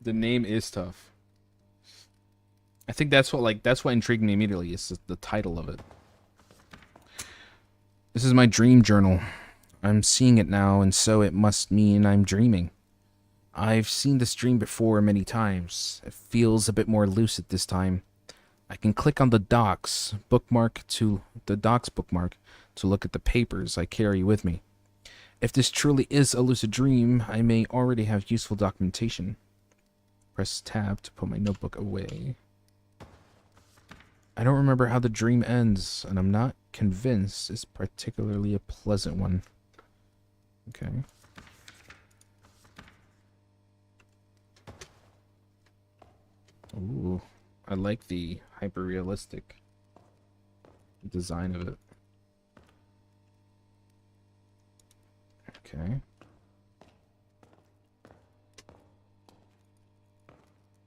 The name is tough. I think that's what intrigued me immediately, is the title of it. This is my dream journal. I'm seeing it now, and so it must mean I'm dreaming. I've seen this dream before many times. It feels a bit more lucid this time. I can click on the docs bookmark to look at the papers I carry with me. If this truly is a lucid dream, I may already have useful documentation. Press tab to put my notebook away. I don't remember how the dream ends, and I'm not convinced it's particularly a pleasant one. Okay. Ooh, I like the hyper-realistic design of it. Okay.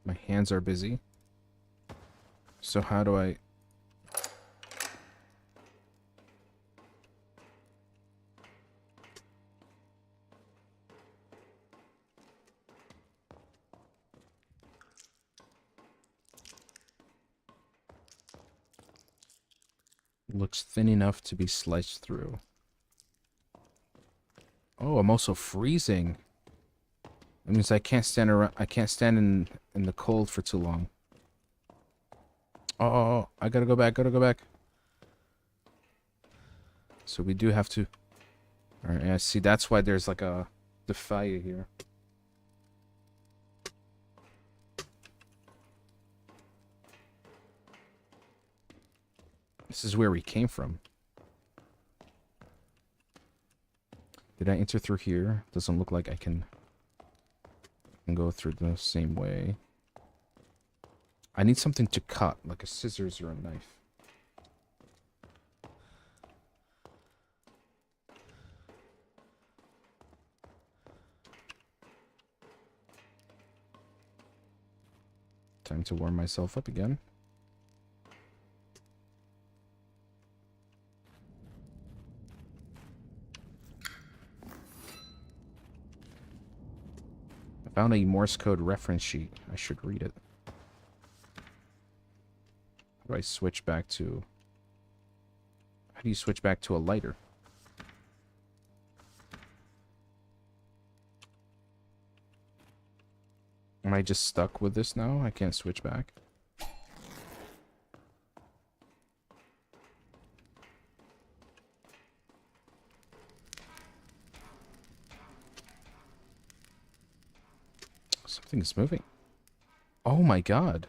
My hands are busy. So how do I... Looks thin enough to be sliced through. Oh, I'm also freezing. That means I can't stand around. I can't stand in the cold for too long. Oh, I gotta go back. Gotta go back. So we do have to. All right, yeah. See, that's why there's like a fire here. This is where we came from. Did I enter through here? Doesn't look like I can go through the same way. I need something to cut, like a scissors or a knife. Time to warm myself up again. I found a Morse code reference sheet. I should read it. How do I switch back to... How do you switch back to a lighter? Am I just stuck with this now? I can't switch back. Something's moving. Oh my god.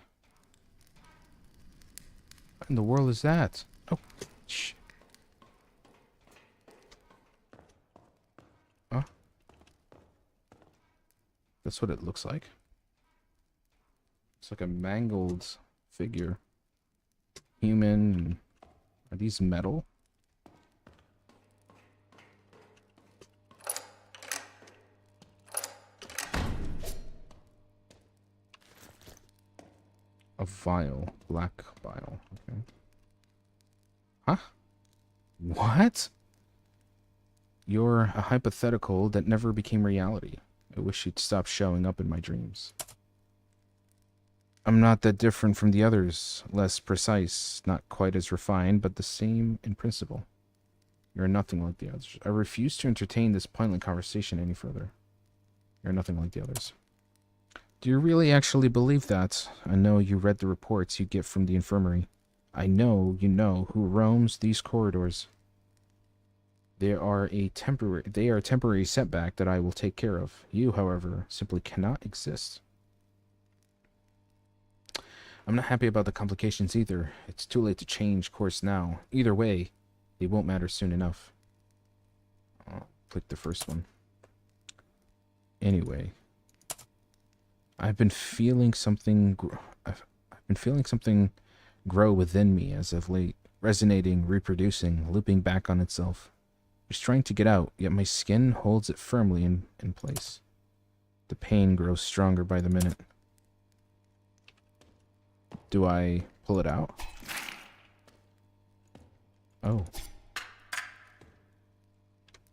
What in the world is that? Oh, shit. Huh? That's what it looks like. It's like a mangled figure. Human. Are these metal? A vial. Black vial. Okay. Huh? What? You're a hypothetical that never became reality. I wish you'd stop showing up in my dreams. I'm not that different from the others. Less precise, not quite as refined, but the same in principle. You're nothing like the others. I refuse to entertain this pointless conversation any further. You're nothing like the others. Do you really actually believe that? I know you read the reports you get from the infirmary. I know you know who roams these corridors. They are a temporary setback that I will take care of. You, however, simply cannot exist. I'm not happy about the complications either. It's too late to change course now. Either way, they won't matter soon enough. I'll click the first one. Anyway, I've been feeling something. I've been feeling something grow within me as of late, resonating, reproducing, looping back on itself. It's trying to get out, yet my skin holds it firmly in place. The pain grows stronger by the minute. Do I pull it out? Oh.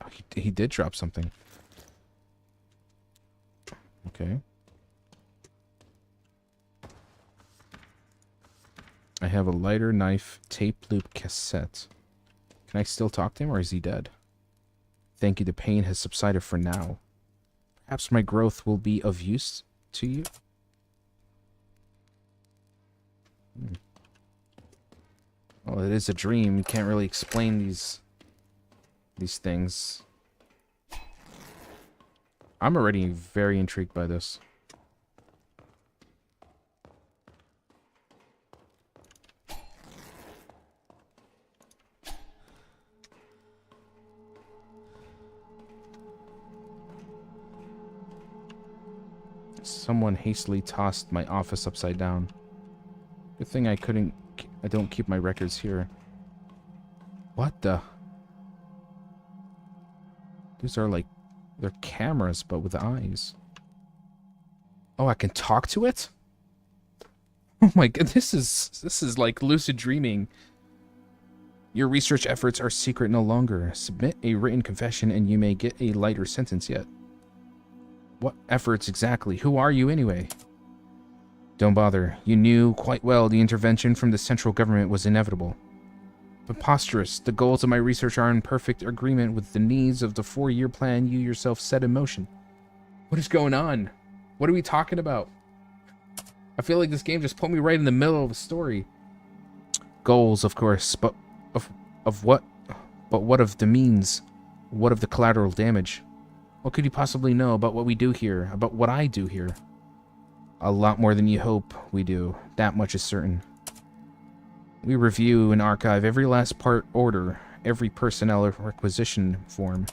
Oh, he did drop something. Okay. I have a lighter, knife, tape loop cassette. Can I still talk to him, or is he dead? Thank you, the pain has subsided for now. Perhaps my growth will be of use to you? Well, it is a dream. You can't really explain these things. I'm already very intrigued by this. Someone hastily tossed my office upside down. Good thing I don't keep my records here. What the? These are like, they're cameras, but with eyes. Oh, I can talk to it? Oh my god, this is like lucid dreaming. Your research efforts are secret no longer. Submit a written confession and you may get a lighter sentence yet. What efforts exactly? Who are you anyway? Don't bother. You knew quite well the intervention from the central government was inevitable. Preposterous. The goals of my research are in perfect agreement with the needs of the 4-year plan you yourself set in motion. What is going on? What are we talking about? I feel like this game just put me right in the middle of a story. Goals, of course, but of what? But what of the means? What of the collateral damage? What could you possibly know about what we do here? About what I do here? A lot more than you hope we do. That much is certain. We review and archive every last part order, every personnel requisition form.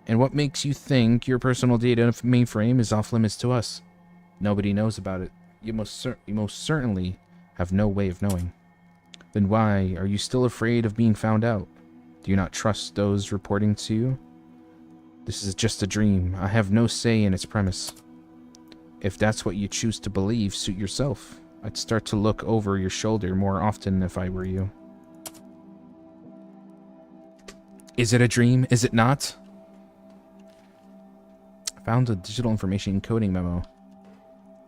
And what makes you think your personal data mainframe is off limits to us? Nobody knows about it. You most certainly have no way of knowing. Then why are you still afraid of being found out? Do you not trust those reporting to you? This is just a dream. I have no say in its premise. If that's what you choose to believe, suit yourself. I'd start to look over your shoulder more often if I were you. Is it a dream? Is it not? I found a digital information encoding memo.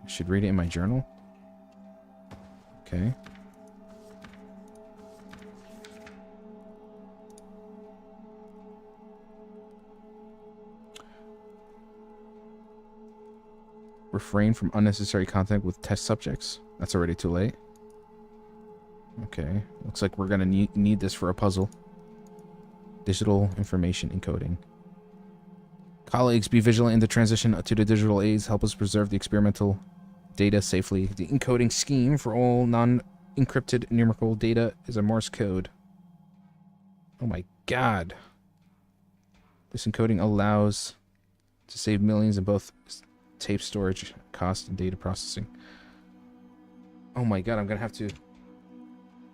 I should read it in my journal. Okay. Refrain from unnecessary contact with test subjects. That's already too late. Okay. Looks like we're gonna need this for a puzzle. Digital information encoding. Colleagues, be vigilant in the transition to the digital age. Help us preserve the experimental data safely. The encoding scheme for all non-encrypted numerical data is a Morse code. Oh my god. This encoding allows to save millions in both tape storage cost and data processing. Oh my god, I'm gonna have to...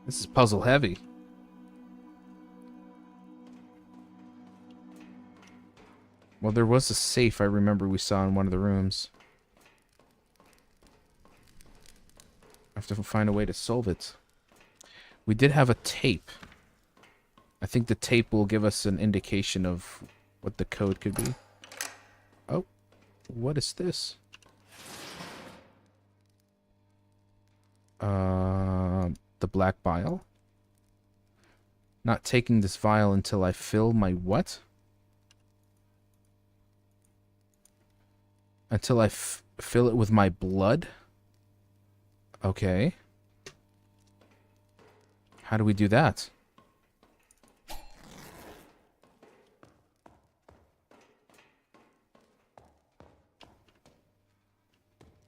This is puzzle heavy. Well, there was a safe I remember we saw in one of the rooms. I have to find a way to solve it. We did have a tape. I think the tape will give us an indication of what the code could be. Oh, what is this? The black vial? Not taking this vial until I fill my what? Until I fill it with my blood? Okay. How do we do that?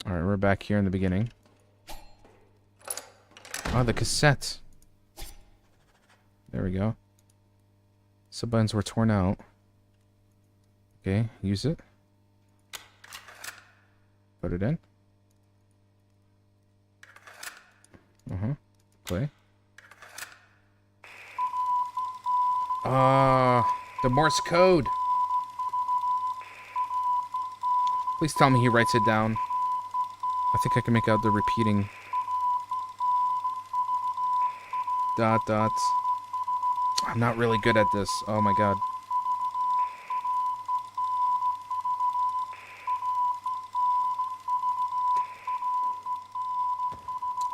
Alright, we're back here in the beginning. Oh, the cassette. There we go. Some buttons were torn out. Okay, use it. Put it in. Play. The Morse code. Please tell me he writes it down. I think I can make out the repeating. Dot, dot. I'm not really good at this. Oh my god.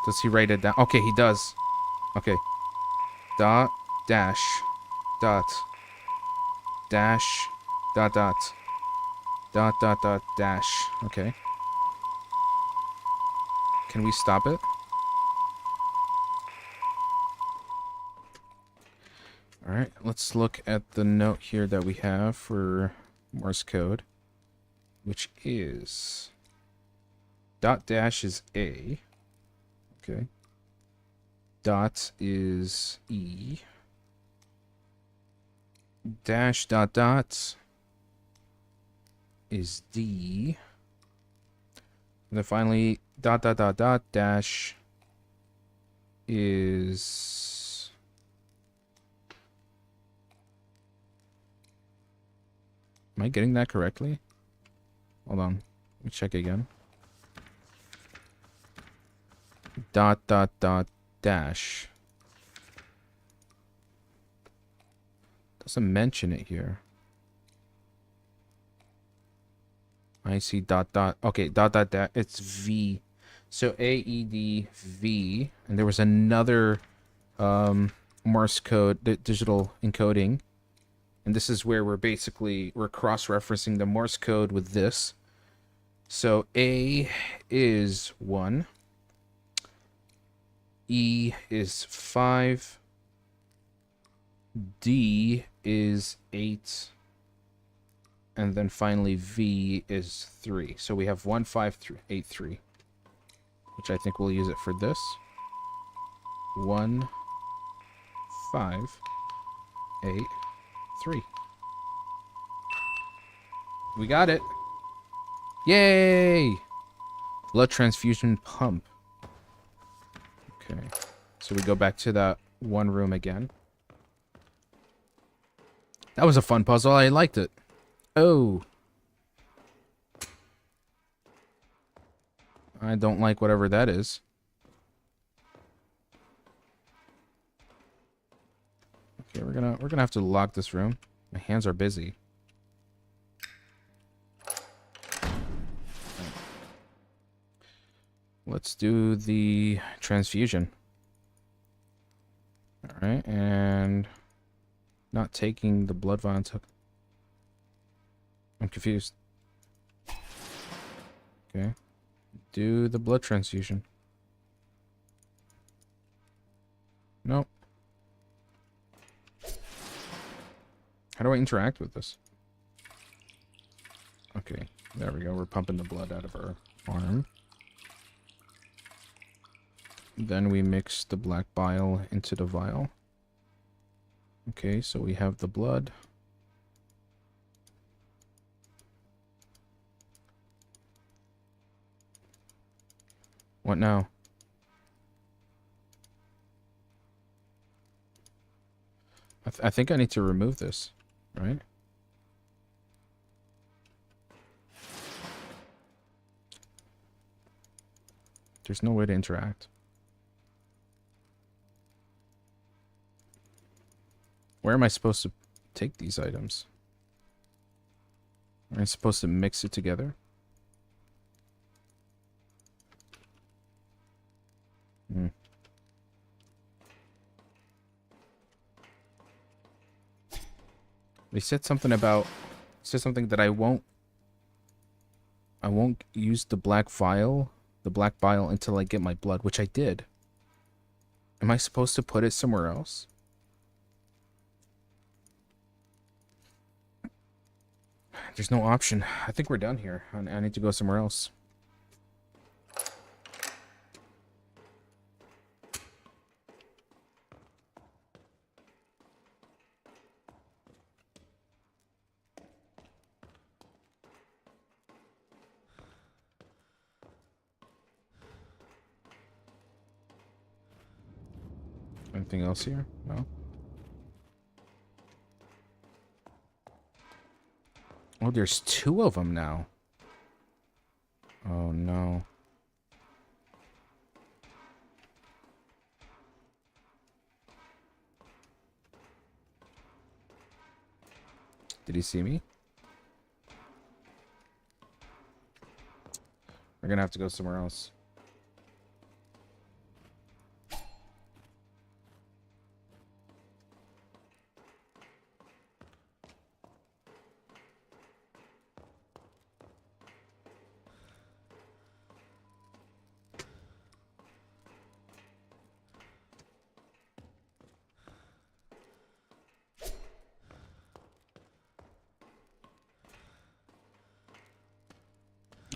Does he write it down? Okay, he does. Okay. Dot, dash, dot, dash, dot, dot, dot, dot, dot, dash. Okay. Can we stop it? Alright, let's look at the note here that we have for Morse code, which is dot dash is A. Okay. Dot is E. Dash dot dot is D. And then finally dot dot dot dot dash is Am I getting that correctly? Hold on. Let me check again. Dot dot dot dash. Doesn't mention it here. I see dot dot. Okay, dot dot dot. It's V. So AED V. And there was another Morse code, digital encoding. And this is where we're cross-referencing the Morse code with this. So A is 1. E is 5. D is 8. And then finally V is 3. So we have 1, 5, 3, 8, 3. Which I think we'll use it for this. 1, 5, 8, 3. We got it. Yay! Blood transfusion pump. Okay. So we go back to that one room again. That was a fun puzzle. I liked it. Oh. I don't like whatever that is. Okay, we're gonna have to lock this room. My hands are busy. Let's do the transfusion. Alright, and not taking the blood vial. I'm confused. Okay. Do the blood transfusion. Nope. How do I interact with this? Okay, there we go. We're pumping the blood out of our arm. Then we mix the black bile into the vial. Okay, so we have the blood. What now? I think I need to remove this, right? There's no way to interact. Where am I supposed to take these items? Am I supposed to mix it together? Hmm. They said something about... said something that I won't use the black vial until I get my blood, which I did. Am I supposed to put it somewhere else? There's no option. I think we're done here. I need to go somewhere else. Anything else here? No. Oh, there's 2 of them now. Oh, no. Did he see me? We're gonna have to go somewhere else.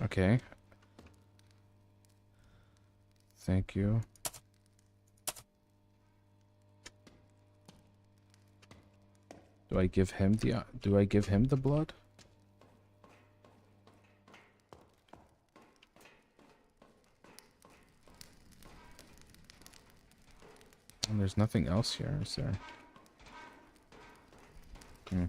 Okay. Thank you. Do I give him the blood? And there's nothing else here, is there? Hmm.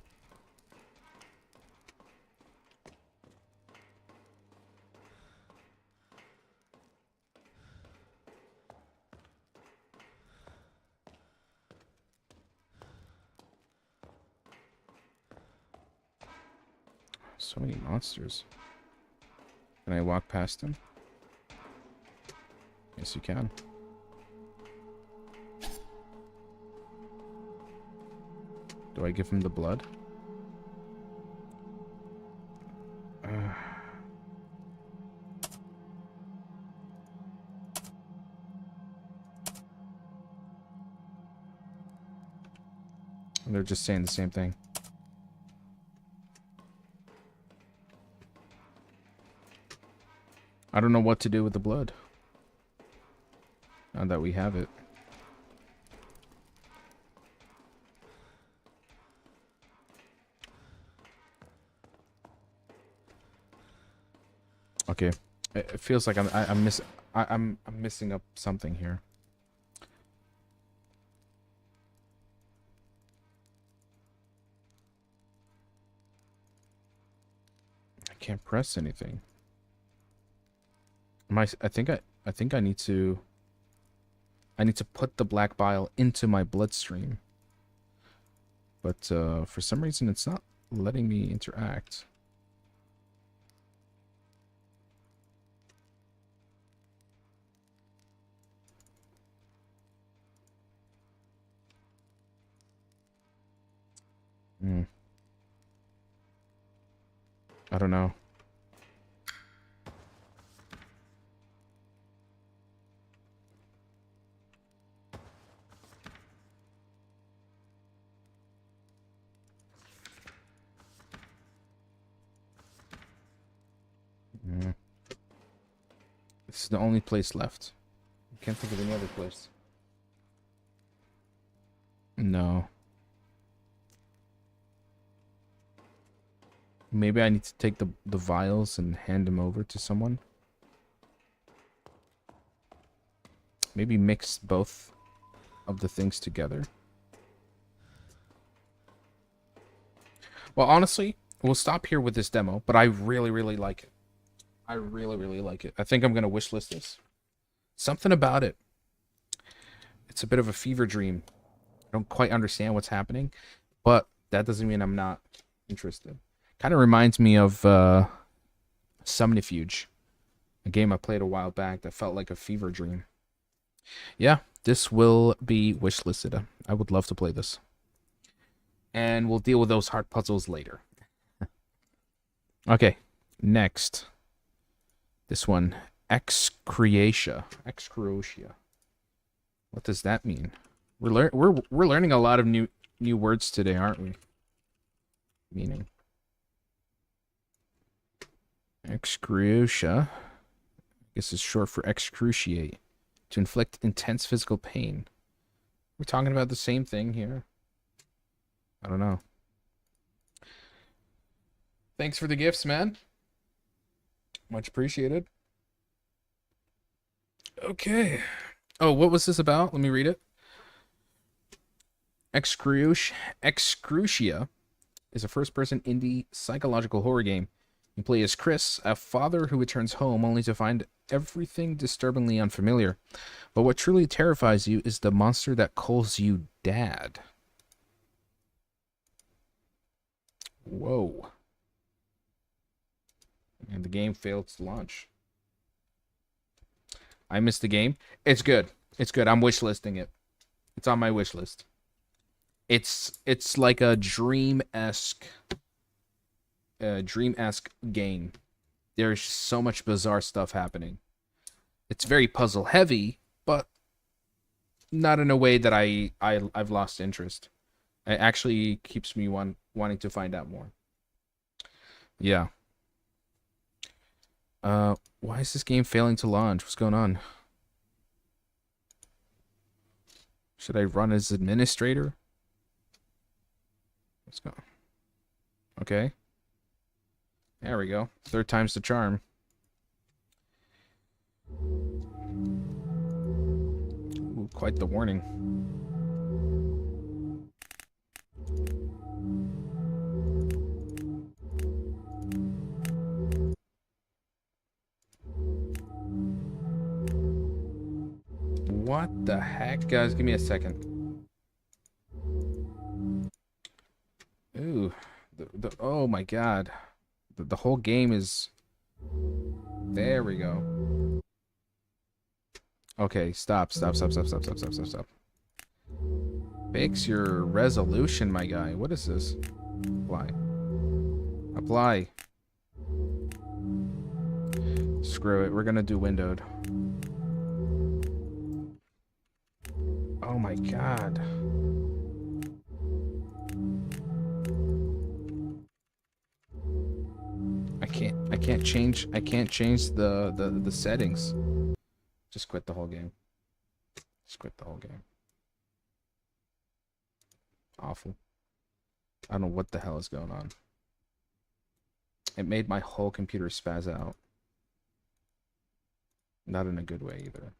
So many monsters. Can I walk past them? Yes, you can. Do I give him the blood? They're just saying the same thing. I don't know what to do with the blood. Now that we have it. Okay. It feels like I'm missing up something here. I can't press anything. I think I need to put the black bile into my bloodstream. but for some reason it's not letting me interact. I don't know. This is the only place left. I can't think of any other place. No. Maybe I need to take the vials and hand them over to someone. Maybe mix both of the things together. Well, honestly, we'll stop here with this demo, but I really, really like it. I really, really like it. I think I'm going to wishlist this. Something about it. It's a bit of a fever dream. I don't quite understand what's happening, but that doesn't mean I'm not interested. Kind of reminds me of Subterfuge, a game I played a while back that felt like a fever dream. Yeah, this will be wishlisted. I would love to play this. And we'll deal with those hard puzzles later. Okay, next. This one, Excrucia. What does that mean? We're learning a lot of new words today, aren't we? Meaning. Excrucia. I guess it's short for excruciate. To inflict intense physical pain. We're talking about the same thing here. I don't know. Thanks for the gifts, man. Much appreciated. Okay. Oh, what was this about? Let me read it. Excrucia is a first-person indie psychological horror game. You play as Chris, a father who returns home only to find everything disturbingly unfamiliar. But what truly terrifies you is the monster that calls you Dad. Whoa. And the game failed to launch. I missed the game. It's good. It's good. I'm wishlisting it. It's on my wish list. It's like a dream-esque game. There's so much bizarre stuff happening. It's very puzzle heavy, but not in a way that I've lost interest. It actually keeps me wanting to find out more. Yeah. Why is this game failing to launch? What's going on? Should I run as administrator? Let's go. Okay. There we go. Third time's the charm. Ooh, quite the warning. What the heck? Guys, give me a second. Ooh. Oh my god. The whole game is... There we go. Okay, stop. Fix your resolution, my guy. What is this? Apply. Apply. Screw it. We're gonna do windowed. Oh my god. I can't change the settings. Just quit the whole game. Just quit the whole game. Awful. I don't know what the hell is going on. It made my whole computer spaz out. Not in a good way either.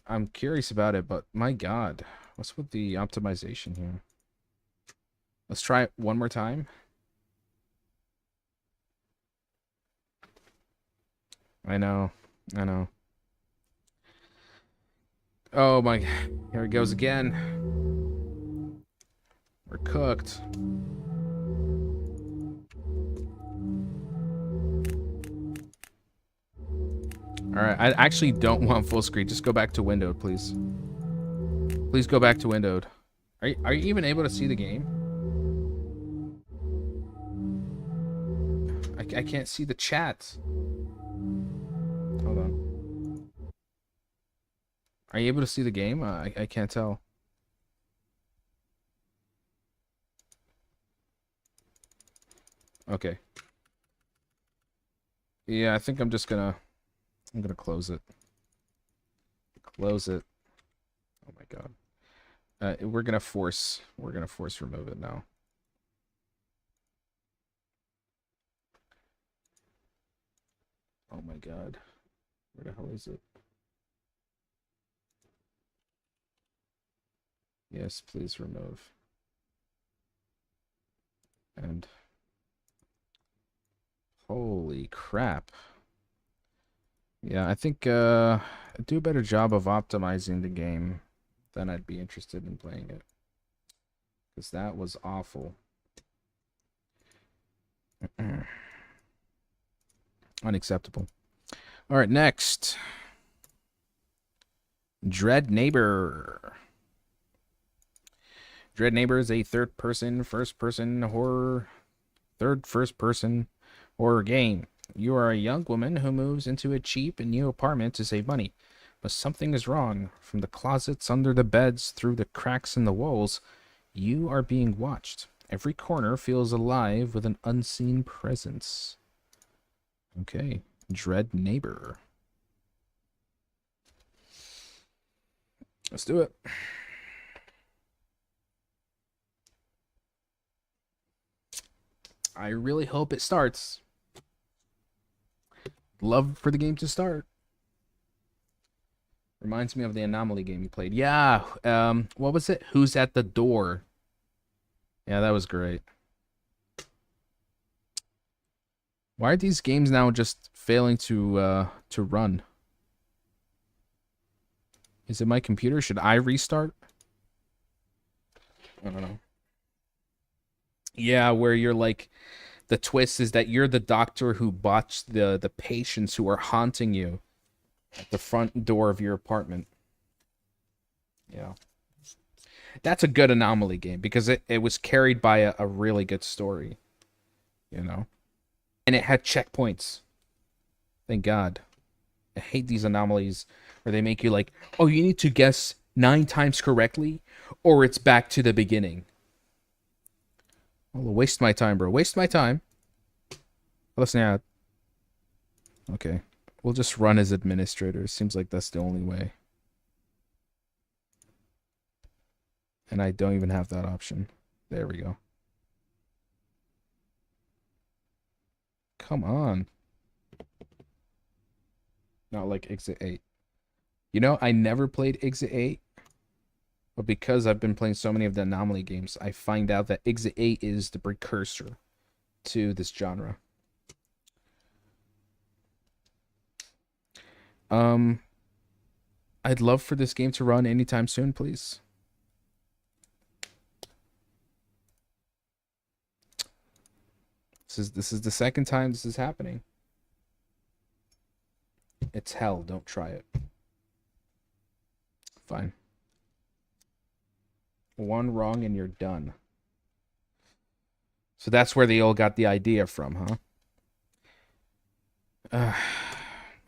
I'm curious about it, but my god, what's with the optimization here? Let's try it one more time. I know. Oh my, here it goes again. We're cooked. All right, I actually don't want full screen. Just go back to windowed, please. Please go back to windowed. Are you even able to see the game? I can't see the chat. Hold on. Are you able to see the game? I can't tell. Okay. Yeah, I think I'm gonna close it. Close it. Oh my god. We're gonna force remove it now. Oh my god. Where the hell is it? Yes, please remove. And holy crap. Yeah, I think I'd do a better job of optimizing the game, then I'd be interested in playing it. Because that was awful. Unacceptable. All right, next. Dread Neighbor. Dread Neighbor is a third-person, first-person horror, first-person horror game. You are a young woman who moves into a cheap and new apartment to save money. But something is wrong. From the closets, under the beds, through the cracks in the walls, you are being watched. Every corner feels alive with an unseen presence. Okay. Dread Neighbor. Let's do it. I really hope it starts. Love for the game to start. Reminds me of the Anomaly game you played. Yeah, what was it? Who's at the door? Yeah, that was great. Why are these games now just failing to run? Is it my computer? Should I restart? I don't know. Yeah, where you're like, the twist is that you're the doctor who botched the patients who are haunting you at the front door of your apartment. Yeah. That's a good Anomaly game because it was carried by a really good story, you know? And it had checkpoints. Thank God. I hate these anomalies where they make you like, oh, you need to guess 9 times correctly or it's back to the beginning. Well, waste my time, bro. Waste my time. Listen out. Okay. We'll just run as administrators. Seems like that's the only way. And I don't even have that option. There we go. Come on. Not like Exit 8. You know, I never played Exit 8. But because I've been playing so many of the Anomaly games, I find out that Exit 8 is the precursor to this genre. I'd love for this game to run anytime soon, please. This is the second time this is happening. It's hell. Don't try it. Fine. One wrong and you're done. So that's where they all got the idea from, huh?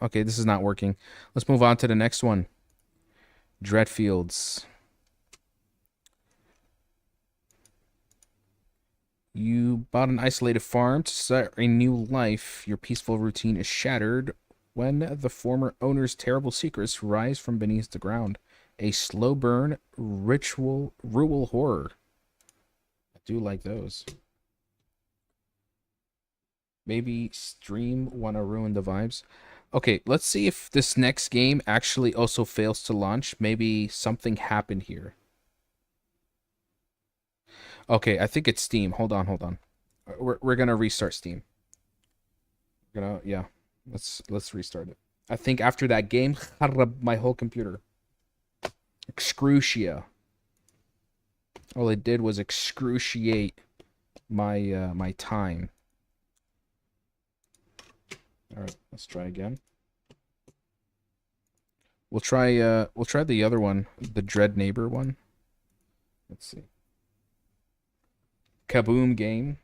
Okay, this is not working. Let's move on to the next one. Dreadfields. You bought an isolated farm to start a new life. Your peaceful routine is shattered when the former owner's terrible secrets rise from beneath the ground. A slow burn, rural horror. I do like those. Maybe stream wanna ruin the vibes. Okay, let's see if this next game actually also fails to launch. Maybe something happened here. Okay, I think it's Steam. Hold on. We're gonna restart Steam. Yeah. Let's restart it. I think after that game, my whole computer. Excrucia. All it did was excruciate my my time. All right, let's try again. We'll try the other one, the Dread Neighbor one. Let's see. Kaboom game.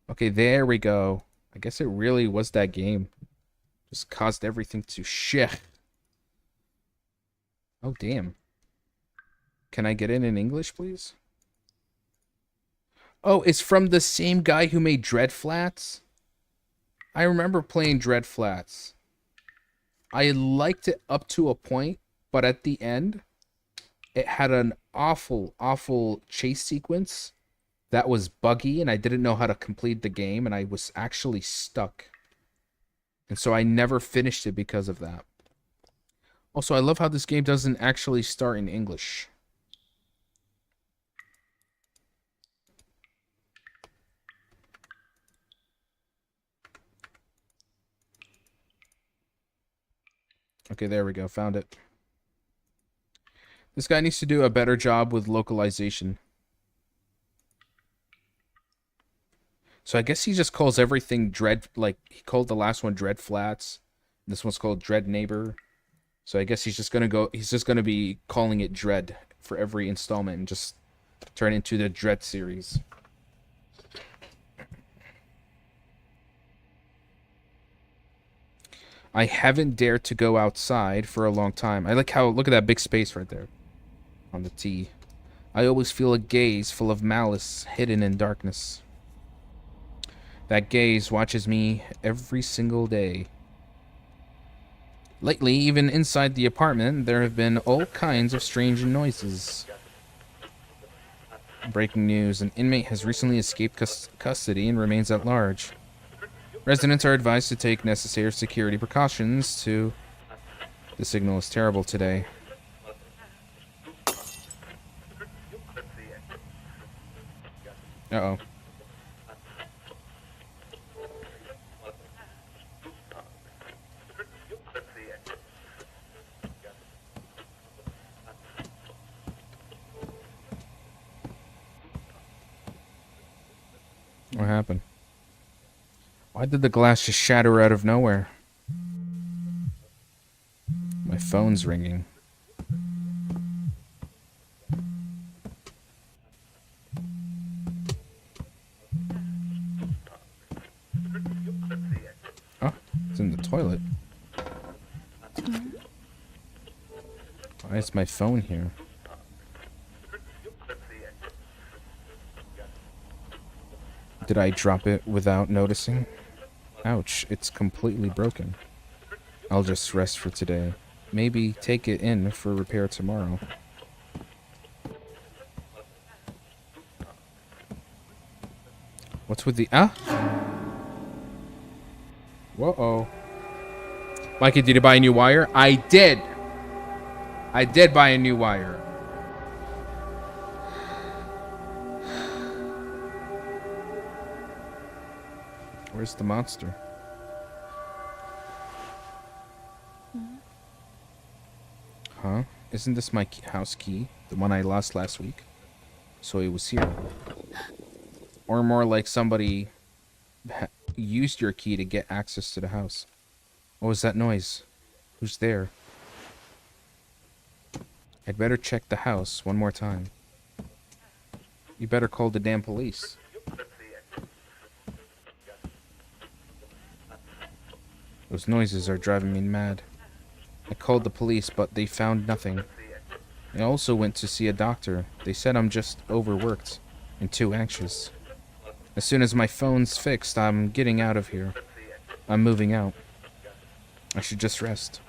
Okay, there we go. I guess it really was that game. Just caused everything to shit. Oh, damn. Can I get in English, please? Oh, it's from the same guy who made Dread Flats? I remember playing Dread Flats. I liked it up to a point, but at the end, it had an awful, awful chase sequence that was buggy, and I didn't know how to complete the game, and I was actually stuck. And so I never finished it because of that. Also, I love how this game doesn't actually start in English. Okay, there we go. Found it. This guy needs to do a better job with localization. So I guess he just calls everything Dread, like, he called the last one Dread Flats. This one's called Dread Neighbor. So I guess he's just gonna be calling it Dread for every installment and just turn it into the Dread series. I haven't dared to go outside for a long time. I like how, look at that big space right there on the T. I always feel a gaze full of malice hidden in darkness. That gaze watches me every single day. Lately, even inside the apartment, there have been all kinds of strange noises. Breaking news, an inmate has recently escaped custody and remains at large. Residents are advised to take necessary security precautions to... The signal is terrible today. Uh-oh. What happened? Why did the glass just shatter out of nowhere? My phone's ringing. Oh, it's in the toilet. Why is my phone here? Did I drop it without noticing? Ouch, it's completely broken. I'll just rest for today. Maybe take it in for repair tomorrow. What's with the... Ah! Whoa-oh. Mikey, did you buy a new wire? I did! I did buy a new wire. Where's the monster? Huh? Isn't this my house key? The one I lost last week? So it was here. Or more like somebody used your key to get access to the house. What was that noise? Who's there? I'd better check the house one more time. You better call the damn police. Those noises are driving me mad. I called the police, but they found nothing. I also went to see a doctor. They said I'm just overworked and too anxious. As soon as my phone's fixed, I'm getting out of here. I'm moving out. I should just rest.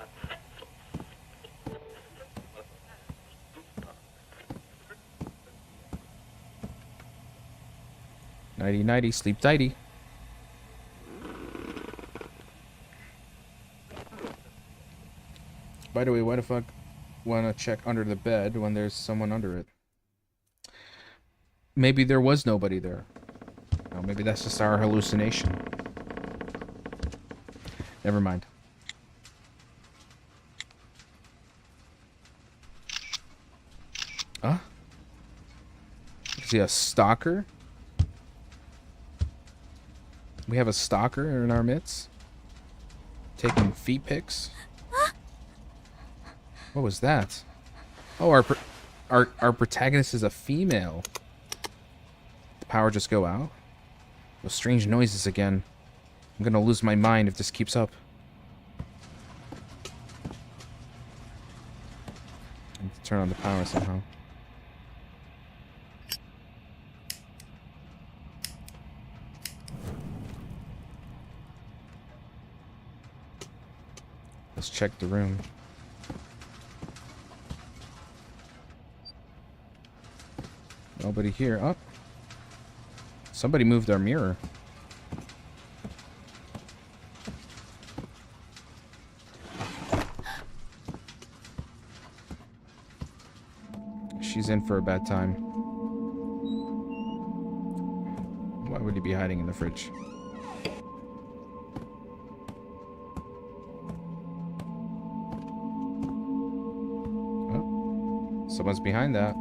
Nighty nighty, sleep tighty. By the way, why the fuck wanna check under the bed when there's someone under it? Maybe there was nobody there. Oh, maybe that's just our hallucination. Never mind. Huh? Is he a stalker? We have a stalker in our midst? Taking feet pics? What was that? Oh, our protagonist is a female. Did the power just go out? Those strange noises again. I'm gonna lose my mind if this keeps up. I need to turn on the power somehow. Let's check the room. Nobody here. Oh. Somebody moved our mirror. She's in for a bad time. Why would he be hiding in the fridge? Oh, someone's behind that.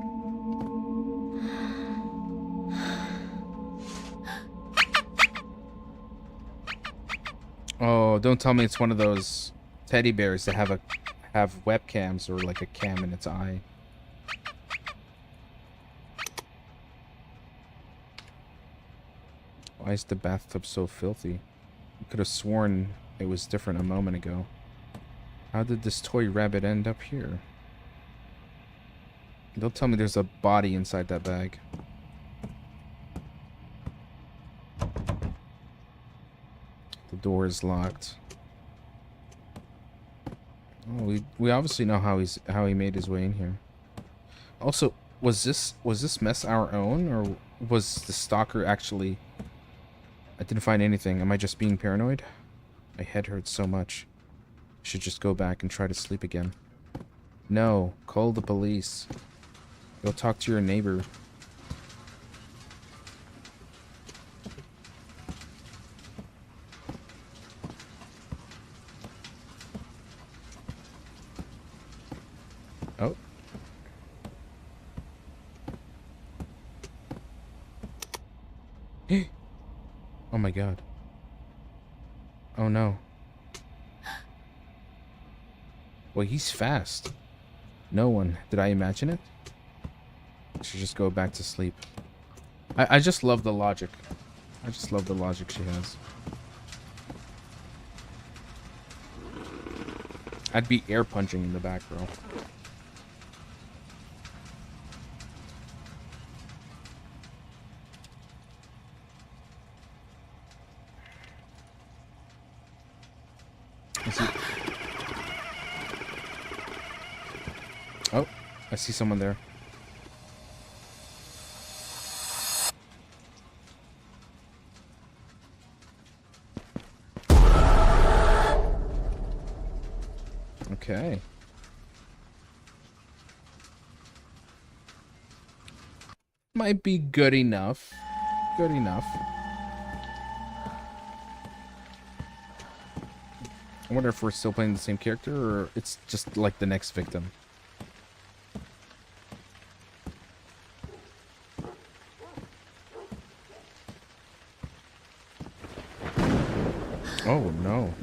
Oh, don't tell me it's one of those teddy bears that have webcams or like a cam in its eye. Why is the bathtub so filthy? I could have sworn it was different a moment ago. How did this toy rabbit end up here? Don't tell me there's a body inside that bag. The door is locked. Oh, we obviously know how he made his way in here. Also, was this mess our own, or was the stalker actually... I didn't find anything. Am I just being paranoid? My head hurts so much. I should just go back and try to sleep again. No, call the police. Go talk to your neighbor. Oh. Oh my god. Oh no. Well, he's fast. No one. Did I imagine it? I should just go back to sleep. I just love the logic. I just love the logic she has. I'd be air punching in the back row. Oh, I see someone there. Okay. Might be good enough. Good enough. I wonder if we're still playing the same character, or it's just like the next victim. Oh no.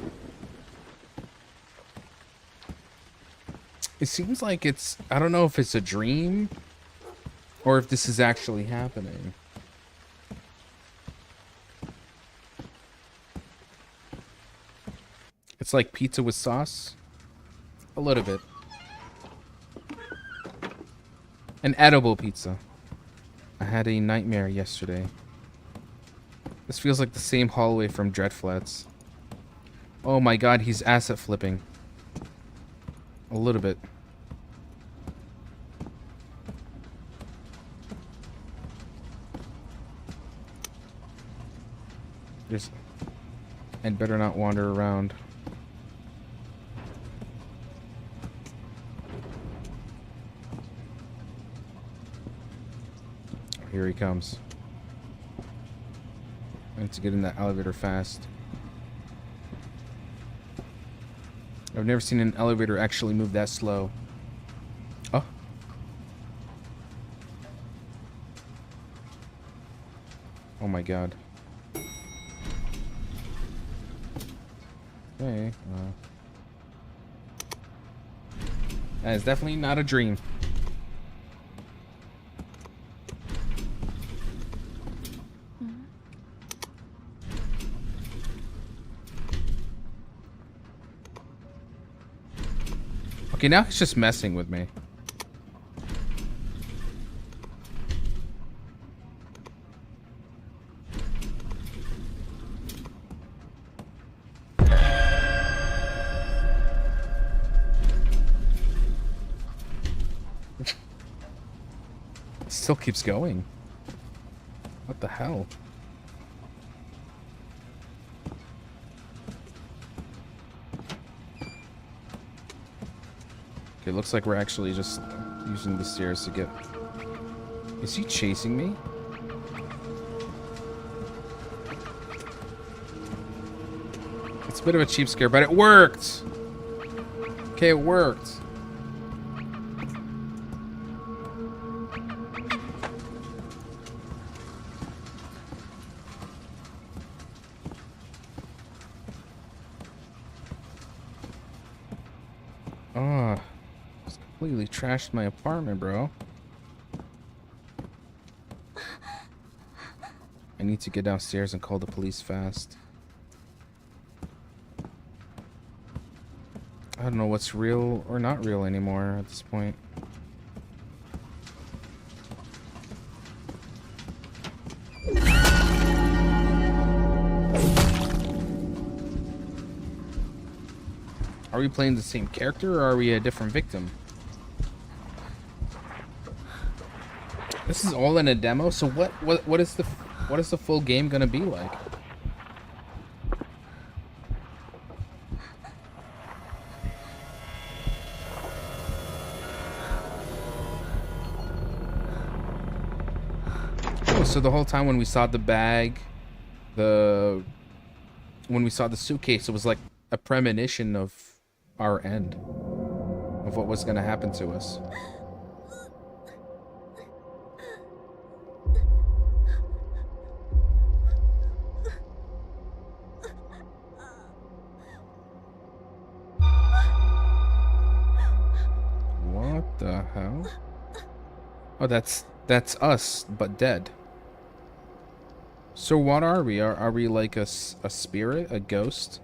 It seems like it's... I don't know if it's a dream or if this is actually happening. It's like pizza with sauce. A little bit. An edible pizza. I had a nightmare yesterday. This feels like the same hallway from Dreadflats. Oh my god, he's asset flipping. A little bit. I'd better not wander around. Here he comes. I need to get in that elevator fast. I've never seen an elevator actually move that slow. Oh. Oh my god. Okay. That is definitely not a dream. Okay, now he's just messing with me. Still keeps going. What the hell? Okay, looks like we're actually just using the stairs to get... Is he chasing me? It's a bit of a cheap scare, but it worked! Okay, it worked. Oh, just completely trashed my apartment, bro. I need to get downstairs and call the police fast. I don't know what's real or not real anymore at this point. Are we playing the same character or are we a different victim? This is all in a demo, so what is the full game gonna be like? Oh, so the whole time when we saw the bag, when we saw the suitcase, it was like a premonition of our end, of what was gonna happen to us. What the hell? Oh, that's us, but dead. So what are we? Are we like a spirit, a ghost?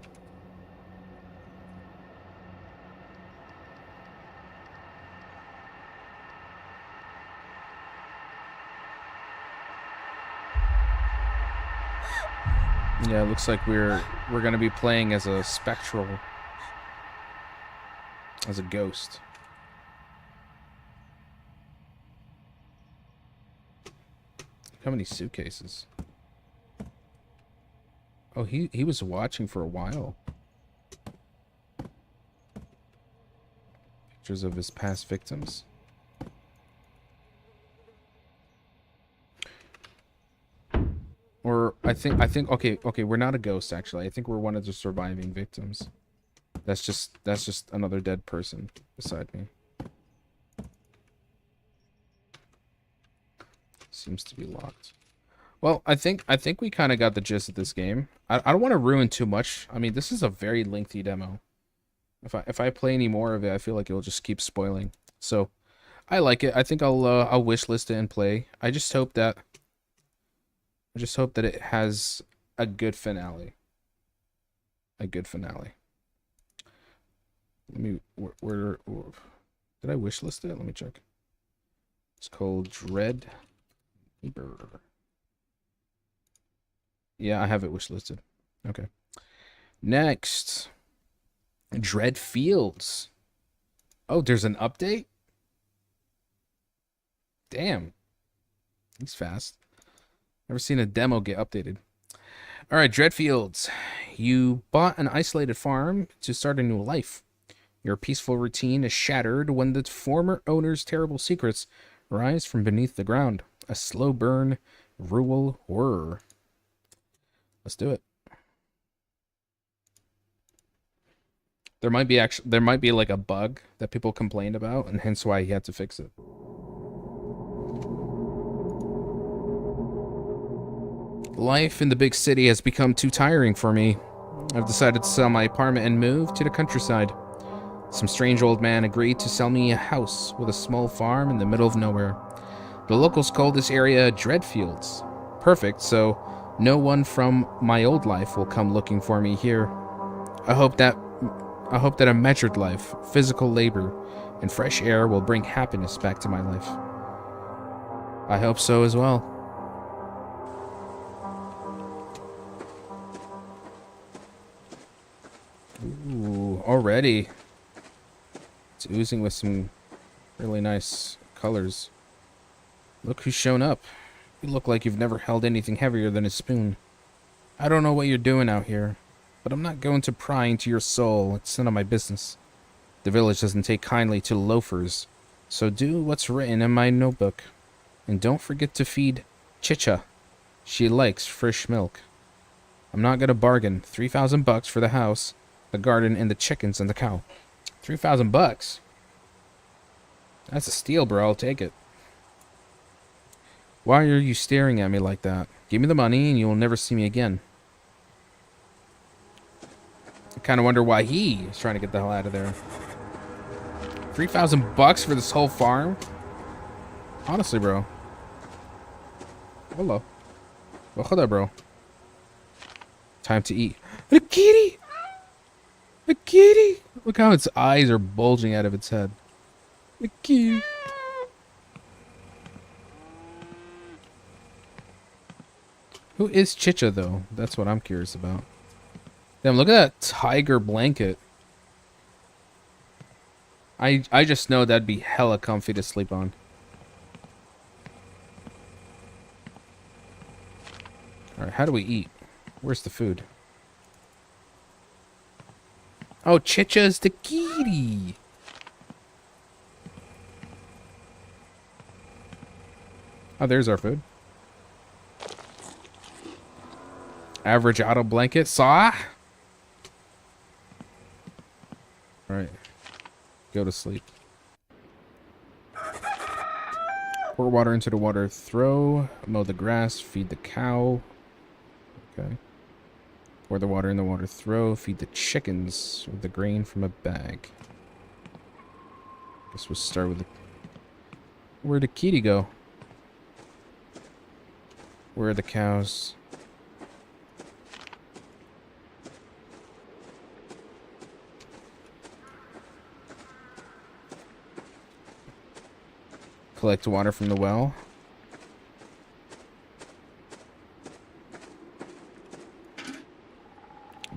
Yeah, it looks like we're gonna be playing as a spectral, as a ghost. How many suitcases? Oh, he was watching for a while. Pictures of his past victims. Or I think okay, we're not a ghost actually. I think we're one of the surviving victims. That's just another dead person beside me. Seems to be locked. Well, I think we kind of got the gist of this game. I don't want to ruin too much. I mean, this is a very lengthy demo. If I play any more of it, I feel like it'll just keep spoiling. So, I like it. I think I'll wishlist it and play. I just hope that it has a good finale. A good finale. Let me where did I wishlist it? Let me check. It's called Dread. Yeah, I have it wishlisted. Okay. Next, Dread Fields. Oh, there's an update? Damn. He's fast. Never seen a demo get updated. All right, Dread Fields. You bought an isolated farm to start a new life. Your peaceful routine is shattered when the former owner's terrible secrets rise from beneath the ground. A slow burn, rural horror. Let's do it. There might be like a bug that people complained about, and hence why he had to fix it. Life in the big city has become too tiring for me. I've decided to sell my apartment and move to the countryside. Some strange old man agreed to sell me a house with a small farm in the middle of nowhere. The locals call this area Dreadfields. Perfect, so no one from my old life will come looking for me here. I hope that a measured life, physical labor, and fresh air will bring happiness back to my life. I hope so as well. Ooh, already. It's oozing with some really nice colors. Look who's shown up. You look like you've never held anything heavier than a spoon. I don't know what you're doing out here, but I'm not going to pry into your soul. It's none of my business. The village doesn't take kindly to loafers, so do what's written in my notebook. And don't forget to feed Chicha. She likes fresh milk. I'm not gonna bargain. $3,000 for the house, the garden, and the chickens and the cow. $3,000? That's a steal, bro. I'll take it. Why are you staring at me like that? Give me the money and you'll never see me again. I kind of wonder why he is trying to get the hell out of there. $3,000 for this whole farm? Honestly, bro. Hello. Well, hello, bro. Time to eat. A kitty! A kitty! Look how its eyes are bulging out of its head. A kitty. Who is Chicha, though? That's what I'm curious about. Damn, look at that tiger blanket. I just know that'd be hella comfy to sleep on. Alright, how do we eat? Where's the food? Oh, Chicha's the kitty! Oh, there's our food. Average auto blanket. Saw? Alright. Go to sleep. Pour water into the water. Throw. Mow the grass. Feed the cow. Okay. Pour the water in the water. Throw. Feed the chickens with the grain from a bag. Guess we'll start with the... Where'd the kitty go? Where are the cows? Collect water from the well.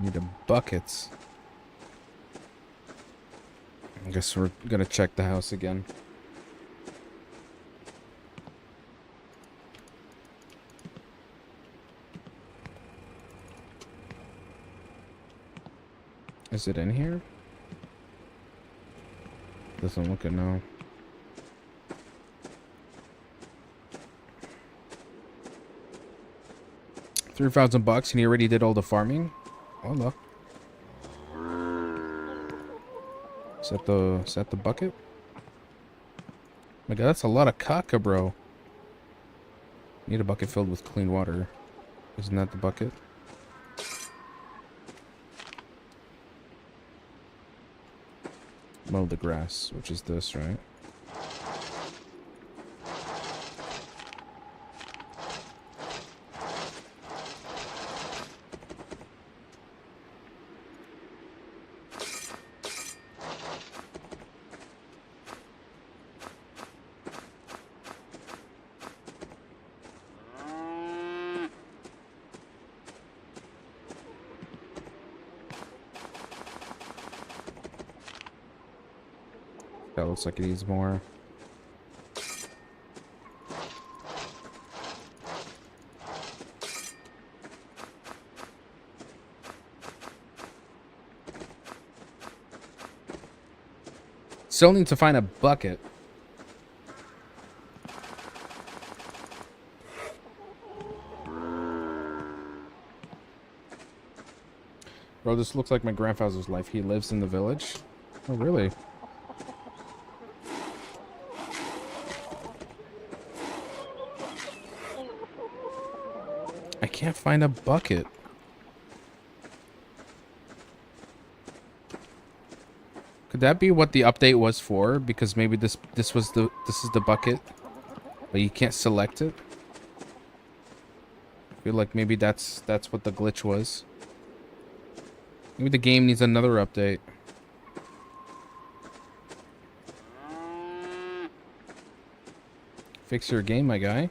Need a bucket. I guess we're gonna check the house again. Is it in here? Doesn't look it, no. $3,000 and he already did all the farming? Oh look. Is that the bucket? Oh my god, that's a lot of caca, bro. Need a bucket filled with clean water. Isn't that the bucket? Mow the grass, which is this, right? That looks like it needs more. Still need to find a bucket. Bro, this looks like my grandfather's life. He lives in the village. Oh, really? I can't find a bucket. Could that be what the update was for? Because maybe this is the bucket, but you can't select it. I feel like maybe that's what the glitch was. Maybe the game needs another update. Fix your game, my guy.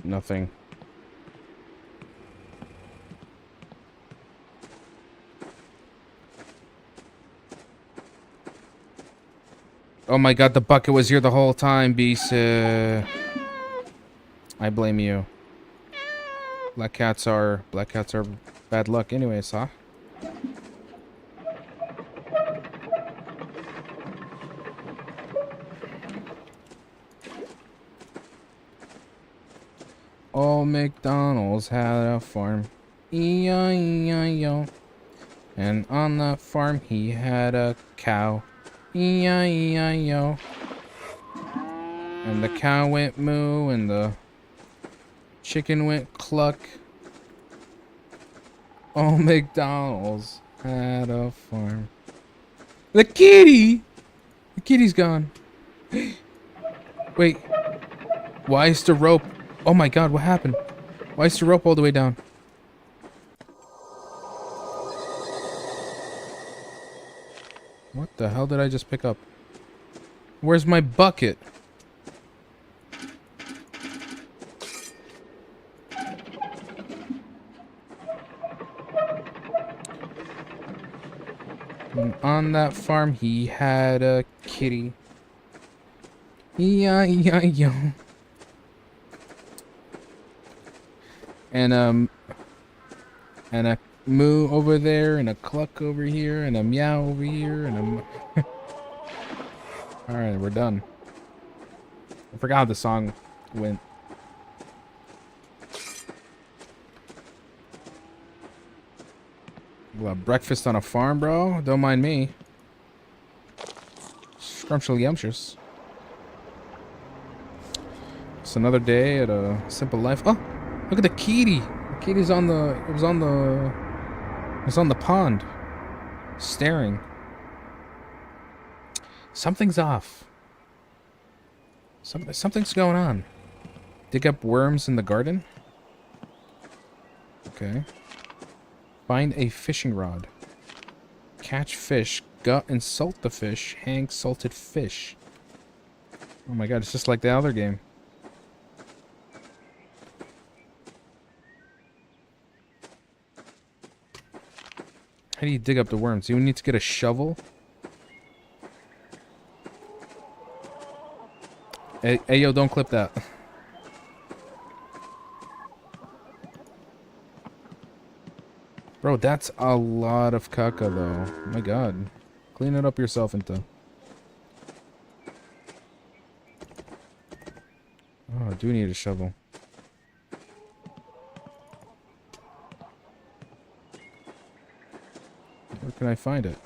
Nothing. Oh my god, the bucket was here the whole time, Beast. I blame you. Black cats are bad luck anyways, huh? Old McDonald's had a farm. E-I-E-I-O. And on that farm he had a cow. E-I-E-I-O. And the cow went moo and the chicken went cluck. Old McDonald's had a farm. The kitty! The kitty's gone. Wait. Why is the rope... Oh my god, what happened? Why is the rope all the way down? What the hell did I just pick up? Where's my bucket? And on that farm he had a kitty. E-I-E-I-O. And a moo over there, and a cluck over here, and a meow over here, and a... Alright, we're done. I forgot how the song went. Well, breakfast on a farm, bro? Don't mind me. Scrumptious. It's another day at a simple life. Oh! Look at the kitty. The kitty's on the... It was on the pond. Staring. Something's off. Something's going on. Dig up worms in the garden? Okay. Find a fishing rod. Catch fish. Gut and salt the fish. Hang salted fish. Oh my god, it's just like the other game. How do you dig up the worms? You need to get a shovel? Hey, yo, don't clip that. Bro, that's a lot of caca, though. Oh my god. Clean it up yourself, into. Oh, I do need a shovel. Where can I find it?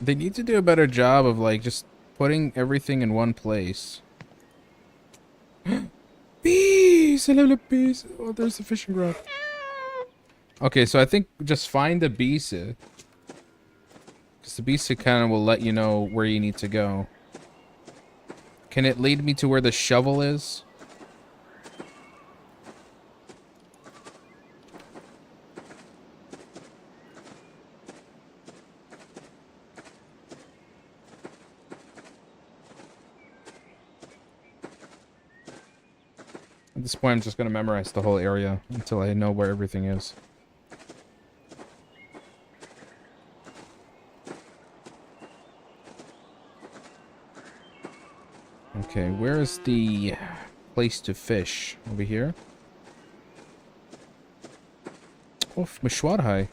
They need to do a better job of, like, just putting everything in one place. Bees! I love the bees. Oh, there's the fishing rod. Okay, so I think just find the bees. Because the bees kind of will let you know where you need to go. Can it lead me to where the shovel is? At this point, I'm just going to memorize the whole area until I know where everything is. Okay, where is the place to fish? Over here? اوف مشوار هاي.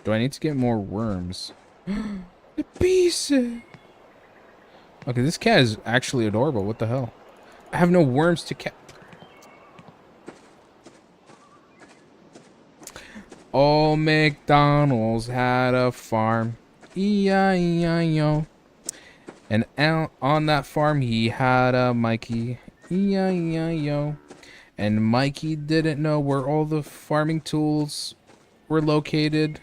Do I need to get more worms? The beast. Okay, this cat is actually adorable. What the hell? I have no worms to catch. Old McDonald's had a farm. E-I-E-I-O. And out on that farm he had a Mikey. E-I-E-I-O. And Mikey didn't know where all the farming tools were located.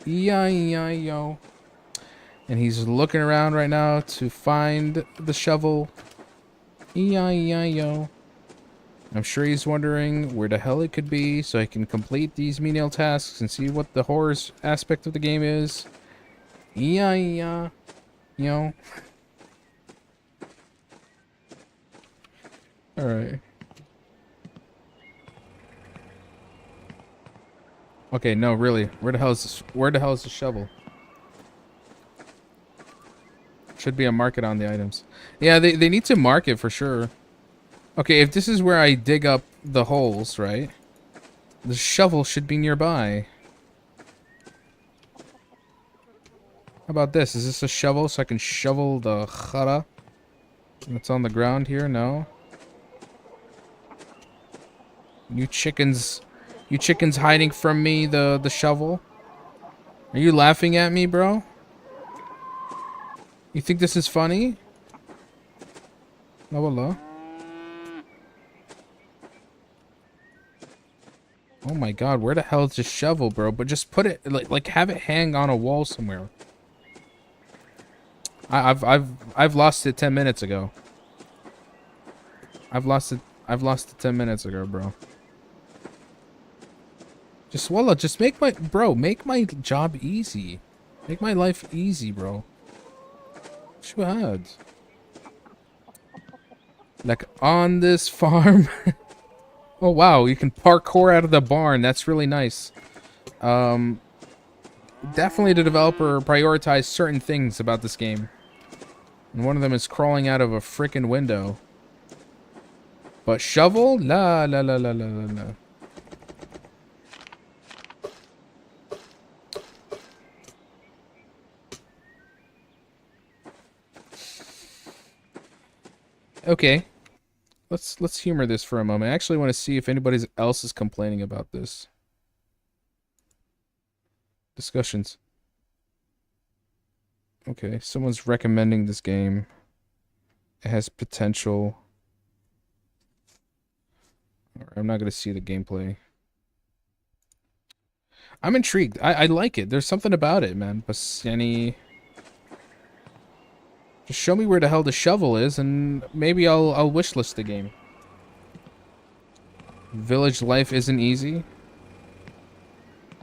E-I-E-I-O. And he's looking around right now to find the shovel. E-I-E-I-O. I'm sure he's wondering where the hell it could be so I can complete these menial tasks and see what the horror aspect of the game is. E-I-E-I-O. Alright. Okay, no, really. Where the hell is this? Where the hell is the shovel? Should be a market on the items. Yeah, they need to mark it for sure. Okay, if this is where I dig up the holes, right? The shovel should be nearby. How about this? Is this a shovel so I can shovel the chara that's on the ground here? No. You chickens hiding from me the shovel? Are you laughing at me, bro? You think this is funny? No, hello. Oh my god, where the hell is the shovel, bro? But just put it like have it hang on a wall somewhere. I've lost it 10 minutes ago. I've lost it 10 minutes ago, bro. Just Walla, just make my job easy. Make my life easy, bro. Shwad. Like on this farm. Oh wow, you can parkour out of the barn. That's really nice. Definitely the developer prioritized certain things about this game. And one of them is crawling out of a frickin' window. But shovel? La la la la la la la. Okay. Let's humor this for a moment. I actually want to see if anybody else is complaining about this. Discussions. Okay, someone's recommending this game. It has potential. Alright, I'm not going to see the gameplay. I'm intrigued. I like it. There's something about it, man. Bastiani. Just show me where the hell the shovel is, and maybe I'll wishlist the game. Village life isn't easy.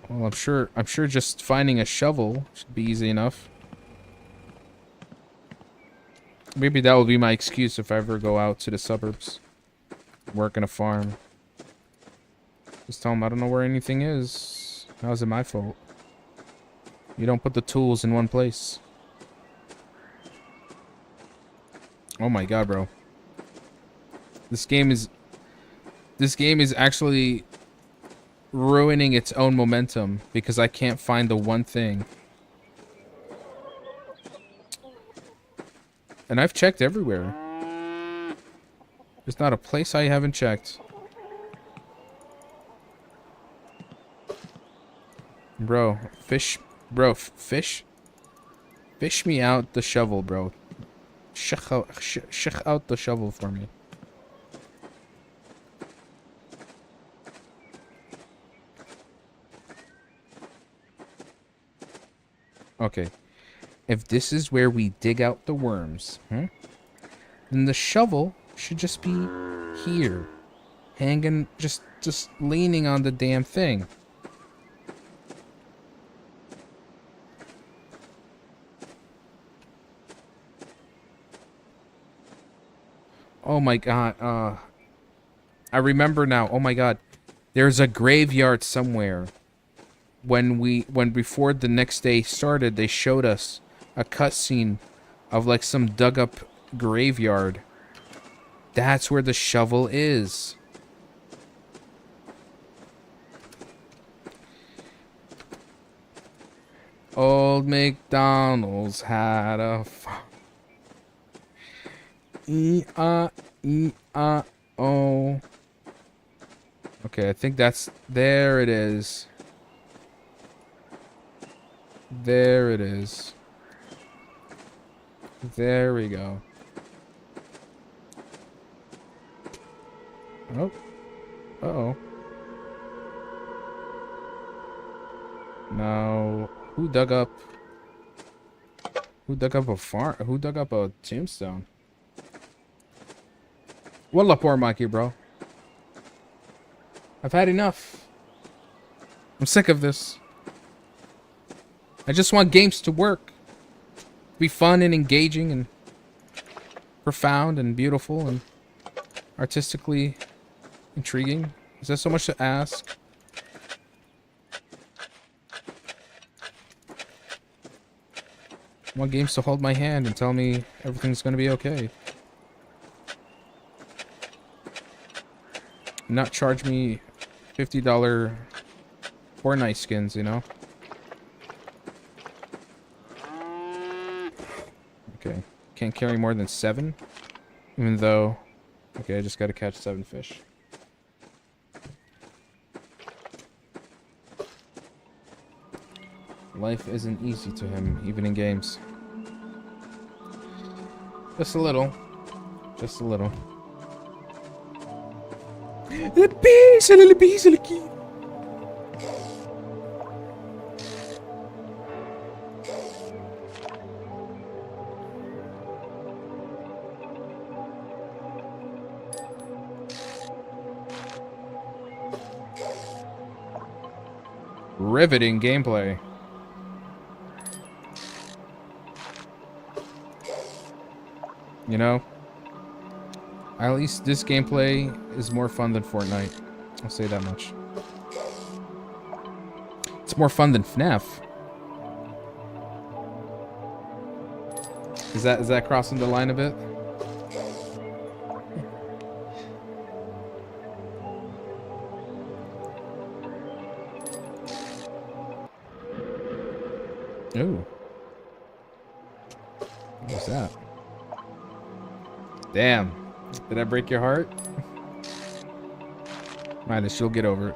Well, I'm sure just finding a shovel should be easy enough. Maybe that will be my excuse if I ever go out to the suburbs, work in a farm. Just tell them I don't know where anything is. How's it my fault? You don't put the tools in one place. Oh my god, bro. This game is actually ruining its own momentum because I can't find the one thing. And I've checked everywhere. There's not a place I haven't checked. Bro, fish me out the shovel, bro. Check out the shovel for me. Okay. If this is where we dig out the worms, then the shovel should just be here. Hanging, just leaning on the damn thing. Oh my god, I remember now. Oh my god. There's a graveyard somewhere. When before the next day started, they showed us a cutscene of like some dug up graveyard. That's where the shovel is. Old MacDonald's had a farm. E-I-E-I-O. Okay, I think that's... There it is. There it is. There we go. Oh. Uh-oh. Now, who dug up a farm? Who dug up a tombstone? Wallah, poor monkey, bro. I've had enough. I'm sick of this. I just want games to work. Be fun and engaging and profound and beautiful and artistically intriguing. Is that so much to ask? I want games to hold my hand and tell me everything's gonna be okay. Not charge me $50 Fortnite skins, you know? Okay. Can't carry more than 7? Even though... Okay, I just gotta catch 7 fish. Life isn't easy to him, even in games. Just a little. Just a little. The bees, little bees, little key. Riveting gameplay. You know, at least this gameplay is more fun than Fortnite. I'll say that much. It's more fun than FNAF. Is that crossing the line a bit? Ooh. What was that? Damn. Did I break your heart? Might as she'll get over it.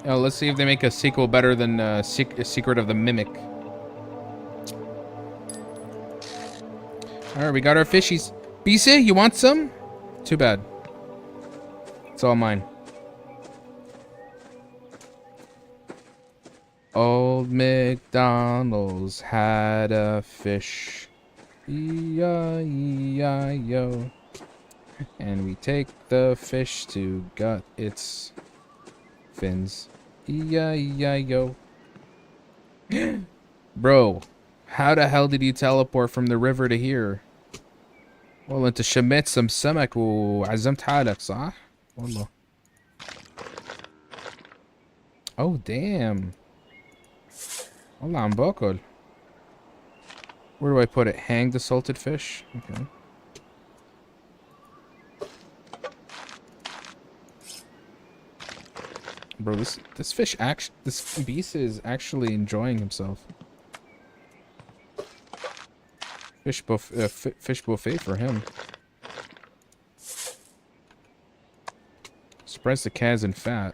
Oh, let's see if they make a sequel better than Secret of the Mimic. Alright, we got our fishies. Bisa, you want some? Too bad. It's all mine. Old MacDonald's had a fish. E-I-E-I-O. And we take the fish to gut its fins. E-I-E-I-O. Bro, how the hell did you teleport from the river to here? والله انت شميت سمك وعزمت حالك صح؟ والله. Oh damn. والله عم باكل. Where do I put it? Hang the salted fish? Okay. Bro, this beast is actually enjoying himself. Fish buffet for him. Surprised the cat isn't fat,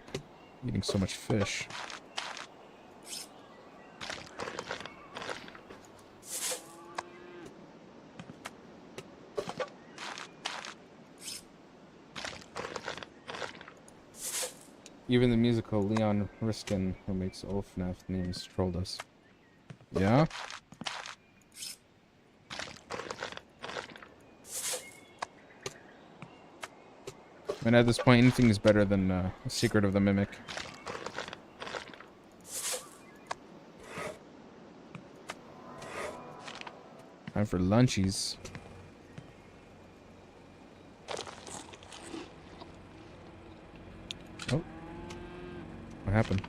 eating so much fish. Even the musical Leon Riskin, who makes all FNAF names, trolled us. Yeah? I mean, at this point, anything is better than Secret of the Mimic. Time for lunchies. What happened?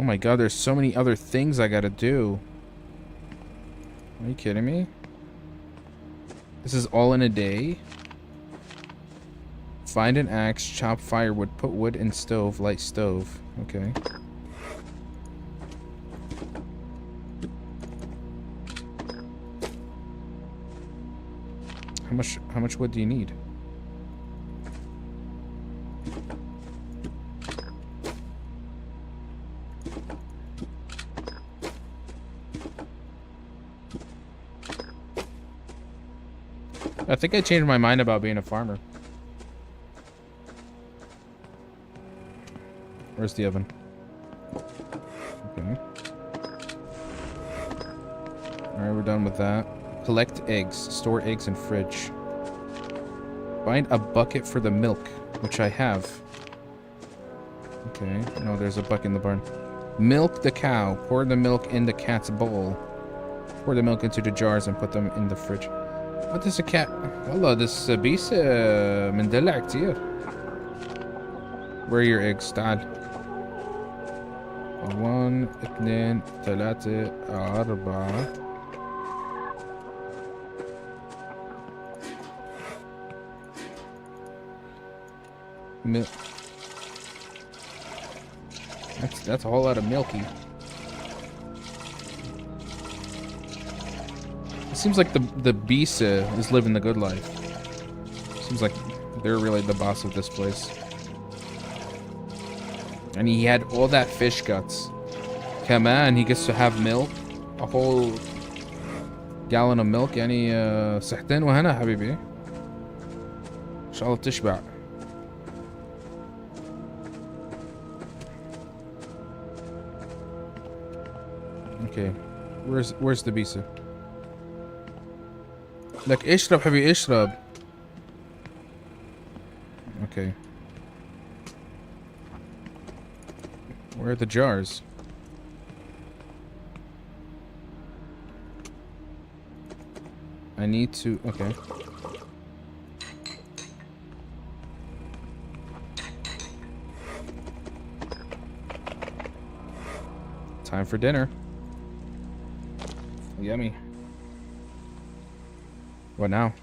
Oh my god, there's so many other things I gotta do. Are you kidding me? This is all in a day? Find an axe, chop firewood, put wood in stove, light stove. Okay. How much wood do you need? I think I changed my mind about being a farmer. Where's the oven? Okay. Alright, we're done with that. Collect eggs. Store eggs in fridge. Find a bucket for the milk, which I have. Okay. No, there's a bucket in the barn. Milk the cow. Pour the milk in the cat's bowl. Pour the milk into the jars and put them in the fridge. What is a cat? والله this beast مندلع كتير. Where are your eggs? تعال. 1 2 3 4 milk. That's a whole lot of milky. It seems like the beast is living the good life. Seems like they're really the boss of this place. And he had all that fish guts. Come on, he gets to have milk, a whole gallon of milk. يعني صحتين وهنا حبيبي. إن شاء الله تشبع. Okay, where's the beast? لك اشرب حبيبي اشرب. Okay. Where are the jars? I need to... Okay. Time for dinner. Yummy. What now?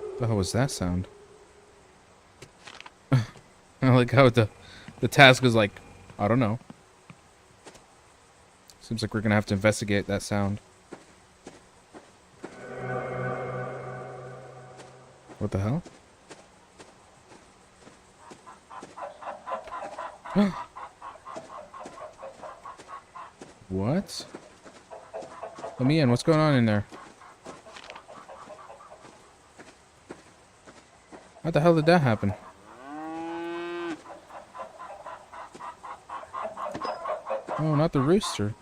What the hell was that sound? I like how the task was like, I don't know. Seems like we're gonna have to investigate that sound. What the hell? What? Let me in. What's going on in there? How the hell did that happen? Oh, not the rooster.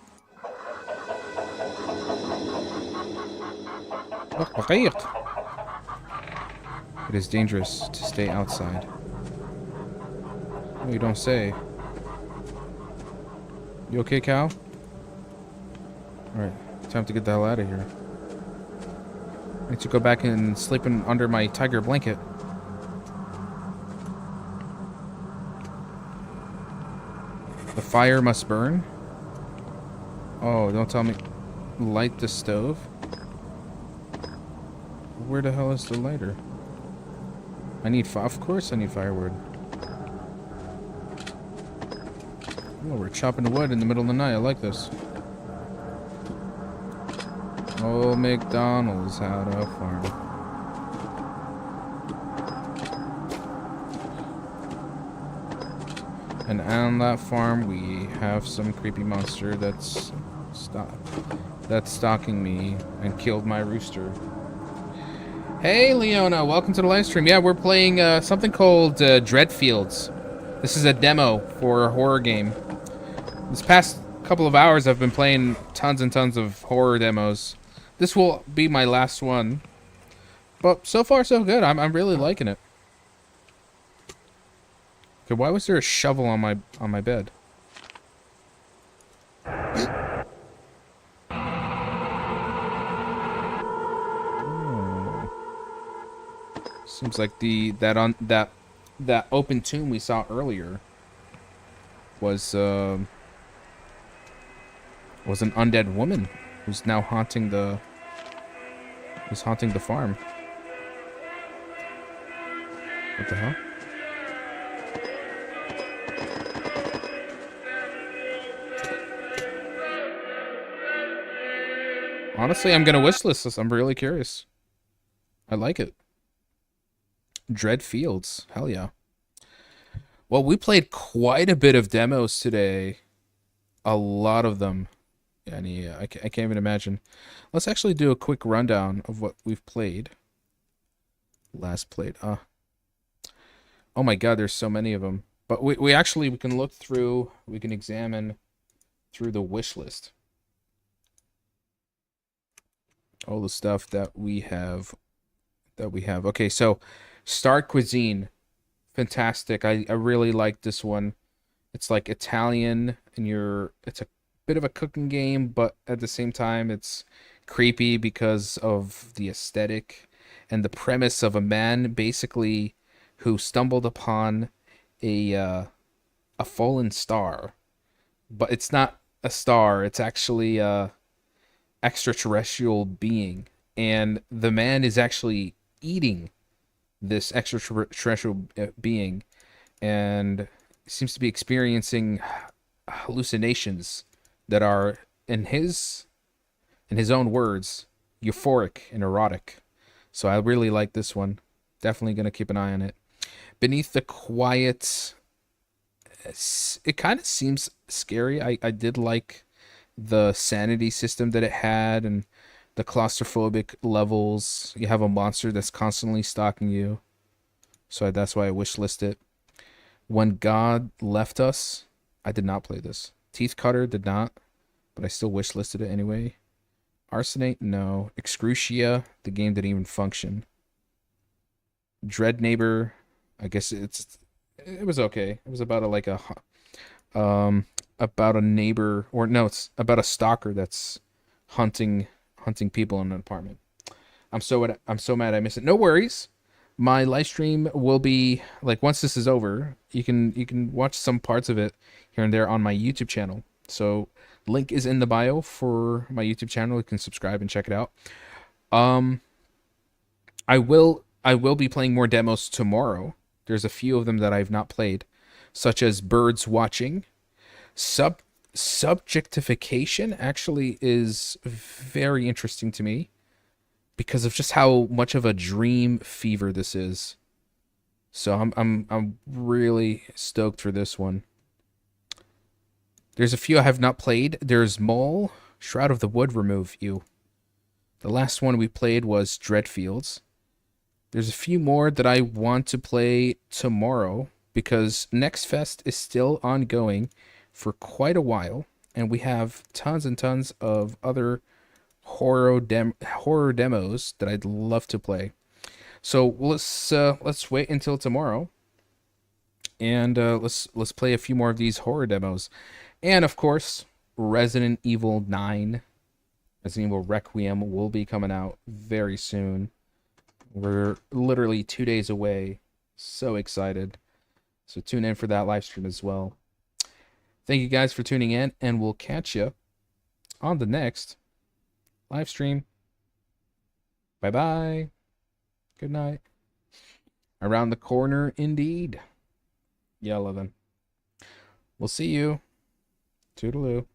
It is dangerous to stay outside. No, you don't say. You okay, cow? Alright, time to get the hell out of here. I need to go back and sleep under my tiger blanket. The fire must burn? Oh, don't tell me. Light the stove? Where the hell is the lighter? I need of course I need firewood. Oh, we're chopping wood in the middle of the night. I like this. Oh, McDonald's had a farm. And on that farm, we have some creepy monster that's stalking me and killed my rooster. Hey, Leona, welcome to the live stream. Yeah, we're playing something called Dreadfields. This is a demo for a horror game. This past couple of hours, I've been playing tons and tons of horror demos. This will be my last one, but so far so good. I'm really liking it. Okay, why was there a shovel on my bed? Oh. Seems like that open tomb we saw earlier was an undead woman who's now haunting the farm. What the hell? Honestly, I'm gonna wishlist this. I'm really curious. I like it. Dread Fields. Hell yeah. Well, we played quite a bit of demos today. A lot of them. And yeah, I can't even imagine. Let's actually do a quick rundown of what we've played. Last played. Oh my god, there's so many of them. But we can look through, we can examine through the wish list. All the stuff that we have. Okay, so Star Cuisine. Fantastic. I really like this one. It's like Italian, and it's a bit of a cooking game, but at the same time it's creepy because of the aesthetic and the premise of a man basically who stumbled upon a fallen star. But it's not a star, it's actually a extraterrestrial being, and the man is actually eating this extraterrestrial being, and seems to be experiencing hallucinations that are, in his own words, euphoric and erotic. So I really like this one. Definitely gonna keep an eye on it. Beneath the Quiet, it kind of seems scary. I did like the sanity system that it had, and the claustrophobic levels. You have a monster that's constantly stalking you, so that's why I wishlist it. When God Left Us, I did not play this. Teeth Cutter did not, but I still wishlisted it anyway. Arsenate, no. Excrucia, the game didn't even function. Dread Neighbor, I guess it was okay. It was about about a neighbor, or no, it's about a stalker that's hunting people in an apartment. I'm so mad I missed it. No worries. My live stream will be like, once this is over, you can watch some parts of it here and there on my YouTube channel. So link is in the bio for my YouTube channel. You can subscribe and check it out. I will be playing more demos tomorrow. There's a few of them that I've not played, such as Birds Watching. Subjectification actually is very interesting to me because of just how much of a dream fever this is. So I'm really stoked for this one. There's a few I have not played. There's Mole, Shroud of the Wood Remove You. The last one we played was Dreadfields. There's a few more that I want to play tomorrow because Next Fest is still ongoing for quite a while, and we have tons and tons of other horror demos that I'd love to play. So let's wait until tomorrow, and let's play a few more of these horror demos, and of course, Resident Evil 9, Resident Evil Requiem will be coming out very soon. We're literally 2 days away. So excited. So tune in for that live stream as well. Thank you guys for tuning in, and we'll catch you on the next live stream. Bye-bye. Good night. Around the corner, indeed. Yellow then. We'll see you. Toodaloo.